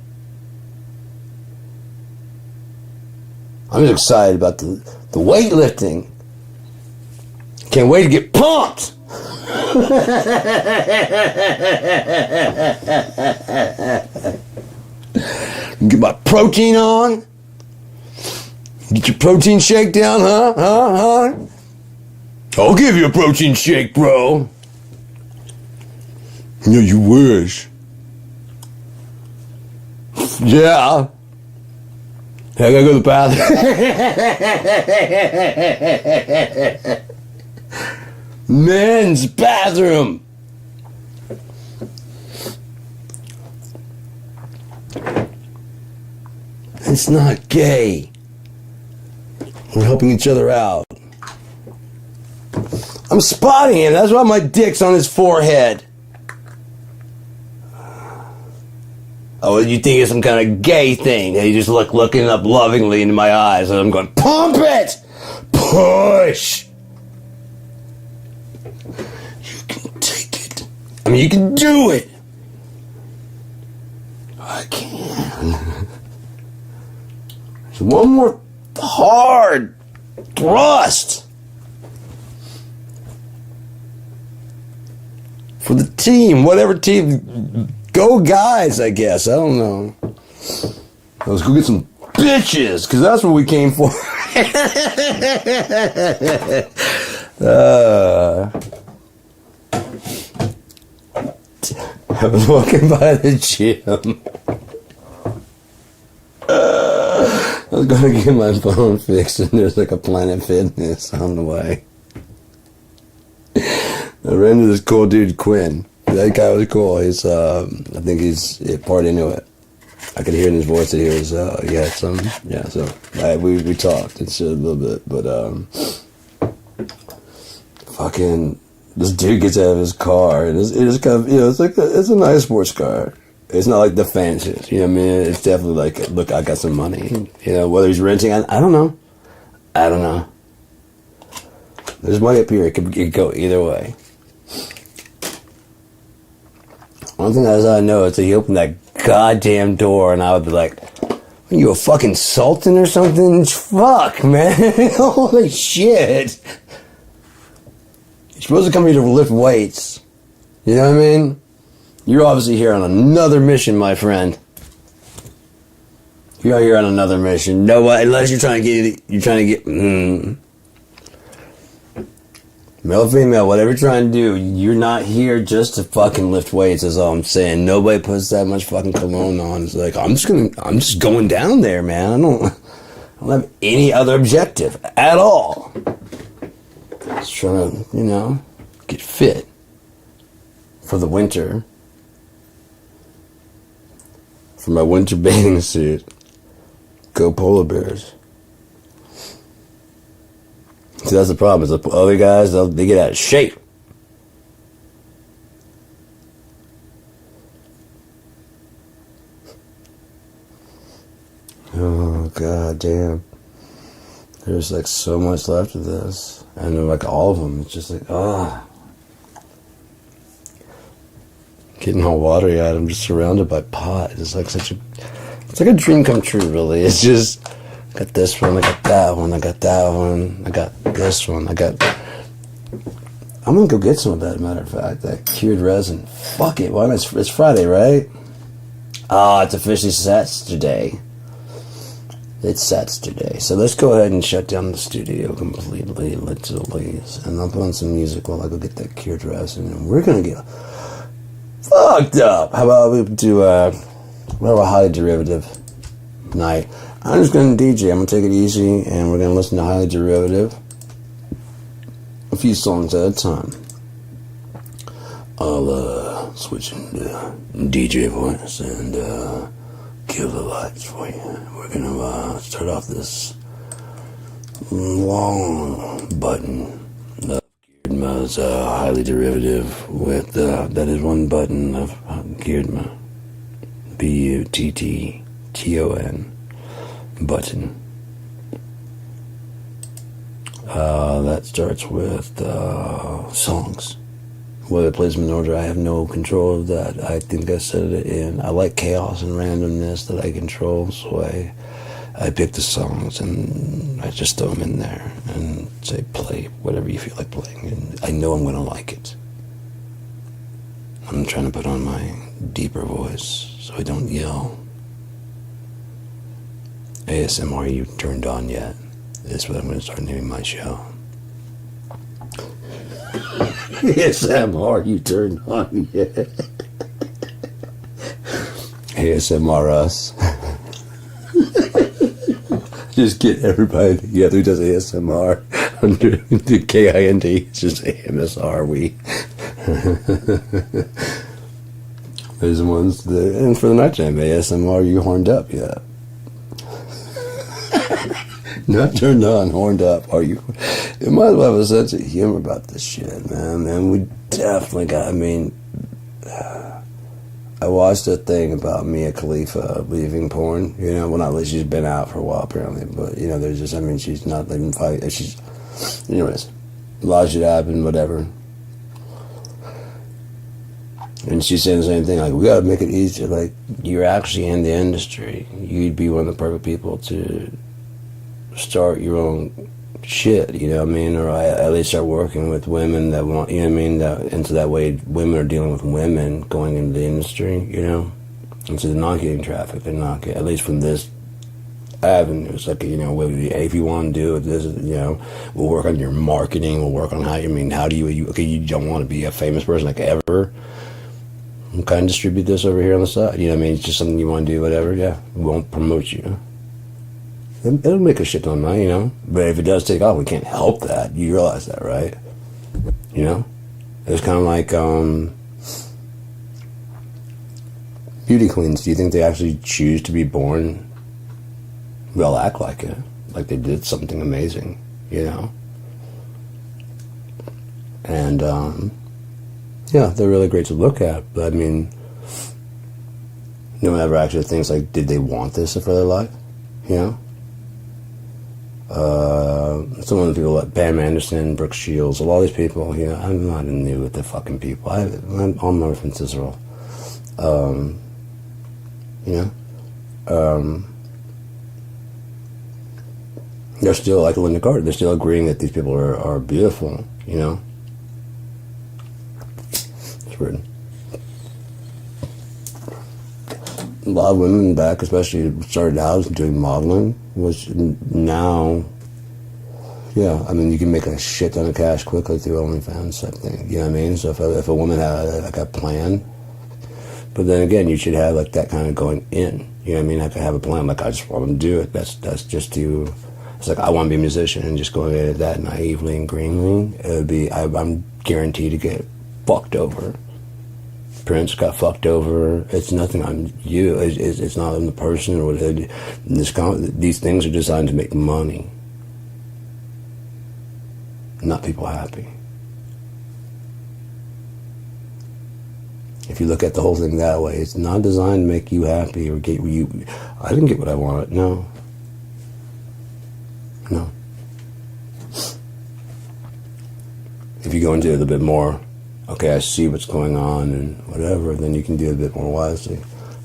I'm just excited about the weightlifting. Can't wait to get pumped. Get my protein on. Get your protein shake down, huh? I'll give you a protein shake, bro. Yeah, you wish. Yeah. Hey, I gotta go to the bathroom. Men's bathroom. It's not gay. We're helping each other out. I'm spotting him. That's why my dick's on his forehead. Oh, you think it's some kind of gay thing? And you just looking up lovingly into my eyes, and I'm going, pump it! Push! You can take it. I mean, you can do it. I can. There's one more hard thrust. For the team, whatever team. Go guys, I guess. I don't know. Let's go get some bitches, because that's what we came for. I was walking by the gym. I was going to get my phone fixed, and there's like a Planet Fitness on the way. I ran into this cool dude, Quinn. That guy was cool. He's, I think he's part into it. I could hear in his voice that he was, he had some, yeah, so we talked and shit a little bit, but, fucking, this dude gets out of his car, and it's kind of, you know, it's a nice sports car. It's not like the fanciest, you know what I mean? It's definitely like, look, I got some money, you know, whether he's renting, I don't know. I don't know. There's money up here, it could go either way. One thing I know is that he opened that goddamn door, and I would be like, "Are you a fucking sultan or something? Fuck, man. Holy shit. You're supposed to come here to lift weights. You know what I mean? You're obviously here on another mission, my friend. You're here on another mission. No, unless you're trying to get, male, female, whatever you're trying to do, you're not here just to fucking lift weights, is all I'm saying. Nobody puts that much fucking cologne on. It's like, I'm just going down there, man. I don't have any other objective at all. Just trying to, you know, get fit for the winter. For my winter bathing suit. Go polar bears. See, that's the problem, is the other guys, they get out of shape. Oh, god damn. There's like so much left of this. And like all of them, it's just like, getting all watery eyed. I'm just surrounded by pot. It's like it's like a dream come true, really. It's just, I got this one, I got that one, I got that one, I got this one, I'm gonna go get some of that, matter of fact, that cured resin. Fuck it, why not? It's Friday, right? It's officially Saturday. It's Saturday. So let's go ahead and shut down the studio completely, literally, and I'll put on some music while I go get that cured resin, and we're gonna get fucked up. How about we do a highly derivative night? I'm just going to DJ. I'm going to take it easy, and we're going to listen to highly derivative. A few songs at a time. I'll switch into DJ voice and kill the lights for you. We're going to start off this long button. Gearedma's highly derivative with that is one button of Gearedma. Button. Button. That starts with songs. Whether it plays them in order, I have no control of that. I think I set it in. I like chaos and randomness that I control, so I pick the songs and I just throw them in there and say play whatever you feel like playing, and I know I'm going to like it. I'm trying to put on my deeper voice so I don't yell. ASMR, you turned on yet? That's what I'm going to start naming my show. ASMR you turned on. Yeah. ASMR us. Just get everybody together who does ASMR under the KIND. It's just AMSR. We. There's the ones that, and for the night time, ASMR, you horned up yet? Not turned on, horned up. Are you? You might as well have a sense of humor about this shit, man. And we definitely got, I mean, I watched a thing about Mia Khalifa leaving porn. You know, well, not least she's been out for a while apparently, but you know, there's just, I mean, she's not even fighting. She's, anyways, a lot of shit happened, whatever. And she's saying the same thing, like, we gotta make it easier. Like, you're actually in the industry. You'd be one of the perfect people to start your own shit, you know what I mean? Or at least start working with women that want, you know what I mean? And so that way women are dealing with women going into the industry, you know? And so they're not getting traffic. They're not getting, at least from this avenue. It's like, you know, if you want to do it, this is, you know, we'll work on your marketing. We'll work on how, I mean, how do you okay, you don't want to be a famous person like ever. We'll kind of distribute this over here on the side. You know what I mean? It's just something you want to do, whatever. Yeah, we won't promote you. It'll make a shit ton of money, you know? But if it does take off, we can't help that. You realize that, right? You know? It's kind of like beauty queens. Do you think they actually choose to be born? They'll act like it. Like they did something amazing, you know? And, yeah, they're really great to look at, but I mean, no one ever actually thinks, like, did they want this for their life? You know? Some of the people like Pam Anderson, Brooke Shields, a lot of these people, you know, I'm not new with the fucking people. All my references are all, you know? They're still, like Linda Carter, they're still agreeing that these people are beautiful, you know? Weird. A lot of women back, especially started out doing modeling, which now, yeah, I mean, you can make a shit ton of cash quickly through OnlyFans type thing. You know what I mean? So if a woman had like a plan, but then again, you should have like that kind of going in. You know what I mean? I could have a plan, like I just want to do it. That's just to. It's like I want to be a musician, and just going at that naively and greenly, it would be. I'm guaranteed to get fucked over. Prince got fucked over. It's nothing on you. It's not on the person or whatever. These things are designed to make money, not people happy. If you look at the whole thing that way, it's not designed to make you happy or get you. I didn't get what I wanted. No. If you go into it a little bit more, okay, I see what's going on and whatever, then you can do it a bit more wisely.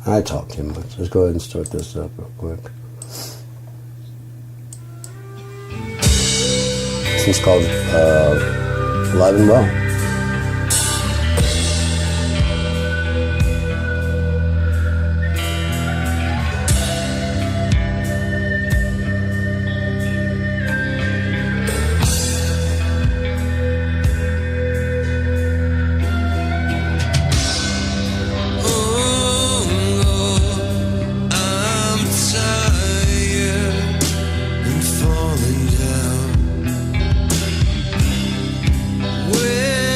I talk too much. Let's go ahead and start this up real quick. This one's called Alive and Well. Falling down. When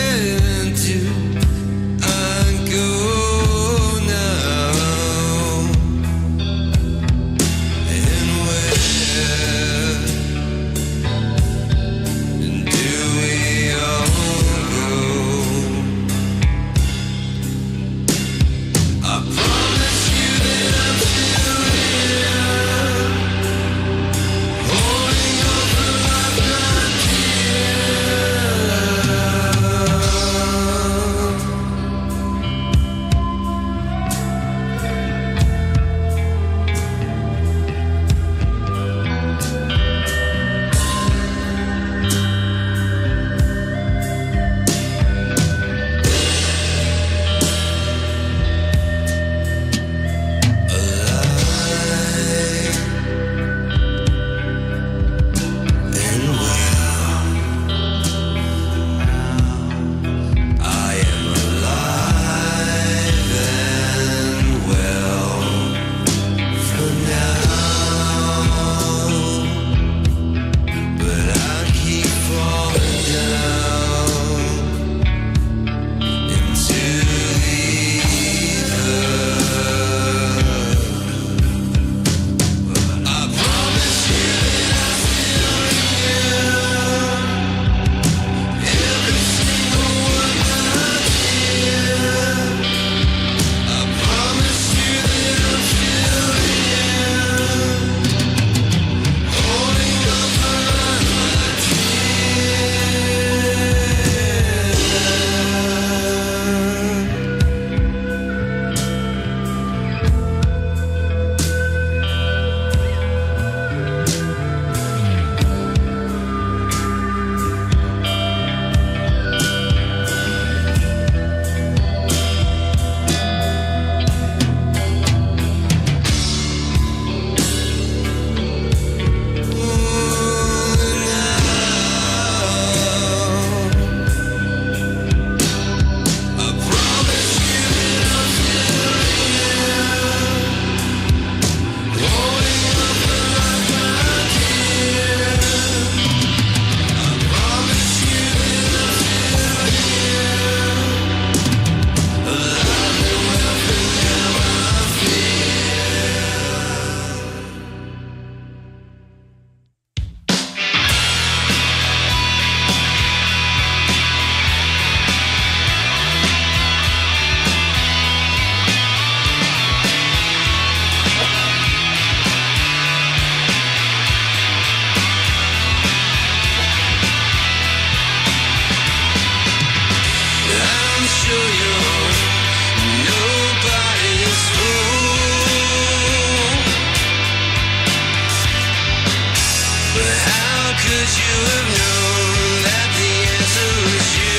would you have known that the answer was you?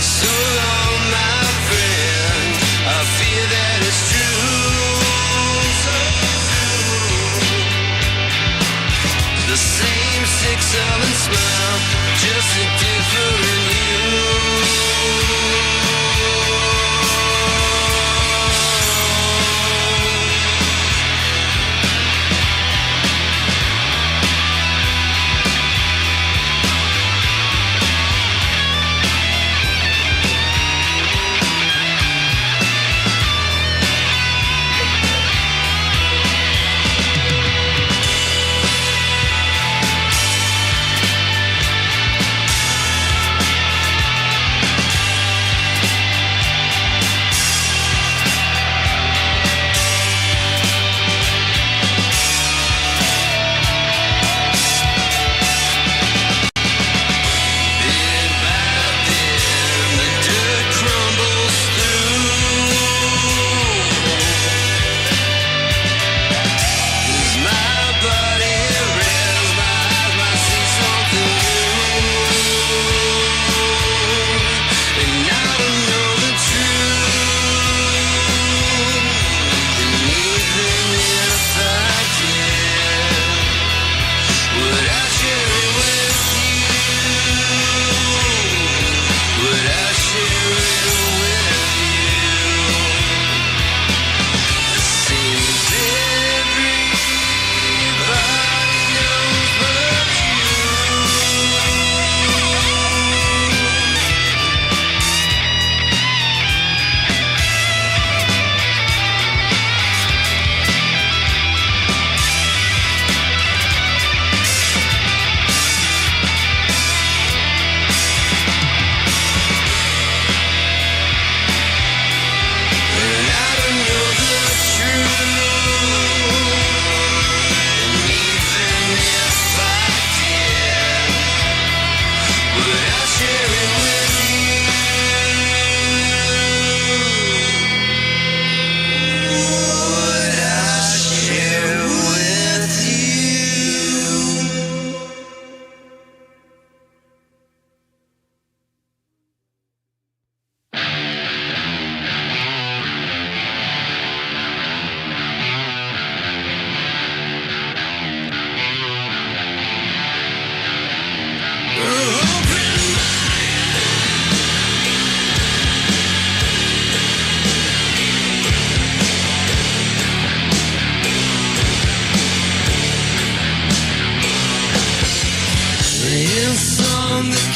So long, my friend, I fear that it's true. So true. The same 6'7" smile, just a different hue.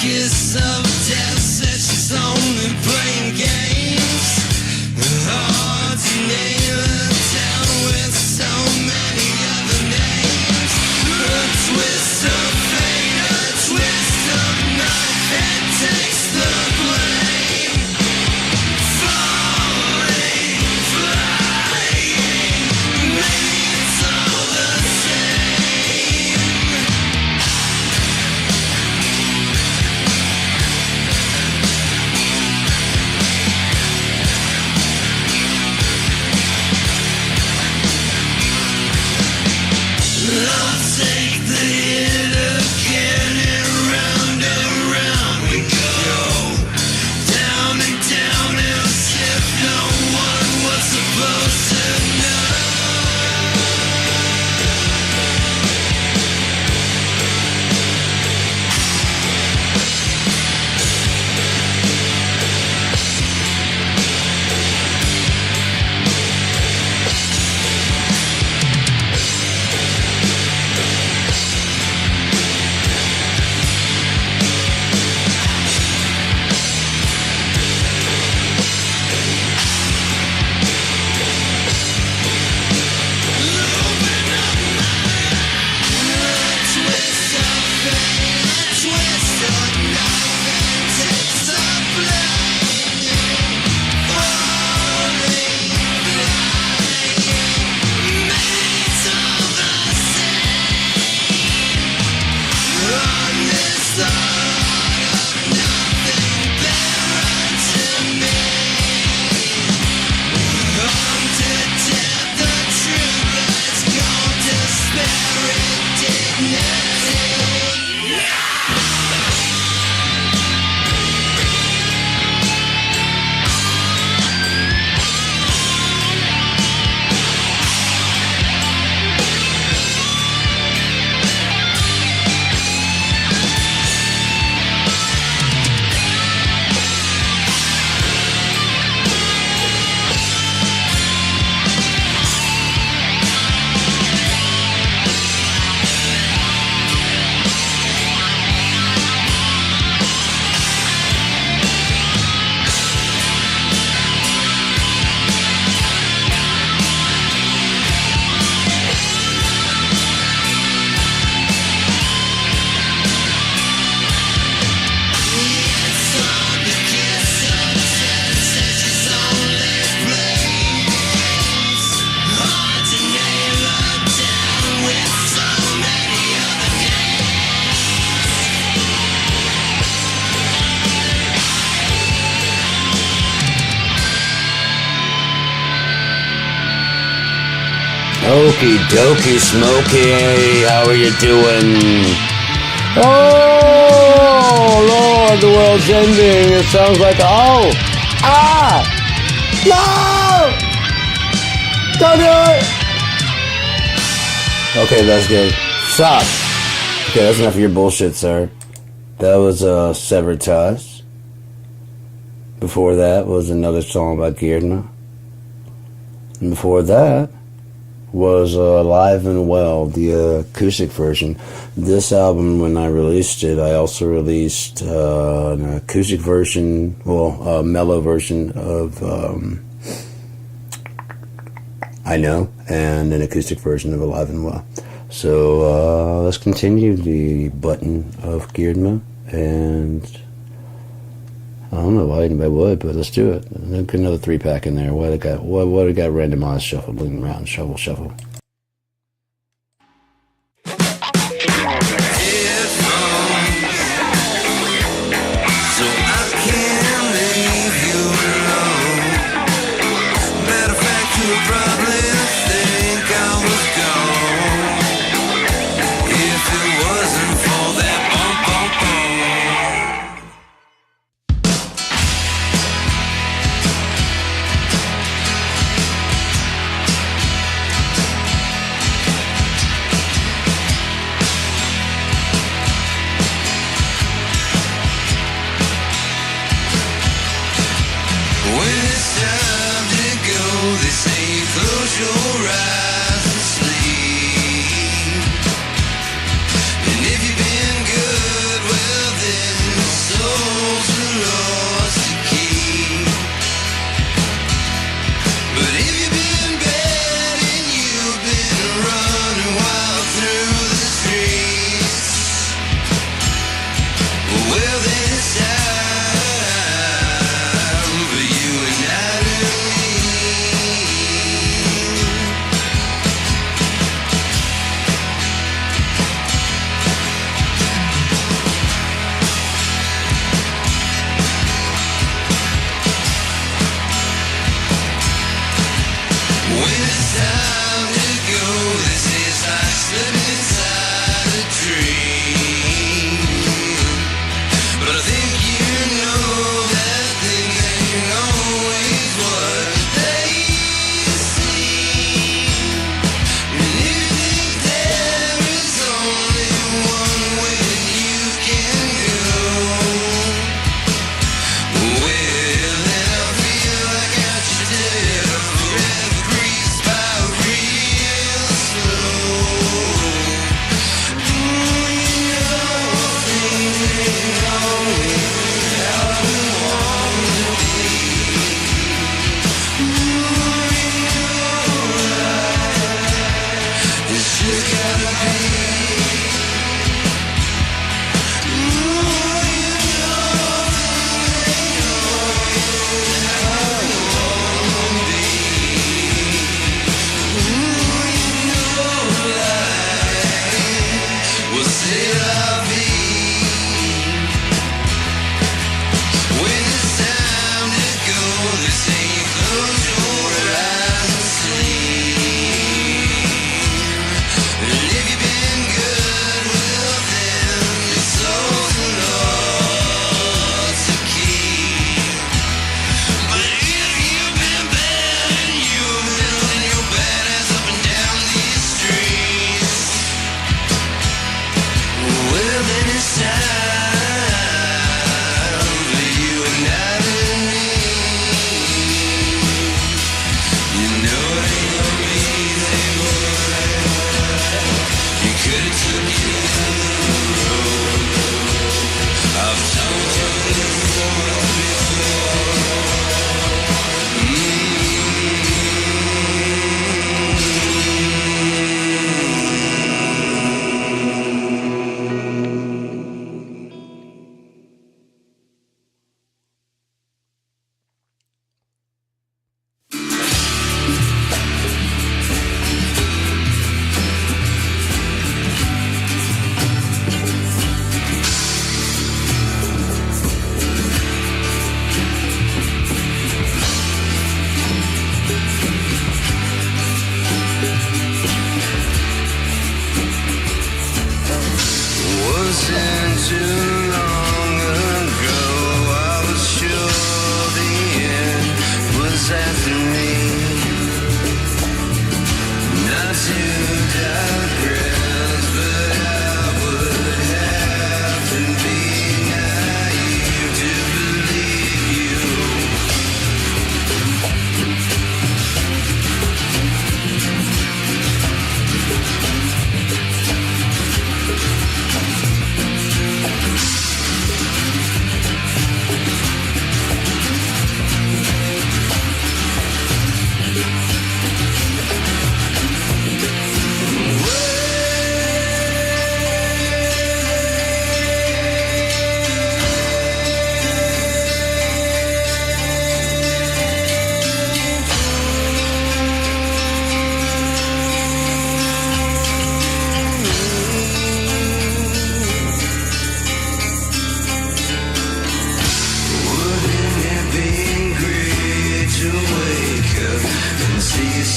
Kiss of death said she's only playing games. Hard to name a town with so many other names. A twist of fate, a twist of knife, and takes the blame. Falling, flying, maybe it's all the same. Okie dokie, Smokey. How are you doing? Oh, Lord, the world's ending. It sounds like, no! Don't do it! Okay, that's good. Stop. Okay, that's enough of your bullshit, sir. That was Severed Ties. Before that was another song by Girdma. And before that was Alive and Well, the acoustic version. This album, when I released it, I also released an acoustic version, a mellow version of I Know, and an acoustic version of Alive and Well. So let's continue the button of Girdma, and I don't know why anybody would, but let's do it. Get another 3-pack in there. What I got randomized shuffling around, shuffle.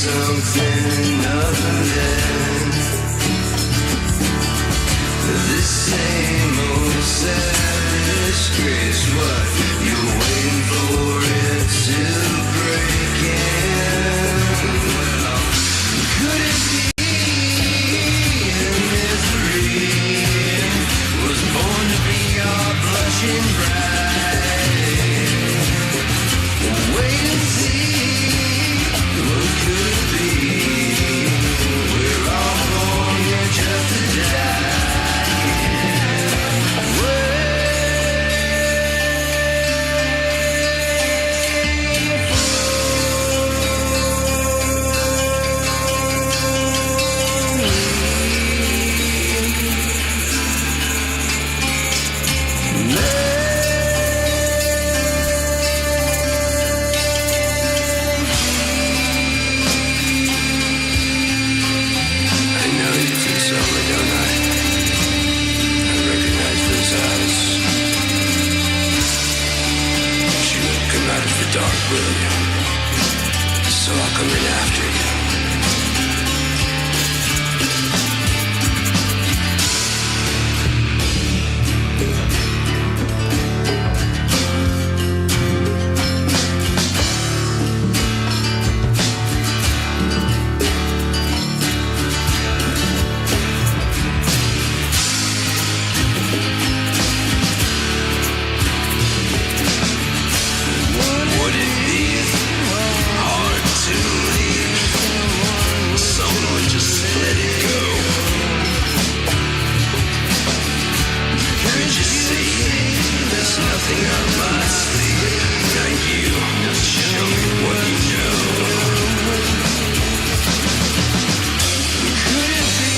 something other than the same old savage grace. What you're waiting for it to break in? Well, could it be misery was born to be our blushing bride? Wait and see, what could it be? We're all born here just to die. Dark, will you? So I'll come in after you. Would it be hard to leave? Someone just let it go. Can't you see? There's nothing up my sleeve. Now you show me what you know. Could it be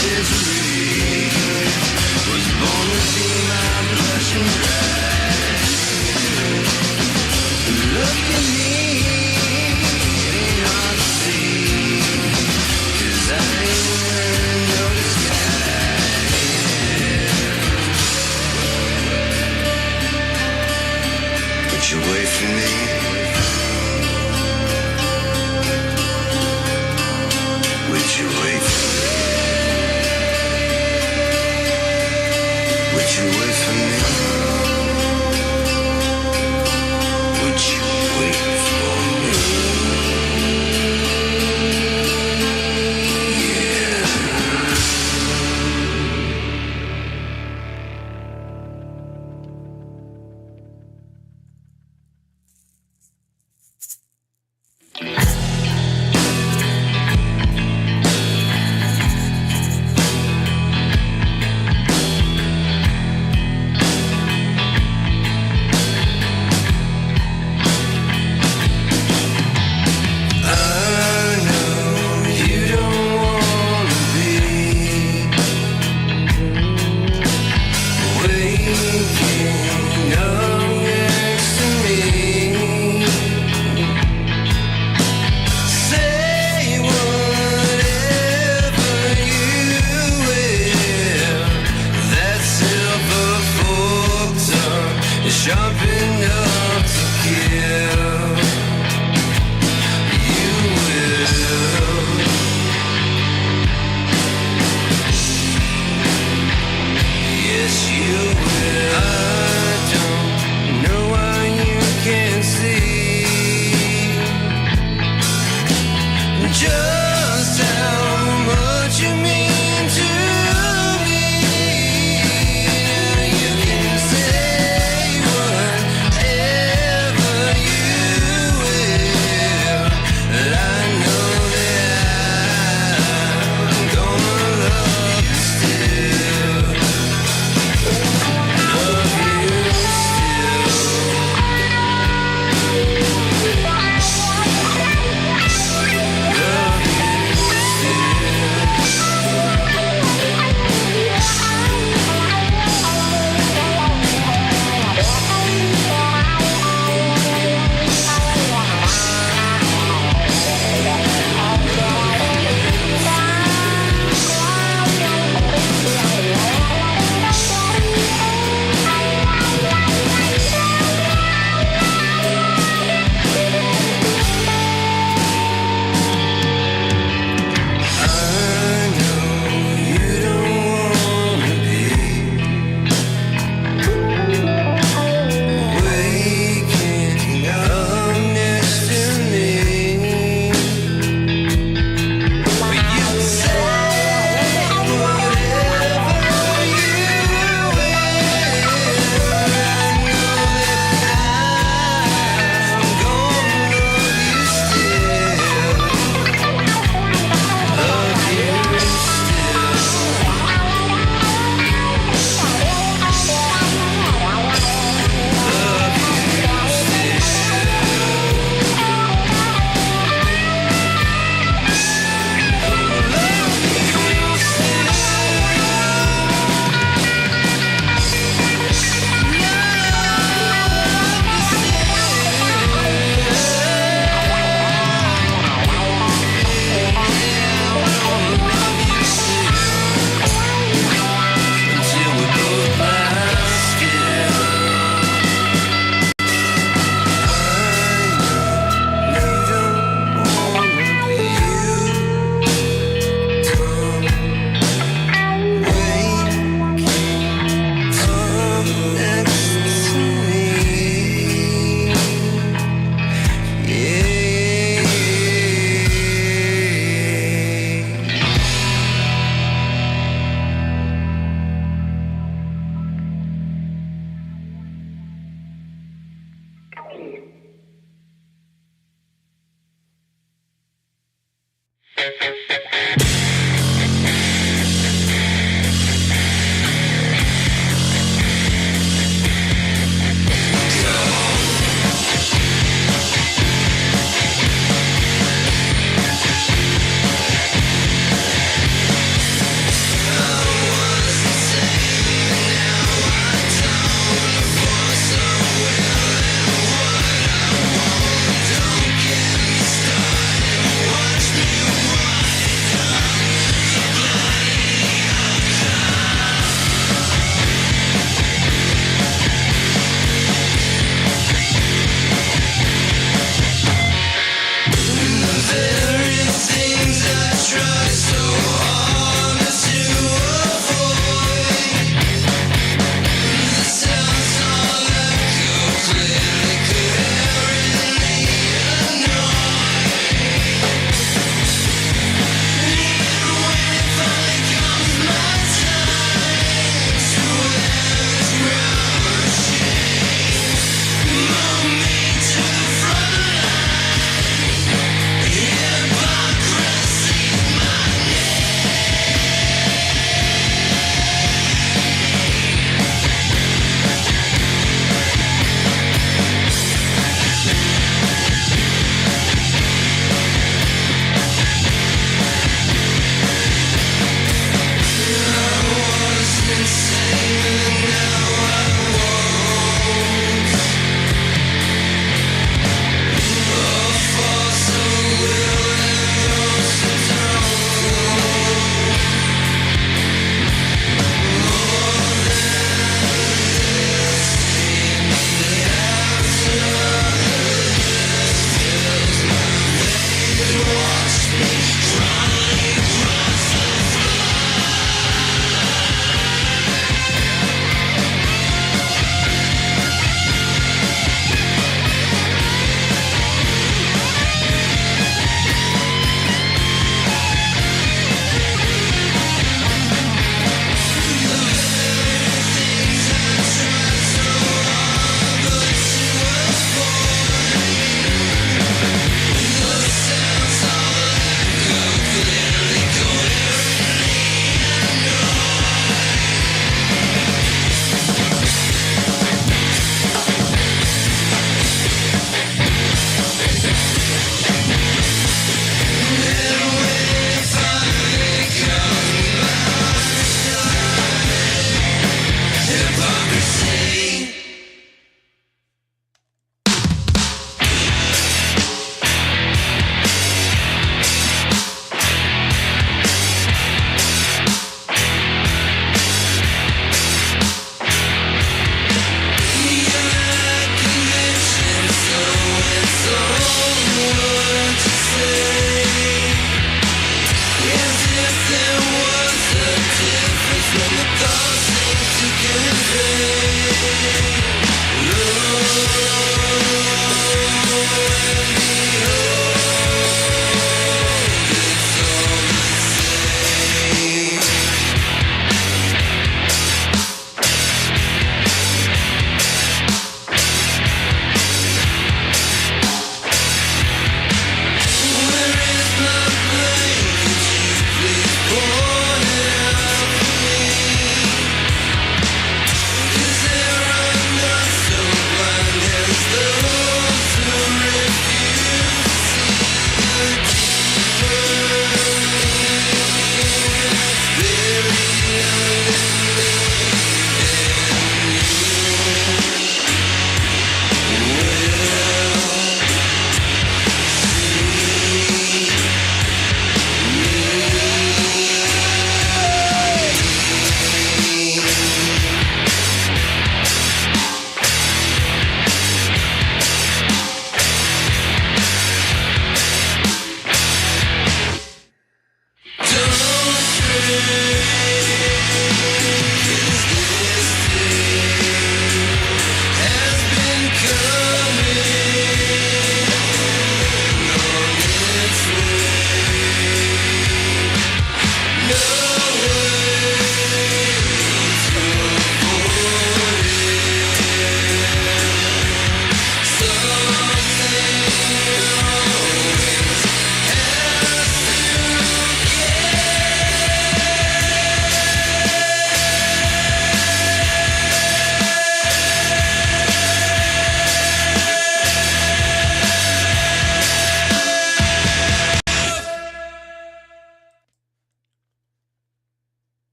misery was born to be my blushing bride? Look at me, ain't hard to see, 'cause I ain't wearing no disguise. Would you wait for me? Would you wait for me? Would you wait for me? Would you wait for me? Yeah.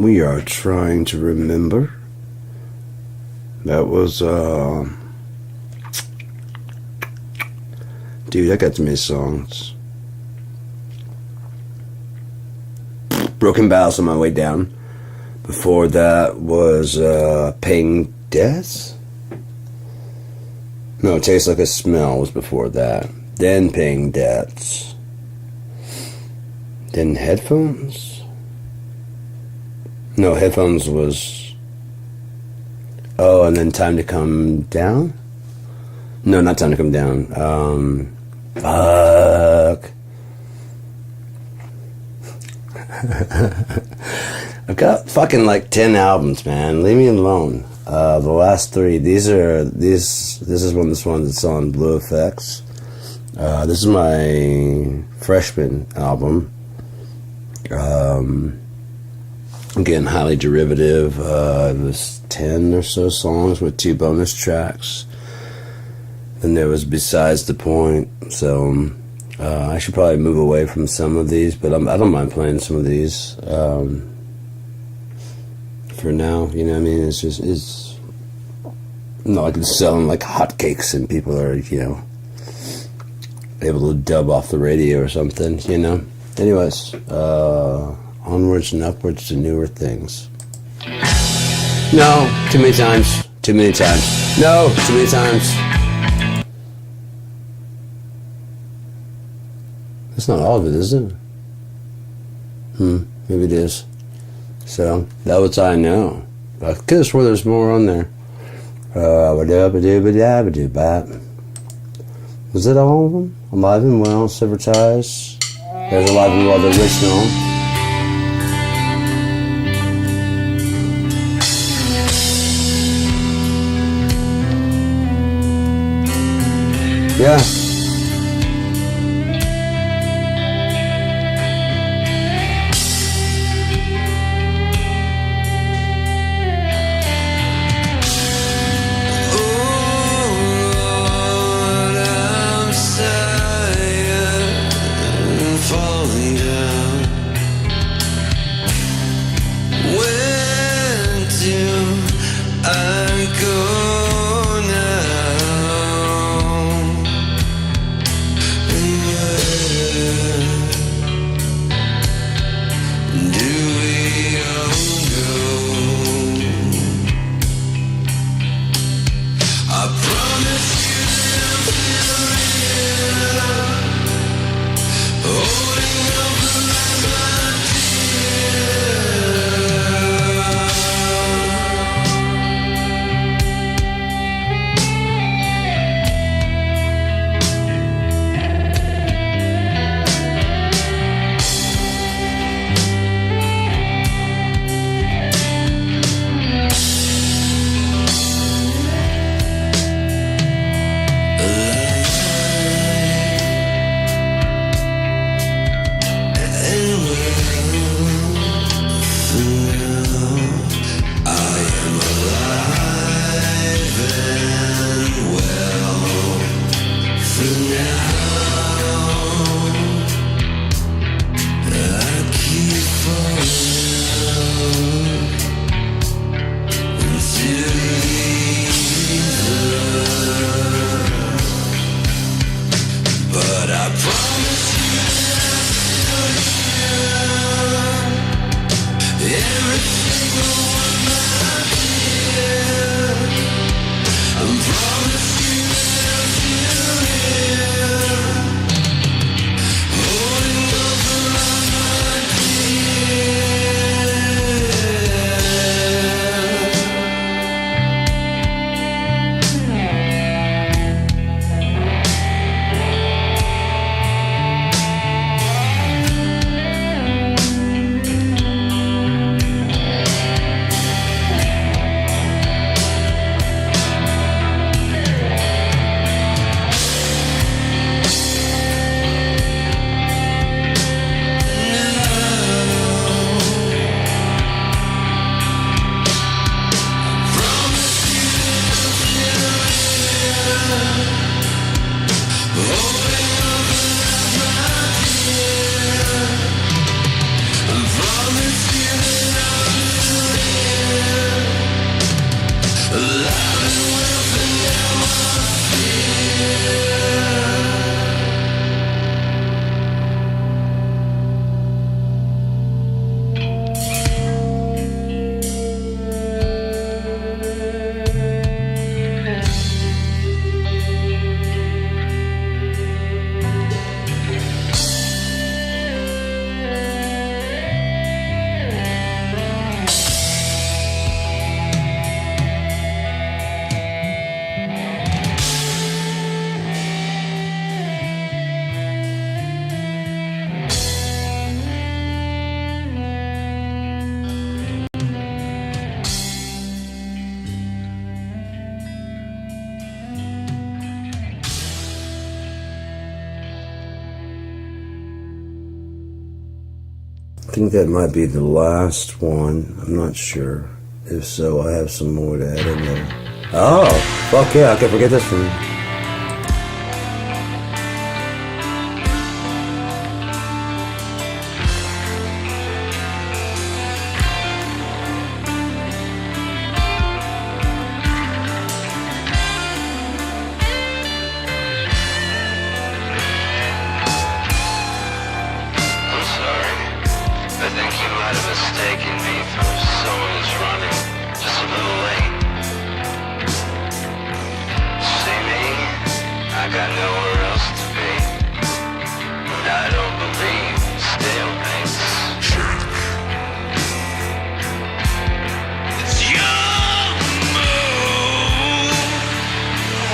We are trying to remember. That was, dude, I got too many songs. Broken Bows on my way down. Before that was, Paying Debts? No, Tastes Like a Smell was before that. Then Paying Debts. Then Headphones? No, Headphones was... Oh, and then Time to Come Down? No, not Time to Come Down. Fuck. I've got fucking like 10 albums, man. Leave me alone. The last 3. This is one that's on Blue Effects. This is my freshman album. Again, highly derivative. It was 10 or so songs with 2 bonus tracks. Then there was Besides the Point. So I should probably move away from some of these, but I don't mind playing some of these for now. You know what I mean? It's not like it's selling like hotcakes and people are, you know, able to dub off the radio or something, you know? Anyways, onwards and upwards to newer things. No, too many times. Too many times. No, too many times. That's not all of it, is it? Maybe it is. So, that was I Know. I could have swore there's more on there. Was it all of them? Alive and Well, Sever Ties. There's Alive and Well, the original. Yeah. think that might be the last one. I'm not sure. If so, I have some more to add in there. Oh, fuck yeah, I can forget this one. I think you might have mistaken me for someone who's running just a little late. See me? I got nowhere else to be. And I don't believe stalemates. It's your move.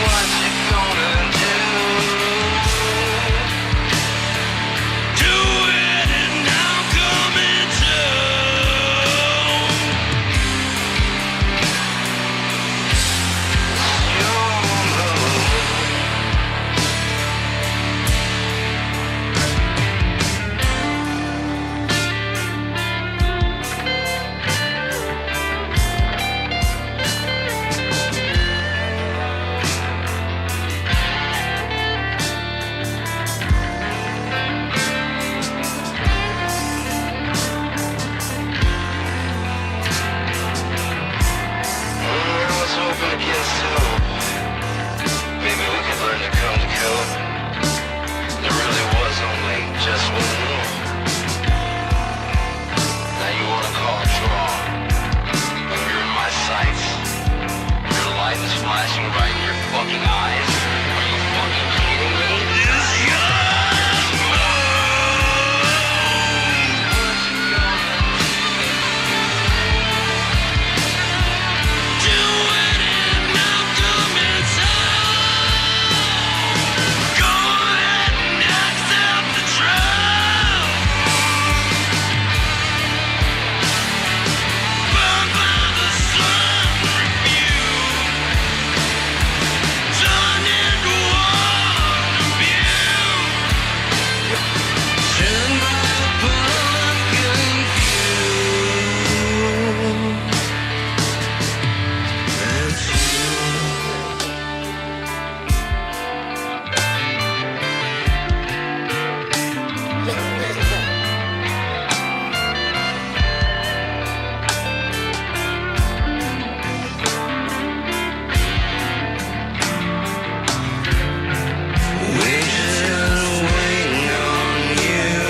What you gonna do? Do it and I'll come into. Flashing right in your fucking eyes. Are you fucking kidding me? It's your move. Do it and I'll come inside. Go ahead and accept the truth. Burn by the sun, refuse. Turn into one abuse. Turn by the blood confused. That's you. Waiting on you.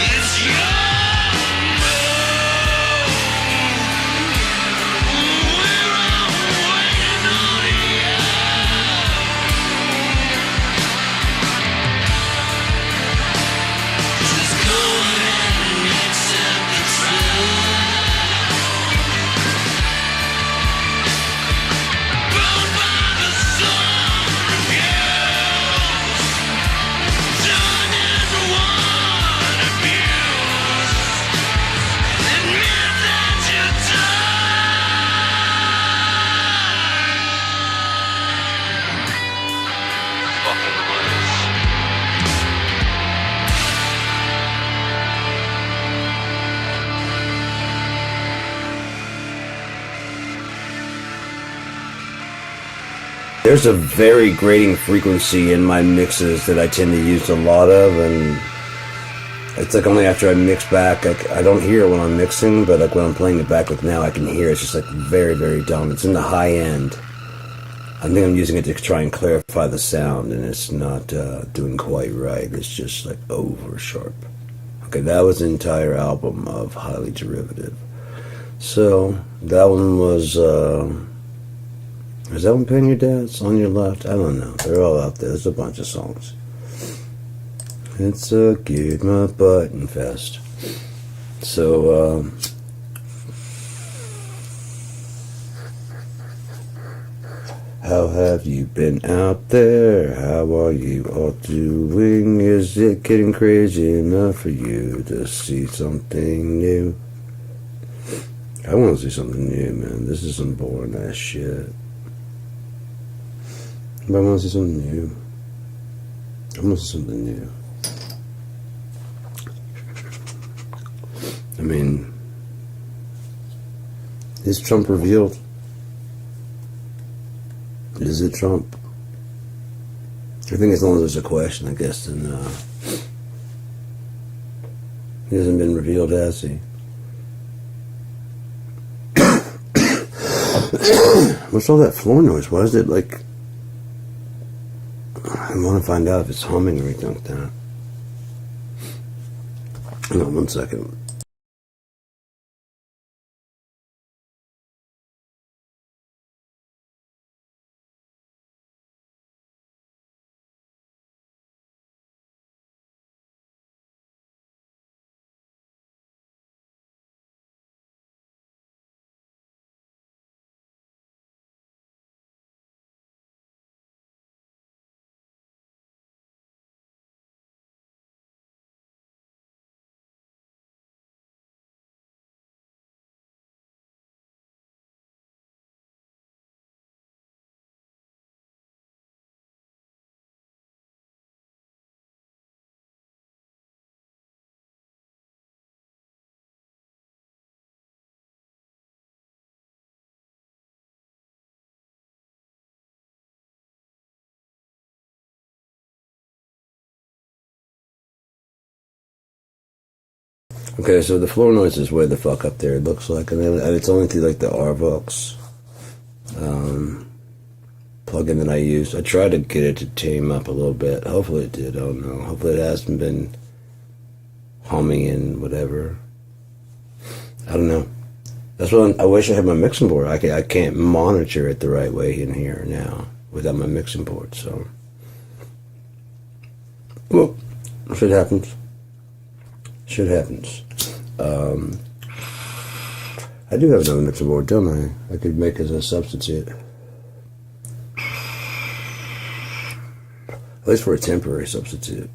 It's your move. We're all waiting on you. Just go ahead and accept the truth. Bound by the sun, refuse. Turn into one abuse. Admit that you're done. Fucking lose. There's a very grating frequency in my mixes that I tend to use a lot of, and it's like only after I mix back, I don't hear it when I'm mixing, but like when I'm playing it back like now, I can hear it's just like very, very dumb. It's in the high end. I think I'm using it to try and clarify the sound, and it's not doing quite right. It's just like over sharp. Okay, that was the entire album of Highly Derivative. So that one was. Is that one Paying Your Debts? On Your Left? I don't know. They're all out there. There's a bunch of songs. It's a Get My Button Fest. So, How have you been out there? How are you all doing? Is it getting crazy enough for you to see something new? I want to see something new, man. This is some boring ass shit. But I want to see something new. I want to see something new. I mean, is Trump revealed? Is it Trump? I think as long as there's a question, I guess, then he hasn't been revealed, has he? What's all that floor noise? Why is it like... I want to find out if it's humming or anything like that. Hang on 1 second. Okay, so the floor noise is way the fuck up there, it looks like. And it's only through like the RVox plugin that I used. I tried to get it to tame up a little bit. Hopefully it did, I don't know. Hopefully it hasn't been humming and whatever. I don't know. That's what I wish I had my mixing board. I can't monitor it the right way in here now without my mixing board, so. Well, shit happens. Shit happens. I do have another mixer board, don't I? I could make as a substitute. At least for a temporary substitute.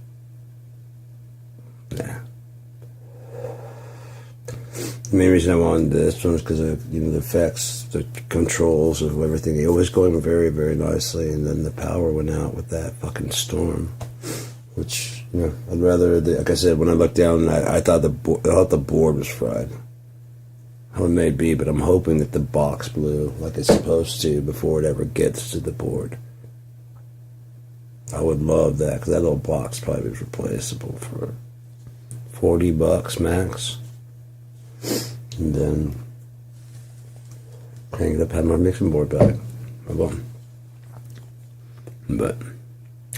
Nah. The main reason I wanted this one is because of, the effects, the controls of everything. It was going very, very nicely, and then the power went out with that fucking storm. Which, I'd rather, like I said, when I looked down, I thought the board was fried. How it may be, but I'm hoping that the box blew like it's supposed to before it ever gets to the board. I would love that, because that little box probably was replaceable for $40 max. And then I ended up having my mixing board back. I won. But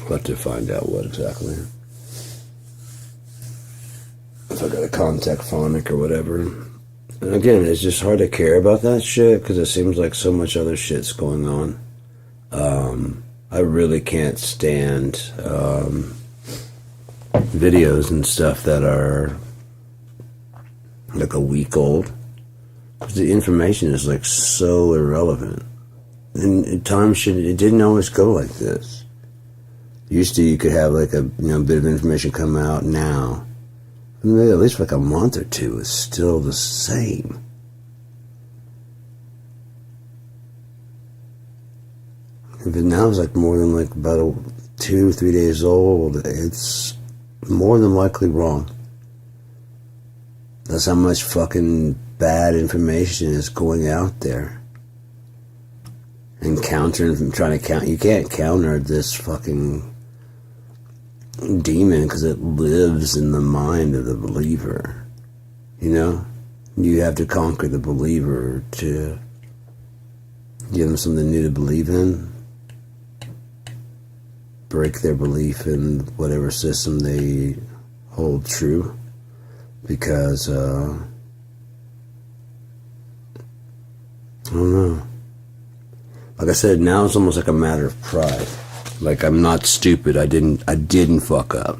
I'll have to find out what exactly. If I got a contact phonic or whatever. And again, it's just hard to care about that shit because it seems like so much other shit's going on. I really can't stand videos and stuff that are like a week old. Because the information is like so irrelevant. And at times it didn't always go like this. Used to, you could have like a bit of information come out now. Maybe at least for like a month or two, it's still the same. If it now is like more than like about 2 or 3 days old, it's more than likely wrong. That's how much fucking bad information is going out there. And trying to count, you can't counter this fucking demon because it lives in the mind of the believer. You have to conquer the believer to give them something new to believe in, break their belief in whatever system they hold true, because I don't know. Like I said, now it's almost like a matter of pride. Like, I'm not stupid. I didn't fuck up.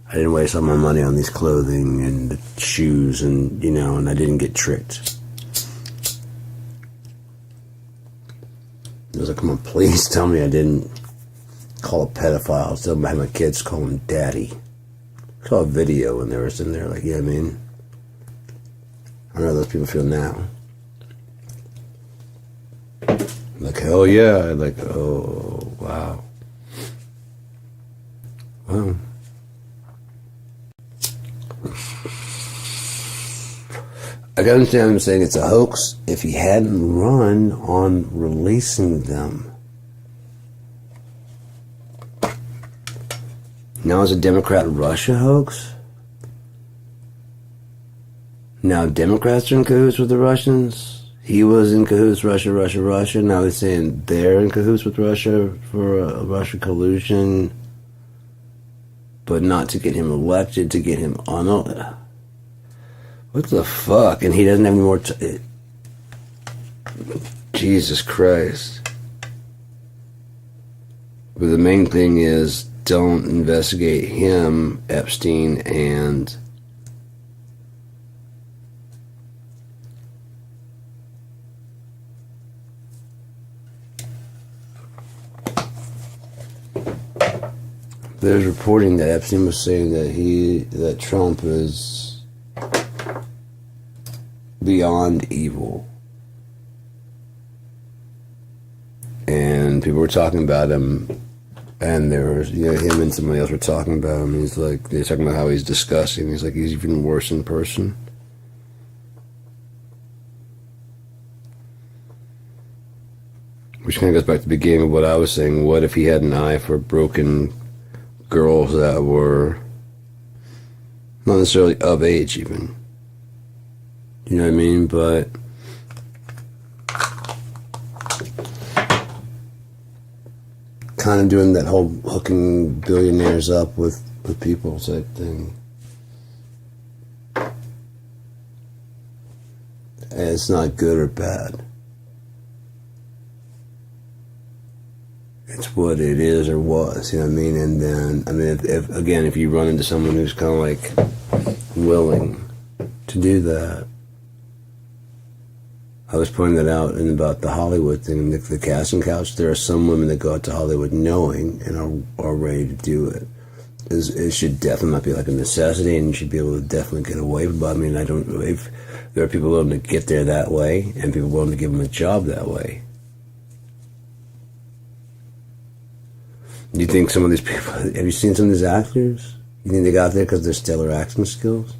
I didn't waste all my money on these clothing and the shoes and, and I didn't get tricked. was like, come on, please tell me I didn't call a pedophile. I was telling my kids call him daddy. I saw a video and they were sitting there like, yeah, I mean, I don't know how those people feel now. Like, hell yeah. Like, oh, wow. Well, I can understand him saying it's a hoax if he hadn't run on releasing them. Now is a Democrat Russia hoax? Now Democrats are in cahoots with the Russians? He was in cahoots, Russia. Now he's saying they're in cahoots with Russia for a Russia collusion, but not to get him elected, to get him on. What the fuck? And he doesn't have any more Jesus Christ. But the main thing is, don't investigate him, Epstein, and there's reporting that Epstein was saying that Trump is beyond evil. And people were talking about him, and there was, him and somebody else were talking about him. He's like, they're talking about how he's disgusting. He's like, he's even worse in person. Which kind of goes back to the beginning of what I was saying. What if he had an eye for broken girls that were not necessarily of age even? You know what I mean? But kind of doing that whole hooking billionaires up with people type thing. And it's not good or bad. It's what it is or was, you know what I mean? And then, I mean, if you run into someone who's kind of like willing to do that. I was pointing that out in about the Hollywood thing, the casting couch. There are some women that go out to Hollywood knowing and are ready to do it. It should definitely not be like a necessity, and you should be able to definitely get away with it. But I mean, if there are people willing to get there that way, and people willing to give them a job that way. Do you think some of these people, have you seen some of these actors? You think they got there because of their stellar acting skills?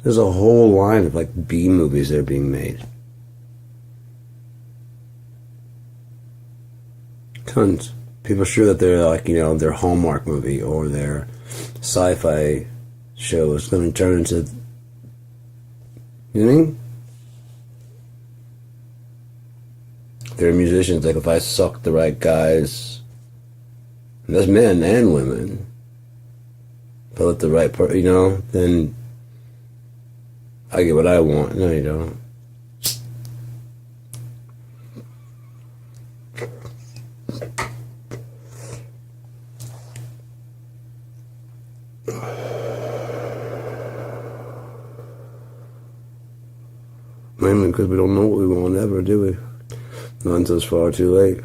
There's a whole line of like B movies that are being made. Tons. People are sure that they're like, their Hallmark movie or their sci-fi show is going to turn into, you know what I mean? They're musicians, like if I suck the right guys, and that's men and women, if I let the right then I get what I want. No, you don't. Mainly because we don't know what we want ever, do we? Not until it's far too late.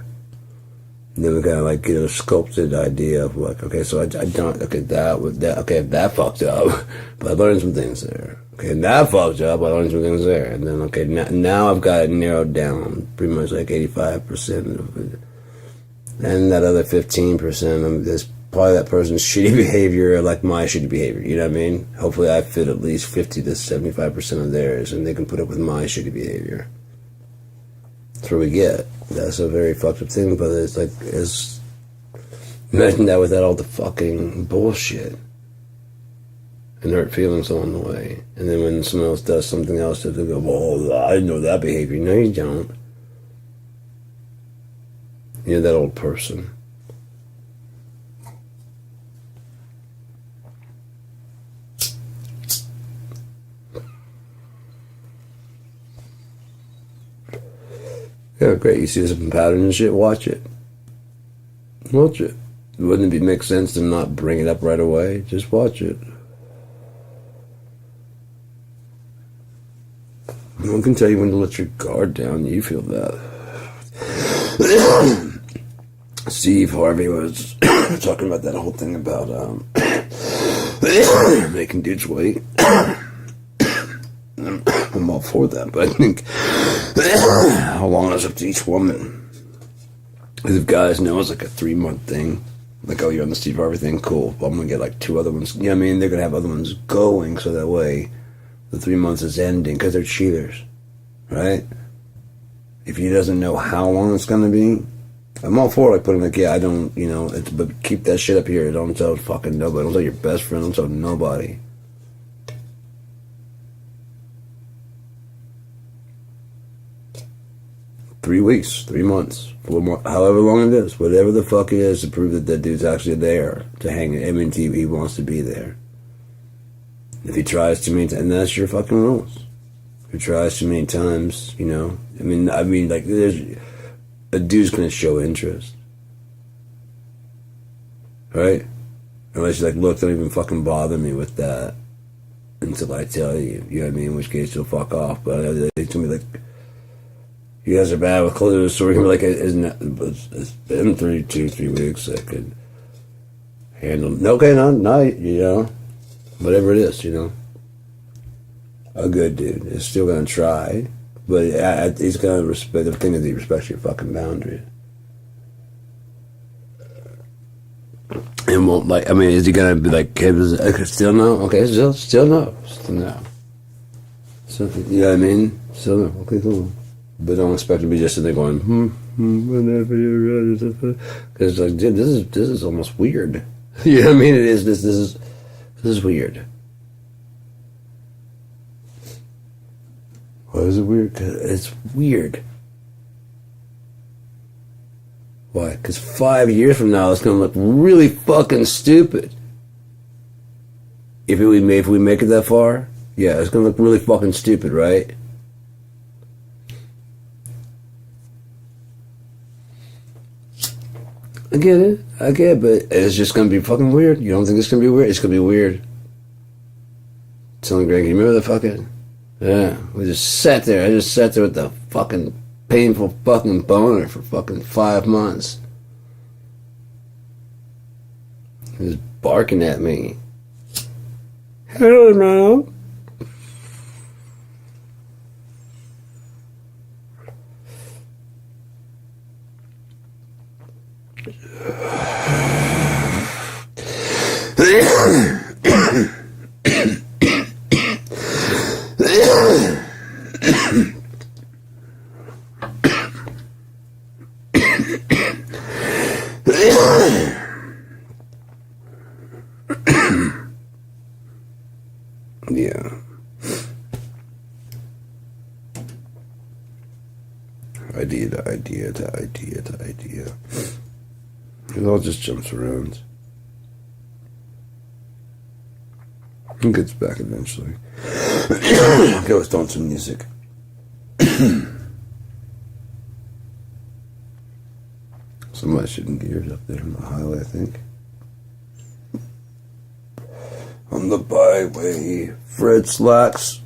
And then we kind of like get a sculpted idea of like, okay, so I don't, okay, that fucked up, but I learned some things there. Okay, that fucked up, I learned some things there. And then, okay, now I've got it narrowed down, pretty much like 85% of it. And that other 15% is probably that person's shitty behavior, like my shitty behavior, you know what I mean? Hopefully I fit at least 50 to 75% of theirs, and they can put up with my shitty behavior. That's what we get. That's a very fucked up thing, but it's like, imagine that without all the fucking bullshit and hurt feelings along the way. And then when someone else does something else, they go, well, I know that behavior. No, you don't. You're that old person. Yeah, great. You see some pattern and shit, watch it. Watch it. Wouldn't it make sense to not bring it up right away? Just watch it. No one can tell you when to let your guard down. You feel that. Steve Harvey was talking about that whole thing about making dudes wait. I'm all for that, but I think how long is up to each woman. Because if guys know it's like a 3-month thing, like, oh, you're on the Steve Harvey thing, cool. Well, I'm gonna get like 2 other ones. Yeah, I mean, they're gonna have other ones going, so that way the 3 months is ending, because they're cheaters, right? If he doesn't know how long it's gonna be, I'm all for like putting like, yeah, I don't, you know, but keep that shit up here. Don't tell fucking nobody. Don't tell your best friend. Don't tell nobody. Three weeks, 3 months, 4 more, however long it is, whatever the fuck it is to prove that that dude's actually there to hang it. I mean, he wants to be there. If he tries too many times, and that's your fucking rules. If he tries too many times, you know, I mean, like, there's a dude's gonna show interest, right? Unless you're like, look, don't even fucking bother me with that until I tell you. You know what I mean? In which case, you'll fuck off. But it's gonna be like, you guys are bad with clues, so we're gonna be like, it's been 3 weeks. I could handle. Okay, not you know, whatever it is, you know. A good dude is still gonna try, but he's gonna respect. The thing is, he respects your fucking boundaries, and won't like. I mean, is he gonna be like, hey, still no? Okay, still no, So you know what I mean? Still no. Okay, cool. But don't expect to be just sitting there going, whenever you're ready. Because like, dude, this is almost weird. You know what I mean? It is. This is weird. Why is it weird? 'Cause it's weird. Why? Because 5 years from now, it's gonna look really fucking stupid. If we make it that far, yeah, it's gonna look really fucking stupid, right? I get it, but it's just gonna be fucking weird. You don't think it's gonna be weird? It's gonna be weird. Telling Greg, you remember the fucking? Yeah, we just sat there. I just sat there with the fucking painful fucking boner for fucking 5 months. He was barking at me. Hello, Mom. Yeah. Idea. It all just jumps around. It gets back eventually. Okay, let's throw on some music. Somebody shooting gears up there on the highway, I think. On the byway, Fred Slacks.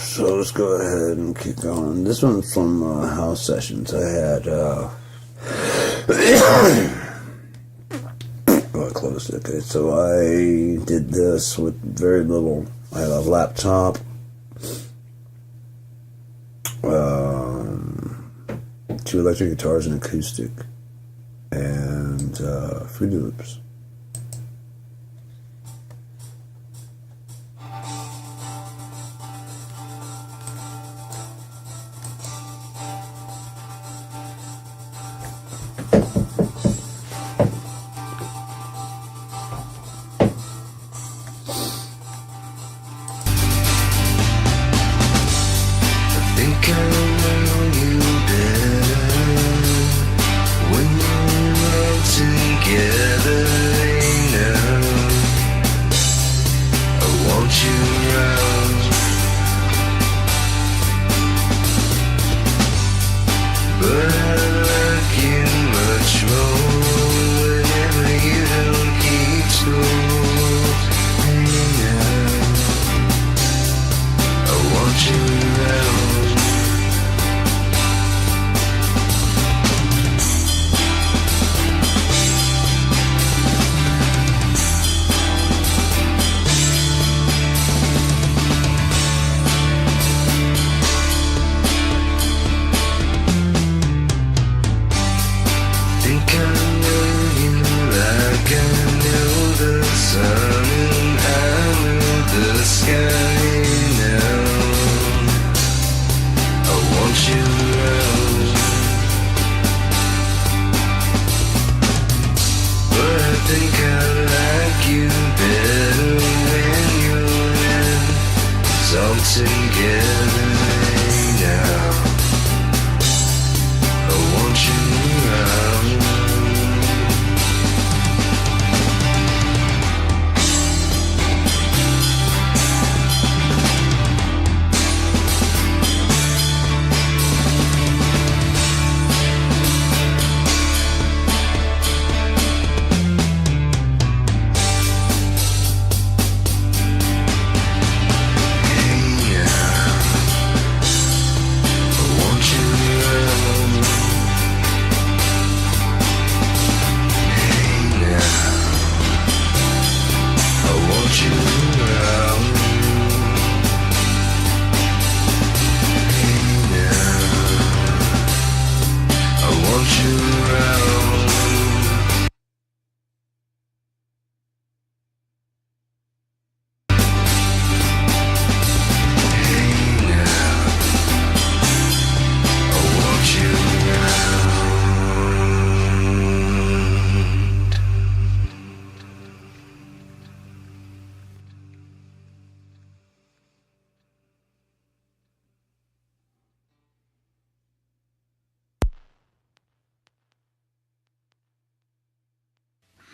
So let's go ahead and keep going. This one's from house sessions I had. I closed it. Okay, so I did this with very little. I had a laptop, 2 electric guitars, and acoustic, and Fruity Loops. Together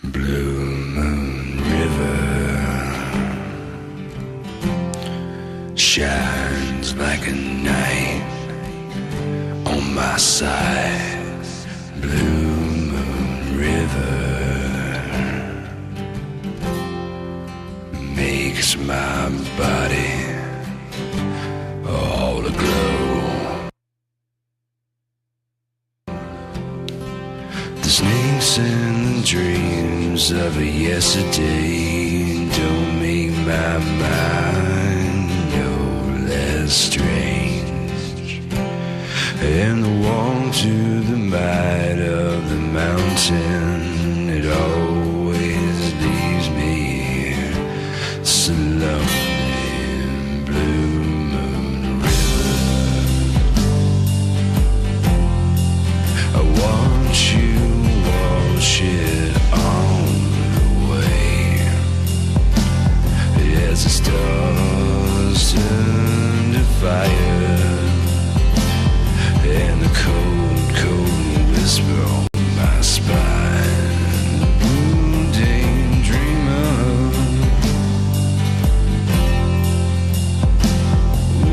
Blue Moon River shines like a knight on my side. Blue Moon River makes my body all aglow. The snakes and the dreams of a yesterday don't make my mind no less strange. And the walk to the might of the mountain, it always leaves me so lonely. Blue Moon River, I want you wash it on the way as the stars turn to fire and the cold, cold whisper on my spine. Blue daydreamer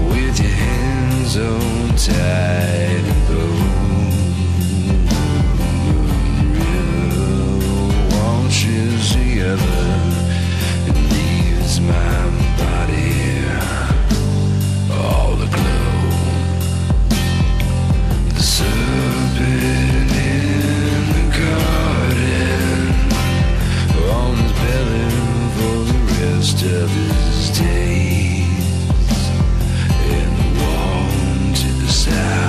with your hands on tight and bold. River washes the other and leaves my body all aglow. The serpent in the garden on his belly for the rest of his days, and the wall to the south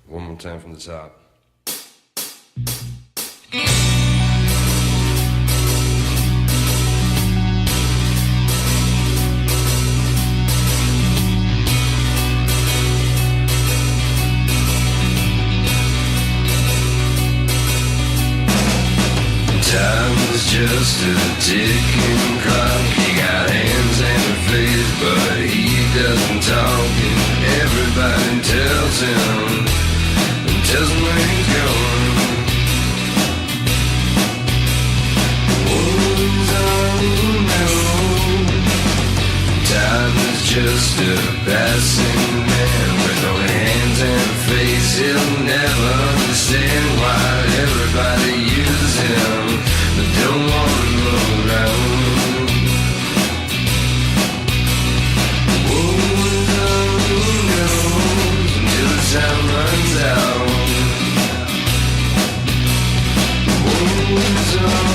One more time from the top. Time is just a ticking clock. He got hands and a face, but he doesn't talk. And everybody tells him where he's going. Wounds unknown. Time is just a passing man with no hands and a face. He'll never understand why everybody uses him, but don't want to go around. Wounds unknown until the time runs out. Wounds unknown.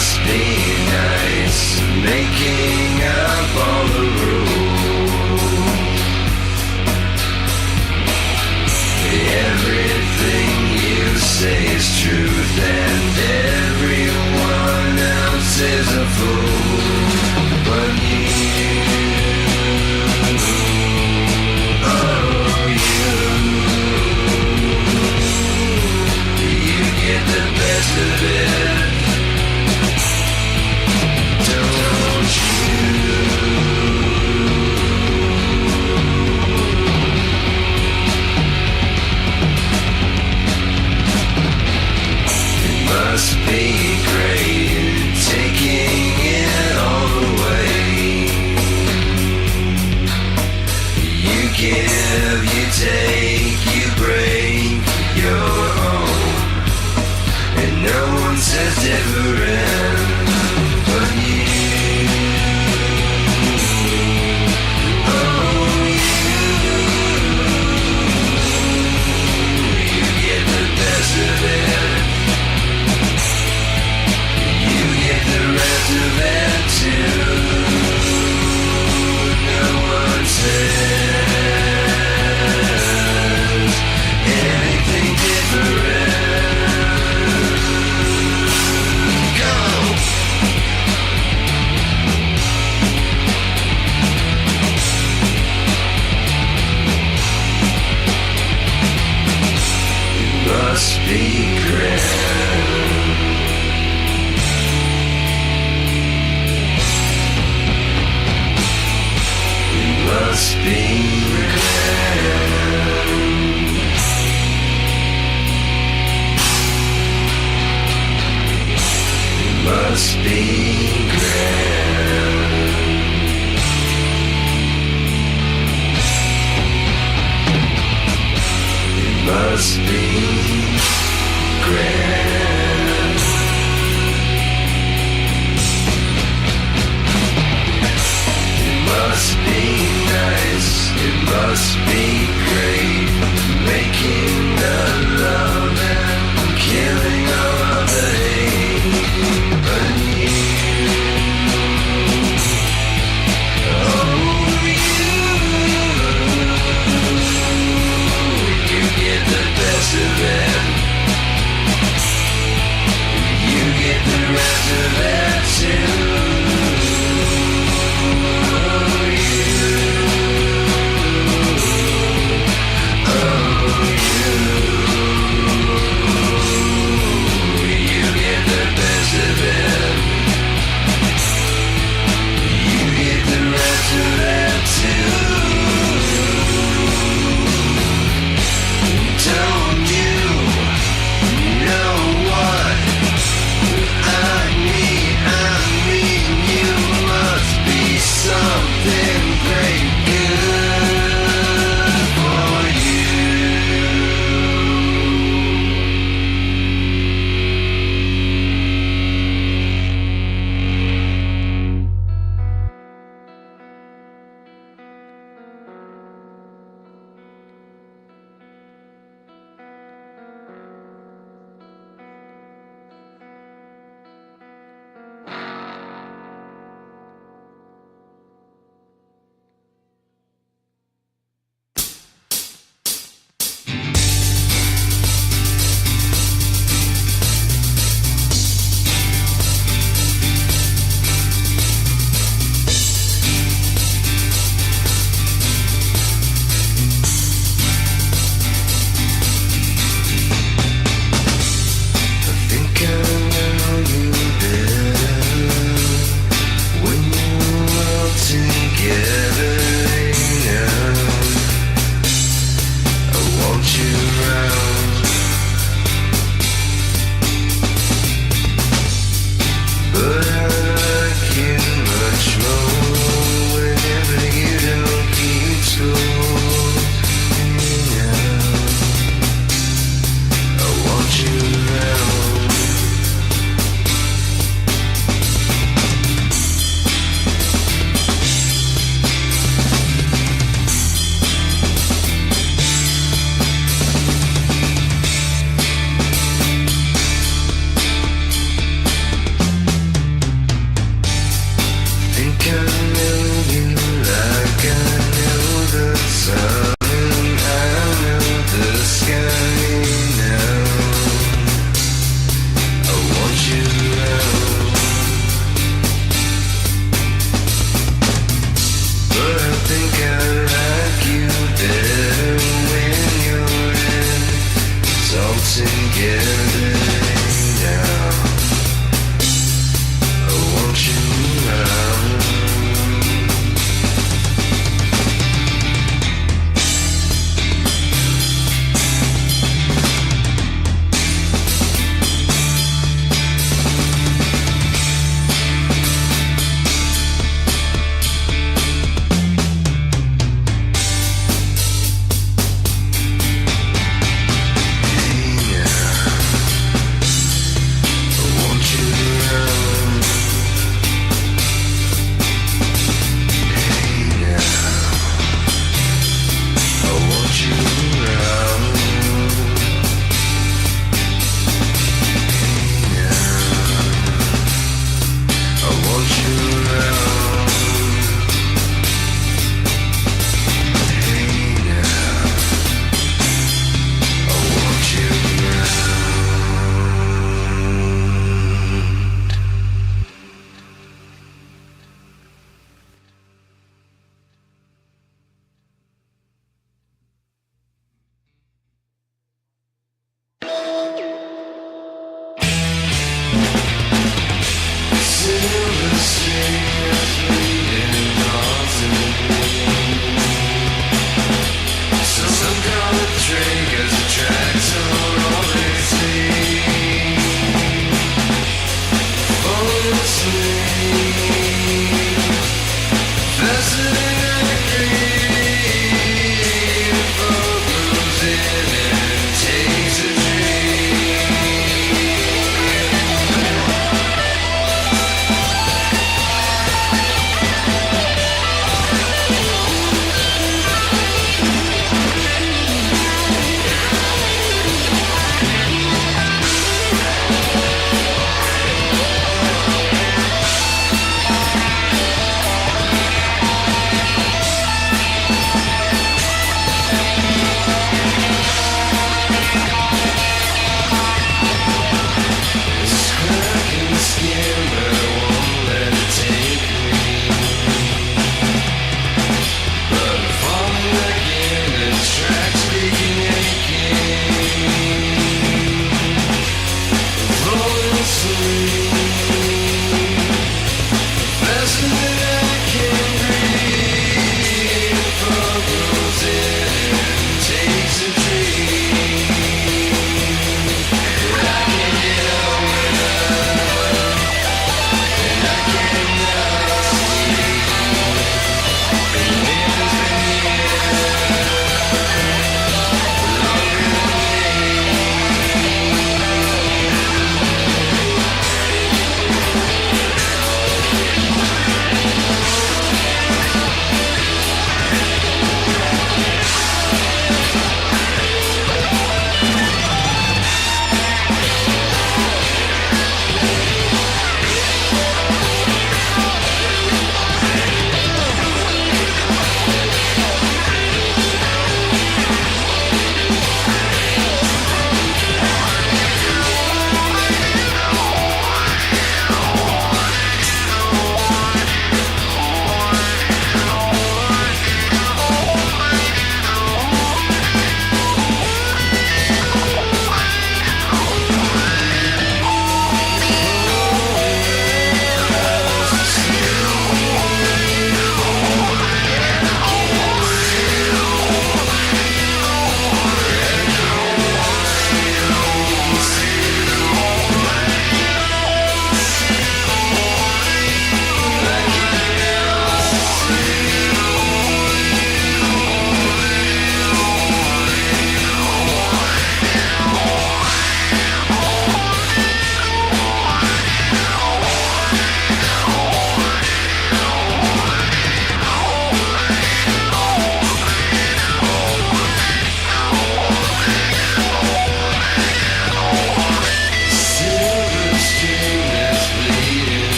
must be nice, making up all the rules. Everything you say is truth, and everyone else is a fool. But you, oh you get the best of it. Don't you? It must be great taking it all away. You give, you take, you break your own, and no one says different. But you, oh you get the best of it. You get the rest of it too. No one says anything different. Go! It must be grand. It must be grand. It must be grand. It must be grand. It must be nice, it must be great, making the love and killing all of the hate. But you, oh you get the best of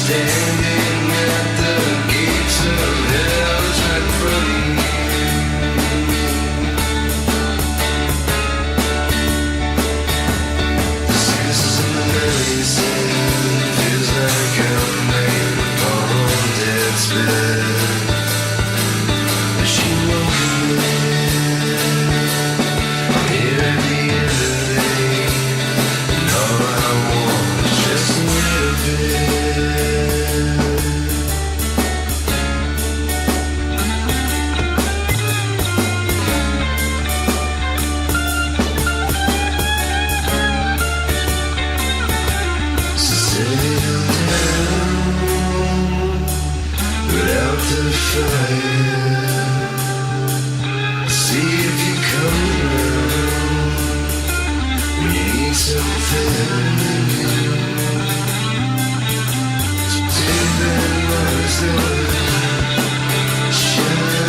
Standing at the gates of hell right from the circus in the maze. Feels like I'm laying upon death's bed. She won't here at the end of the day, and all I want is just a little bit. So settle down, put out the fire. See if you come around when you need something. Too bad love's gonna shine.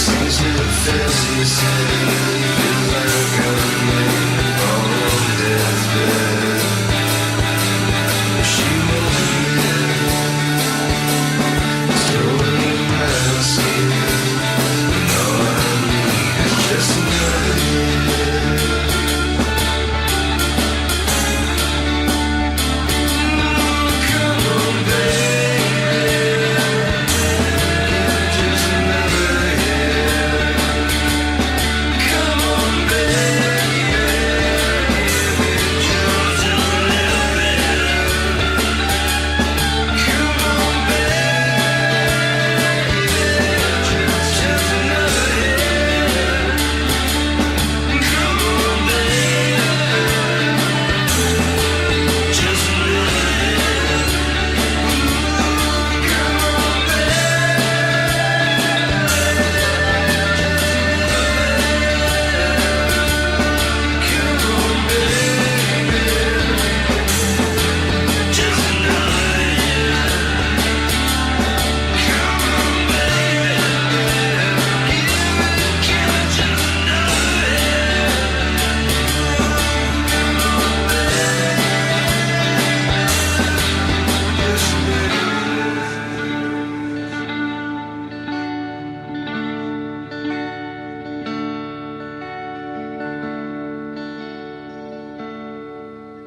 Seems never fails you say, feel like I'm laying on death's bed. She won't just another year. Come on, baby. Just another year. Come on, baby. Just a little bit. Come on, baby. Just another year. Come on, baby. Just another year. Come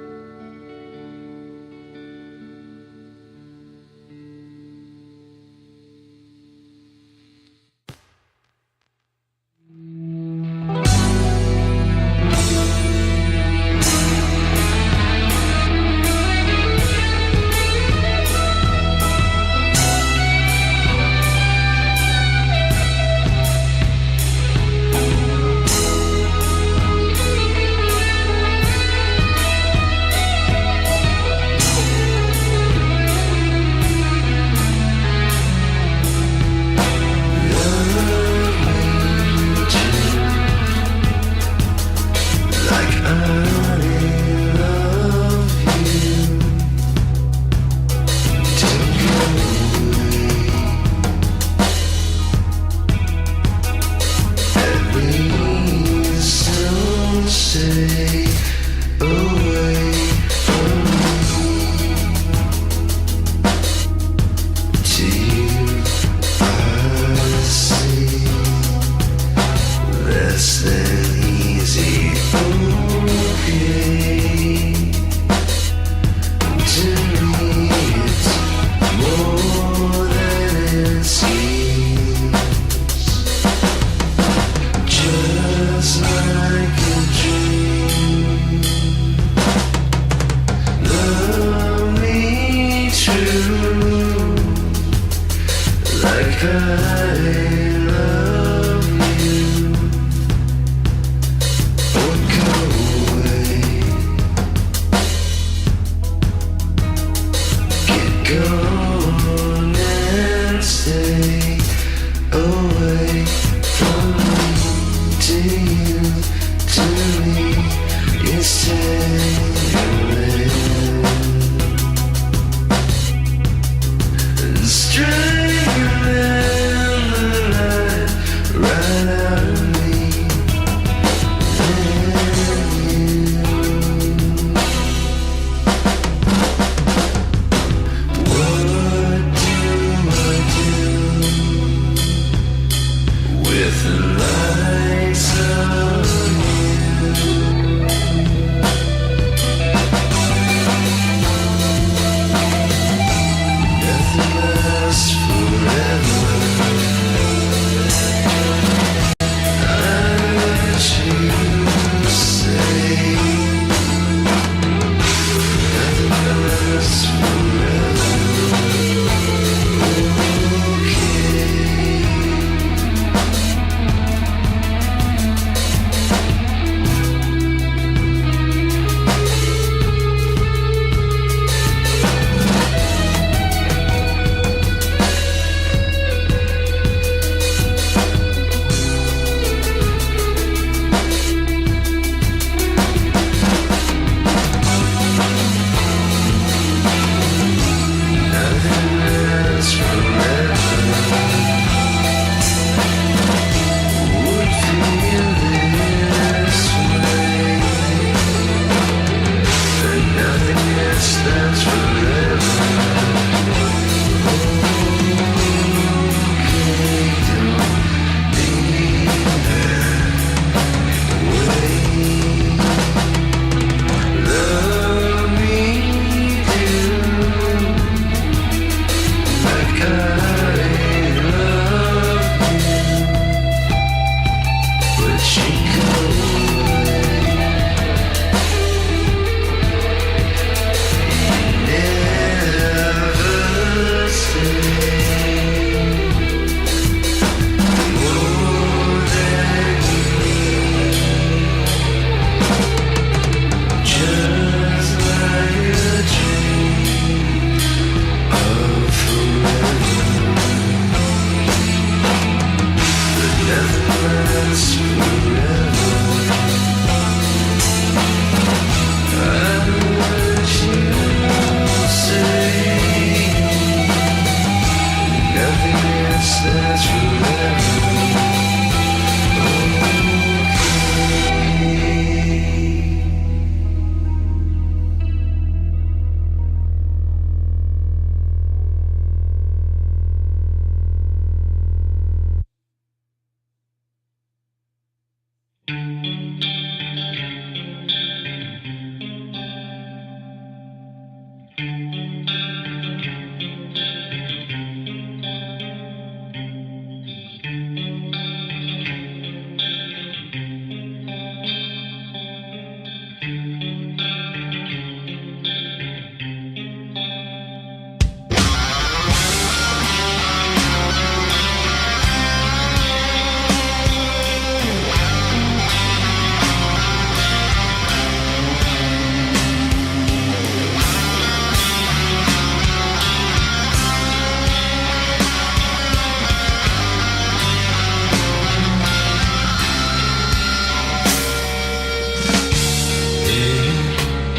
on, Strangling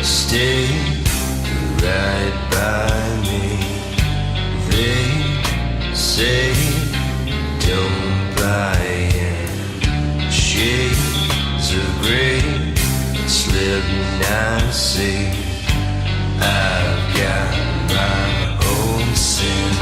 Stay right by me. They say don't buy in. Shades of gray, slipping I see. I've got my own sin.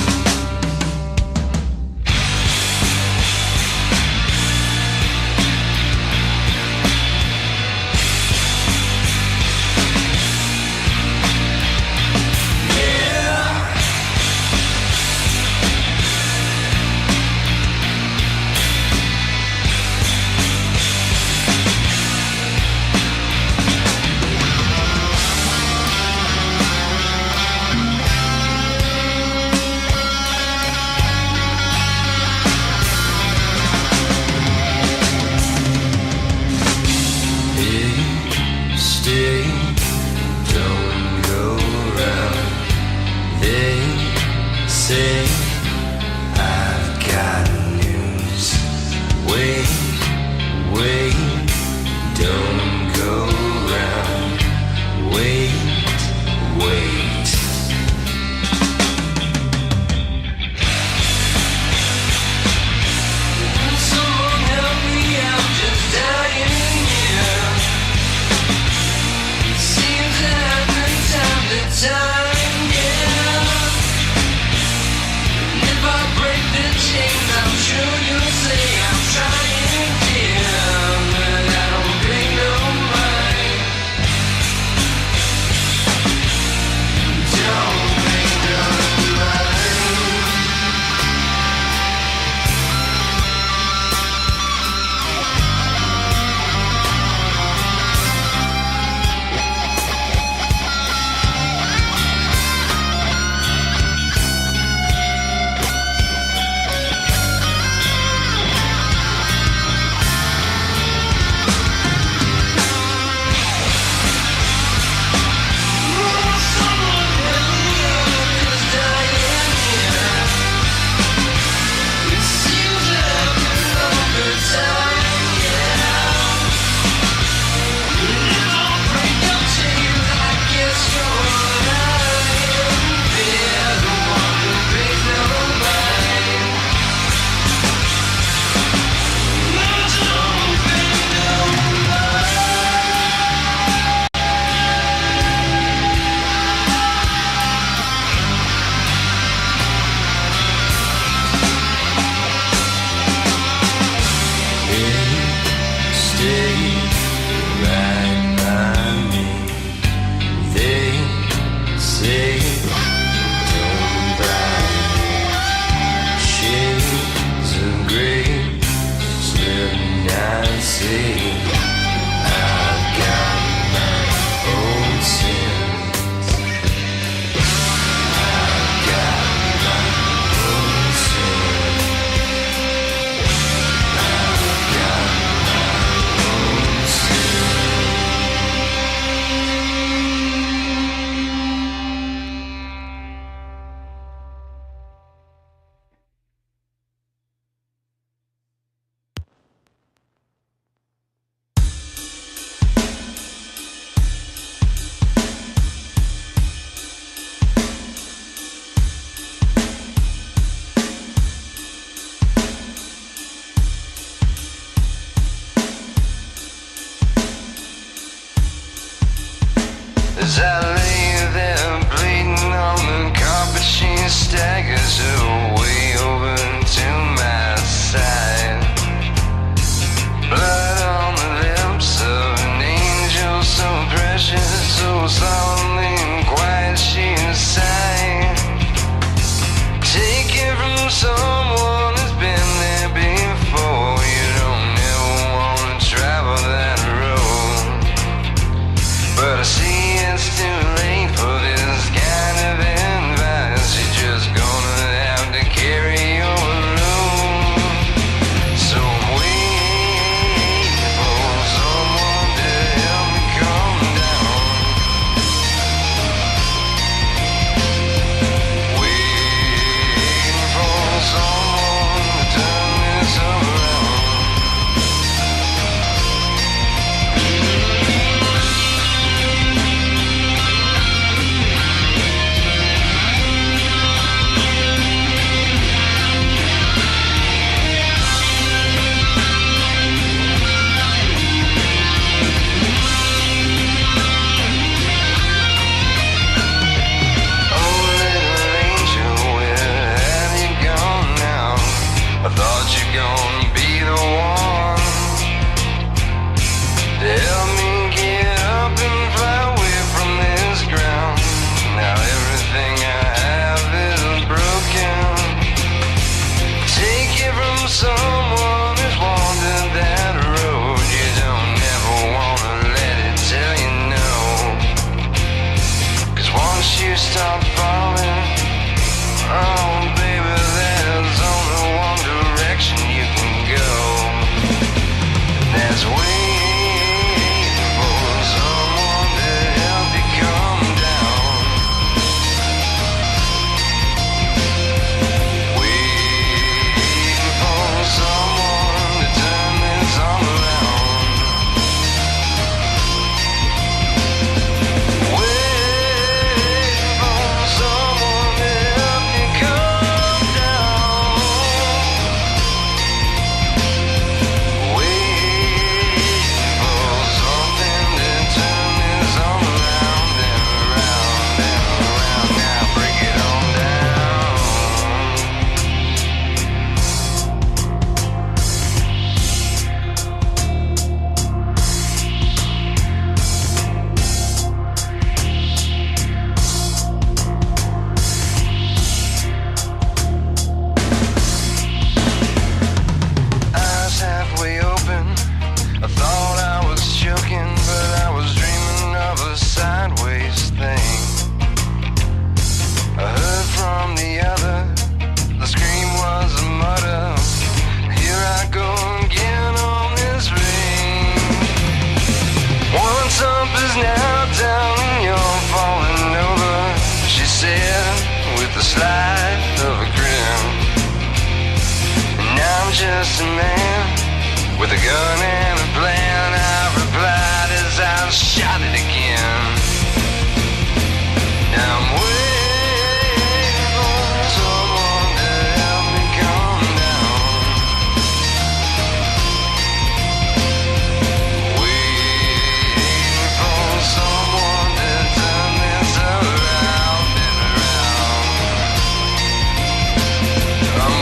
start falling. Oh, baby, there's only one direction you can go. And that's waiting for someone to help you come down. Waiting for someone to turn this all around. Just a man with a gun and a plan. I replied as I shot it again. I'm waiting for someone to help me come down. Waiting for someone to turn this around and around. I'm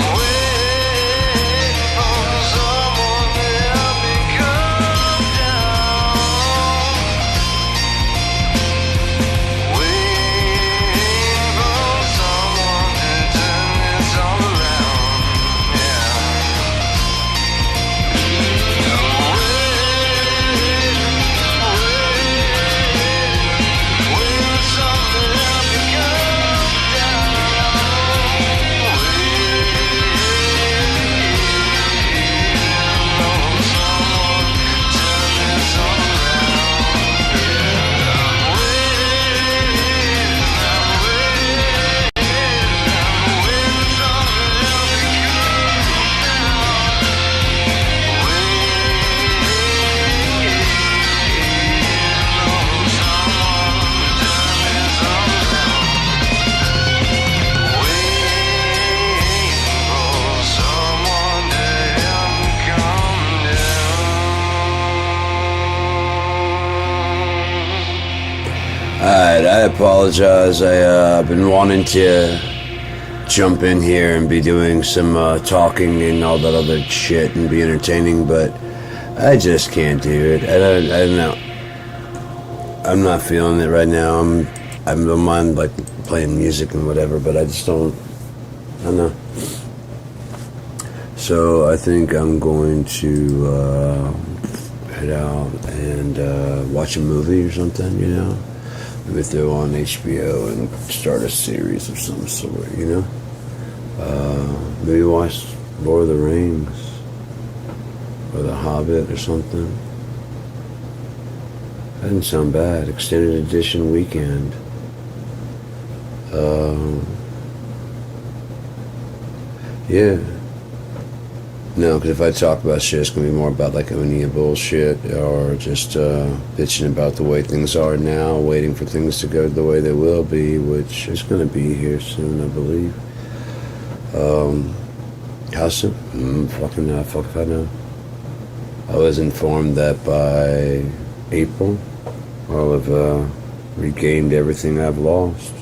Alright, I apologize. I've been wanting to jump in here and be doing some talking and all that other shit and be entertaining, but I just can't do it. I don't know. I'm not feeling it right now. I don't mind like playing music and whatever, but I don't know. So I think I'm going to head out and watch a movie or something, you know? Maybe throw on HBO and start a series of some sort, you know? Maybe watch Lord of the Rings or The Hobbit or something. That didn't sound bad. Extended edition weekend. Yeah. No, because if I talk about shit, it's going to be more about like Onia bullshit or just bitching about the way things are now, waiting for things to go the way they will be, which is going to be here soon, I believe. How soon? Fucking no, fuck if I know. I was informed that by April, I'll have regained everything I've lost.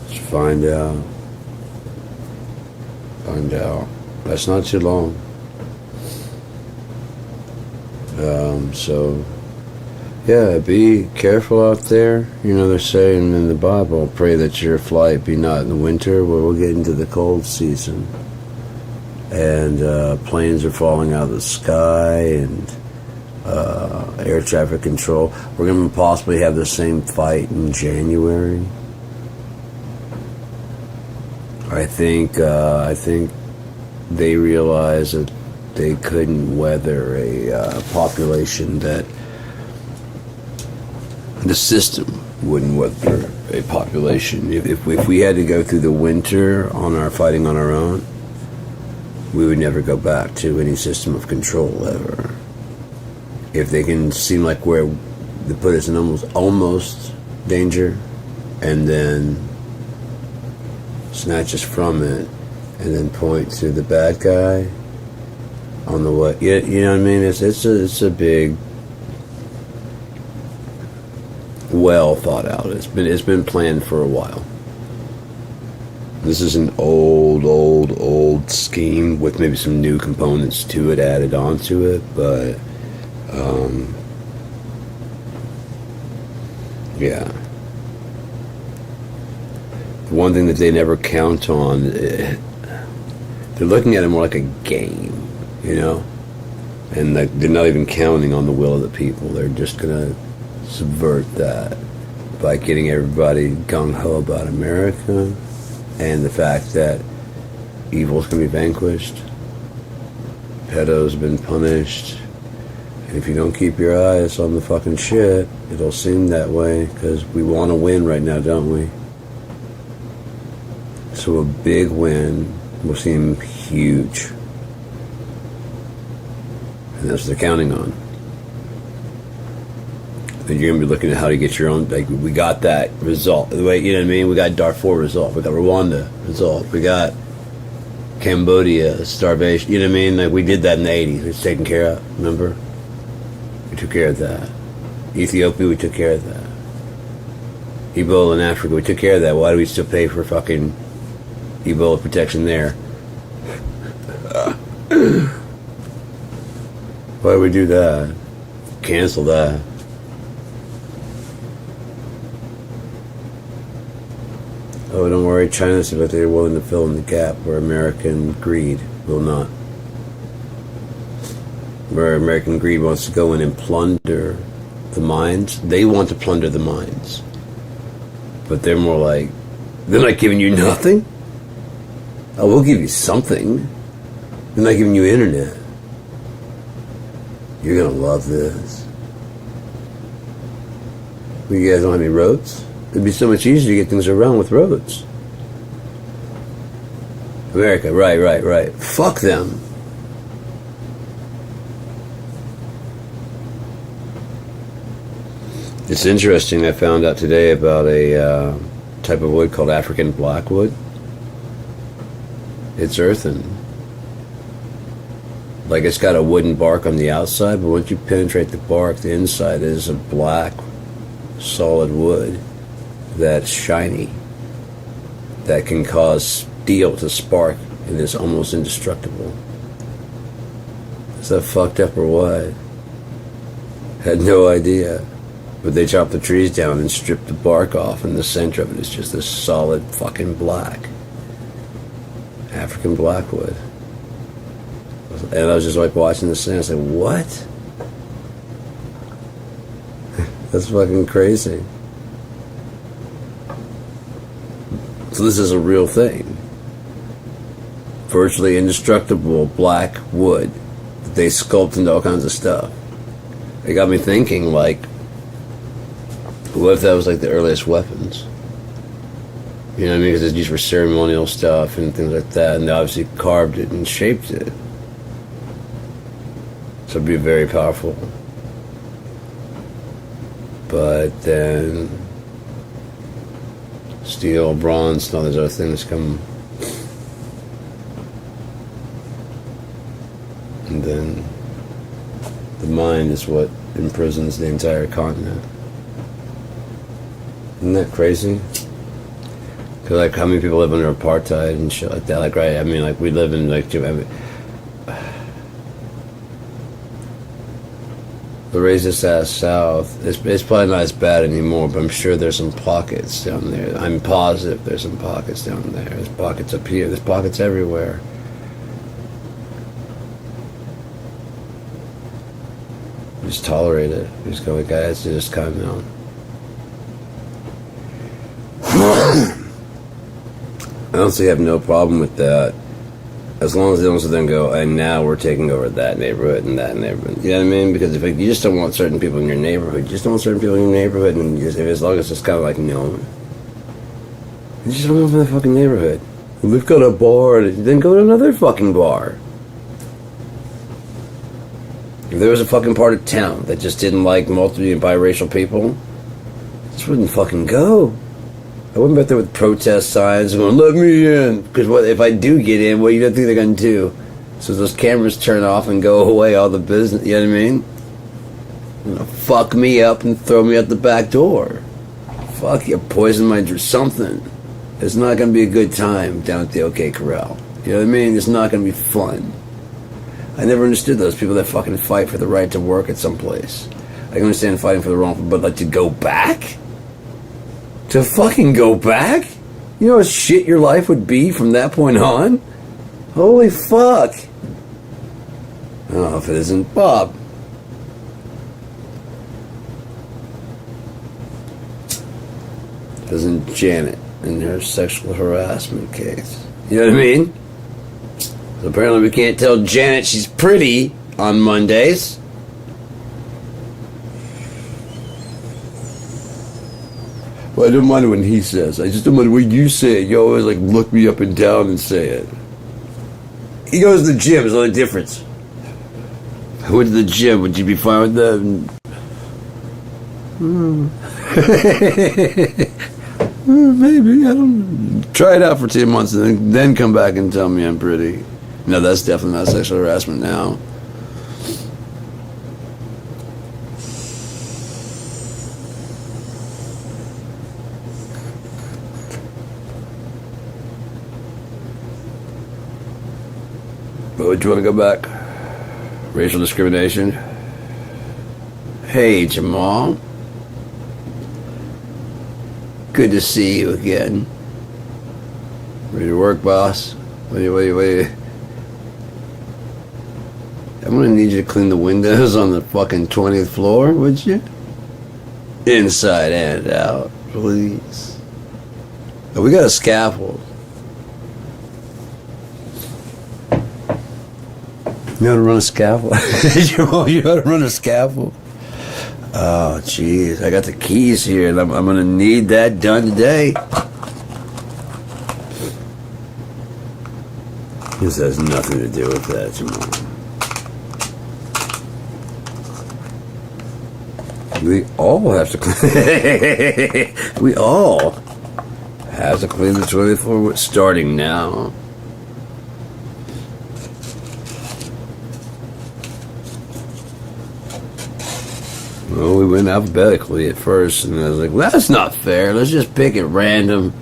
Let's find out. Find out. That's not too long. So, yeah, be careful out there. You know, they're saying in the Bible, pray that your flight be not in the winter, where we'll get into the cold season. And planes are falling out of the sky, and air traffic control. We're going to possibly have the same fight in January. I think they realized that they couldn't weather a population that the system wouldn't weather a population. If we had to go through the winter on our fighting on our own, we would never go back to any system of control ever. If they can seem like where they put us in almost danger, and then snatch us from it, and then point to the bad guy on the way. You know what I mean? It's a big, well thought out. It's been planned for a while. This is an old scheme with maybe some new components to it added onto it, but yeah. The one thing that they never count on, they're looking at it more like a game, you know? And they're not even counting on the will of the people. They're just going to subvert that by getting everybody gung-ho about America and the fact that evil's going to be vanquished, pedos have been punished, and if you don't keep your eyes on the fucking shit, it'll seem that way, because we want to win right now, don't we? So a big win will seem huge, and that's what they're counting on. Then you're going to be looking at how to get your own, like, we got that result. The way, you know what I mean? We got Darfur result. We got Rwanda result. We got Cambodia starvation. You know what I mean? Like, we did that in the 80s. It's taken care of, remember? We took care of that. Ethiopia, we took care of that. Ebola in Africa, we took care of that. Why do we still pay for fucking Ebola protection there? Why do we do that? Cancel that. Oh, don't worry, China said that they're willing to fill in the gap where American greed will not. Where American greed wants to go in and plunder the mines. They want to plunder the mines. But they're more like, they're not giving you nothing? Oh, we'll give you something. They're not giving you internet. You're gonna love this. Well, you guys don't have any roads? It'd be so much easier to get things around with roads. America, right. Fuck them. It's interesting, I found out today about a type of wood called African blackwood. It's earthen. Like, it's got a wooden bark on the outside, but once you penetrate the bark, the inside is a black, solid wood that's shiny, that can cause steel to spark, and is almost indestructible. Is that fucked up or what? Had no idea. But they chop the trees down and strip the bark off, and the center of it is just this solid fucking black. African blackwood. And I was just like watching this thing, I said, what? That's fucking crazy. So this is a real thing. Virtually indestructible black wood that they sculpt into all kinds of stuff. It got me thinking, like, what if that was like the earliest weapons? You know what I mean? Because it's used for ceremonial stuff and things like that, and they obviously carved it and shaped it. So it'd be very powerful. But then steel, bronze, and all these other things come. And then the mind is what imprisons the entire continent. Isn't that crazy? Because, like, how many people live under apartheid and shit like that? Like, right, I mean, like, we live in, like, I mean, the racist ass South, it's probably not as bad anymore, but I'm sure there's some pockets down there. I'm positive there's some pockets down there. There's pockets up here. There's pockets everywhere. Just tolerate it. Just go, guys, just calm down. I honestly have no problem with that. As long as they don't sit there and go, and now we're taking over that neighborhood and that neighborhood. You know what I mean? Because if you just don't want certain people in your neighborhood, you just don't want certain people in your neighborhood, and just, as long as it's kind of like known. You just don't go from the fucking neighborhood. We've got a bar, then go to another fucking bar. If there was a fucking part of town that just didn't like multiple and biracial people, just wouldn't fucking go. I wouldn't be out there with protest signs going, let me in. Because what if I do get in, what do you think they're going to do? So those cameras turn off and go away, all the business, you know what I mean? You know, fuck me up and throw me out the back door. Fuck you, poison my drink, something. It's not going to be a good time down at the OK Corral. You know what I mean? It's not going to be fun. I never understood those people that fucking fight for the right to work at some place. I can understand fighting for the wrong, but like to go back? To fucking go back? You know how shit your life would be from that point on? Holy fuck. Oh, if it isn't Bob. If it isn't Janet in her sexual harassment case. You know what I mean? So apparently we can't tell Janet she's pretty on Mondays. Well, I don't mind it when he says. I just don't mind when you say it. You always like look me up and down and say it. He goes to the gym. There's no difference. I went to the gym. Would you be fine with that? Maybe. I don't. Try it out for 2 months and then come back and tell me I'm pretty. No, that's definitely not sexual harassment now. But would you want to go back? Racial discrimination? Hey, Jamal. Good to see you again. Ready to work, boss? Wait. I'm gonna need you to clean the windows on the fucking 20th floor, would you? Inside and out, please. Oh, we got a scaffold. You know how to run a scaffold? You know how to run a scaffold? Oh, jeez. I got the keys here, and I'm going to need that done today. This has nothing to do with that, Jamal. We all have to clean. We all have to clean the toilet floor starting now. Well, we went alphabetically at first, and I was like, well, that's not fair. Let's just pick at random.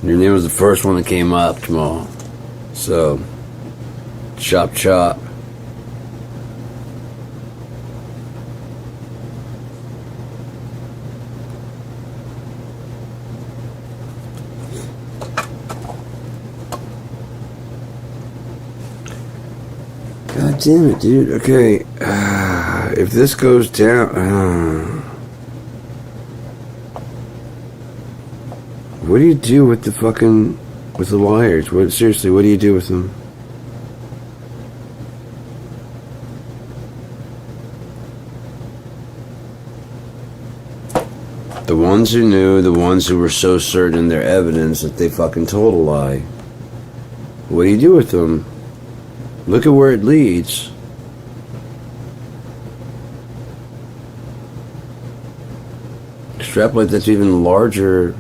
Your name was the first one that came up, Jamal. So, chop chop. God damn it, dude. Okay. If this goes down... what do you do with the fucking... with the wires? Seriously, what do you do with them? The ones who knew, the ones who were so certain in their evidence that they fucking told a lie. What do you do with them? Look at where it leads. Extrapolate that to even larger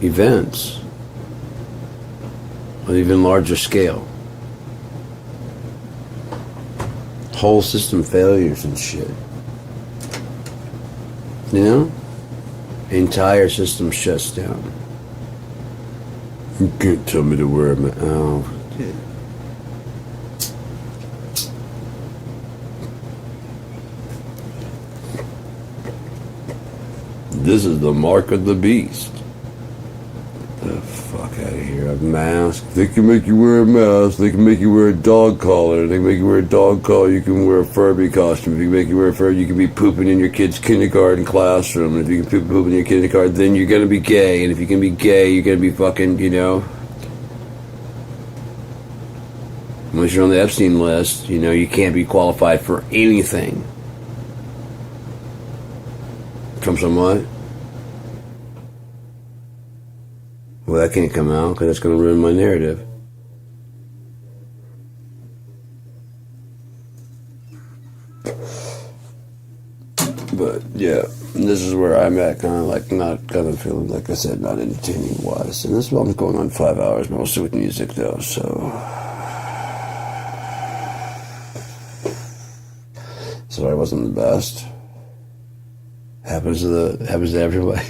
events. On an even larger scale. Whole system failures and shit. You know? The entire system shuts down. You can't tell me to wear my... oh, dude. This is the mark of the beast. The fuck? out of here. A mask. They can make you wear a mask. They can make you wear a dog collar. They can make you wear a dog collar. You can wear a Furby costume. If you make you wear a Furby, you can be pooping in your kid's kindergarten classroom. And if you can poop in your kindergarten, then you're gonna be gay. And if you can be gay, you're gonna be fucking, you know. Unless you're on the Epstein list, you know, you can't be qualified for anything. Trump's on what? Well, that can't come out because that's going to ruin my narrative. But yeah, this is where I'm at, kind of like not kind of feeling, like I said, not entertaining wise. And this one's going on 5 hours, mostly with music though. So sorry, I wasn't the best. Happens to everybody.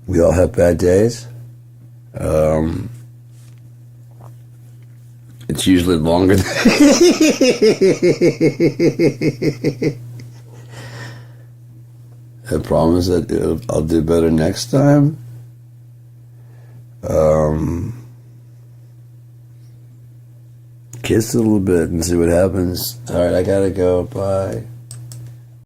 We all have bad days. It's usually longer than I promise that I'll do better next time. Kiss a little bit and see what happens. Alright, I gotta go. Bye.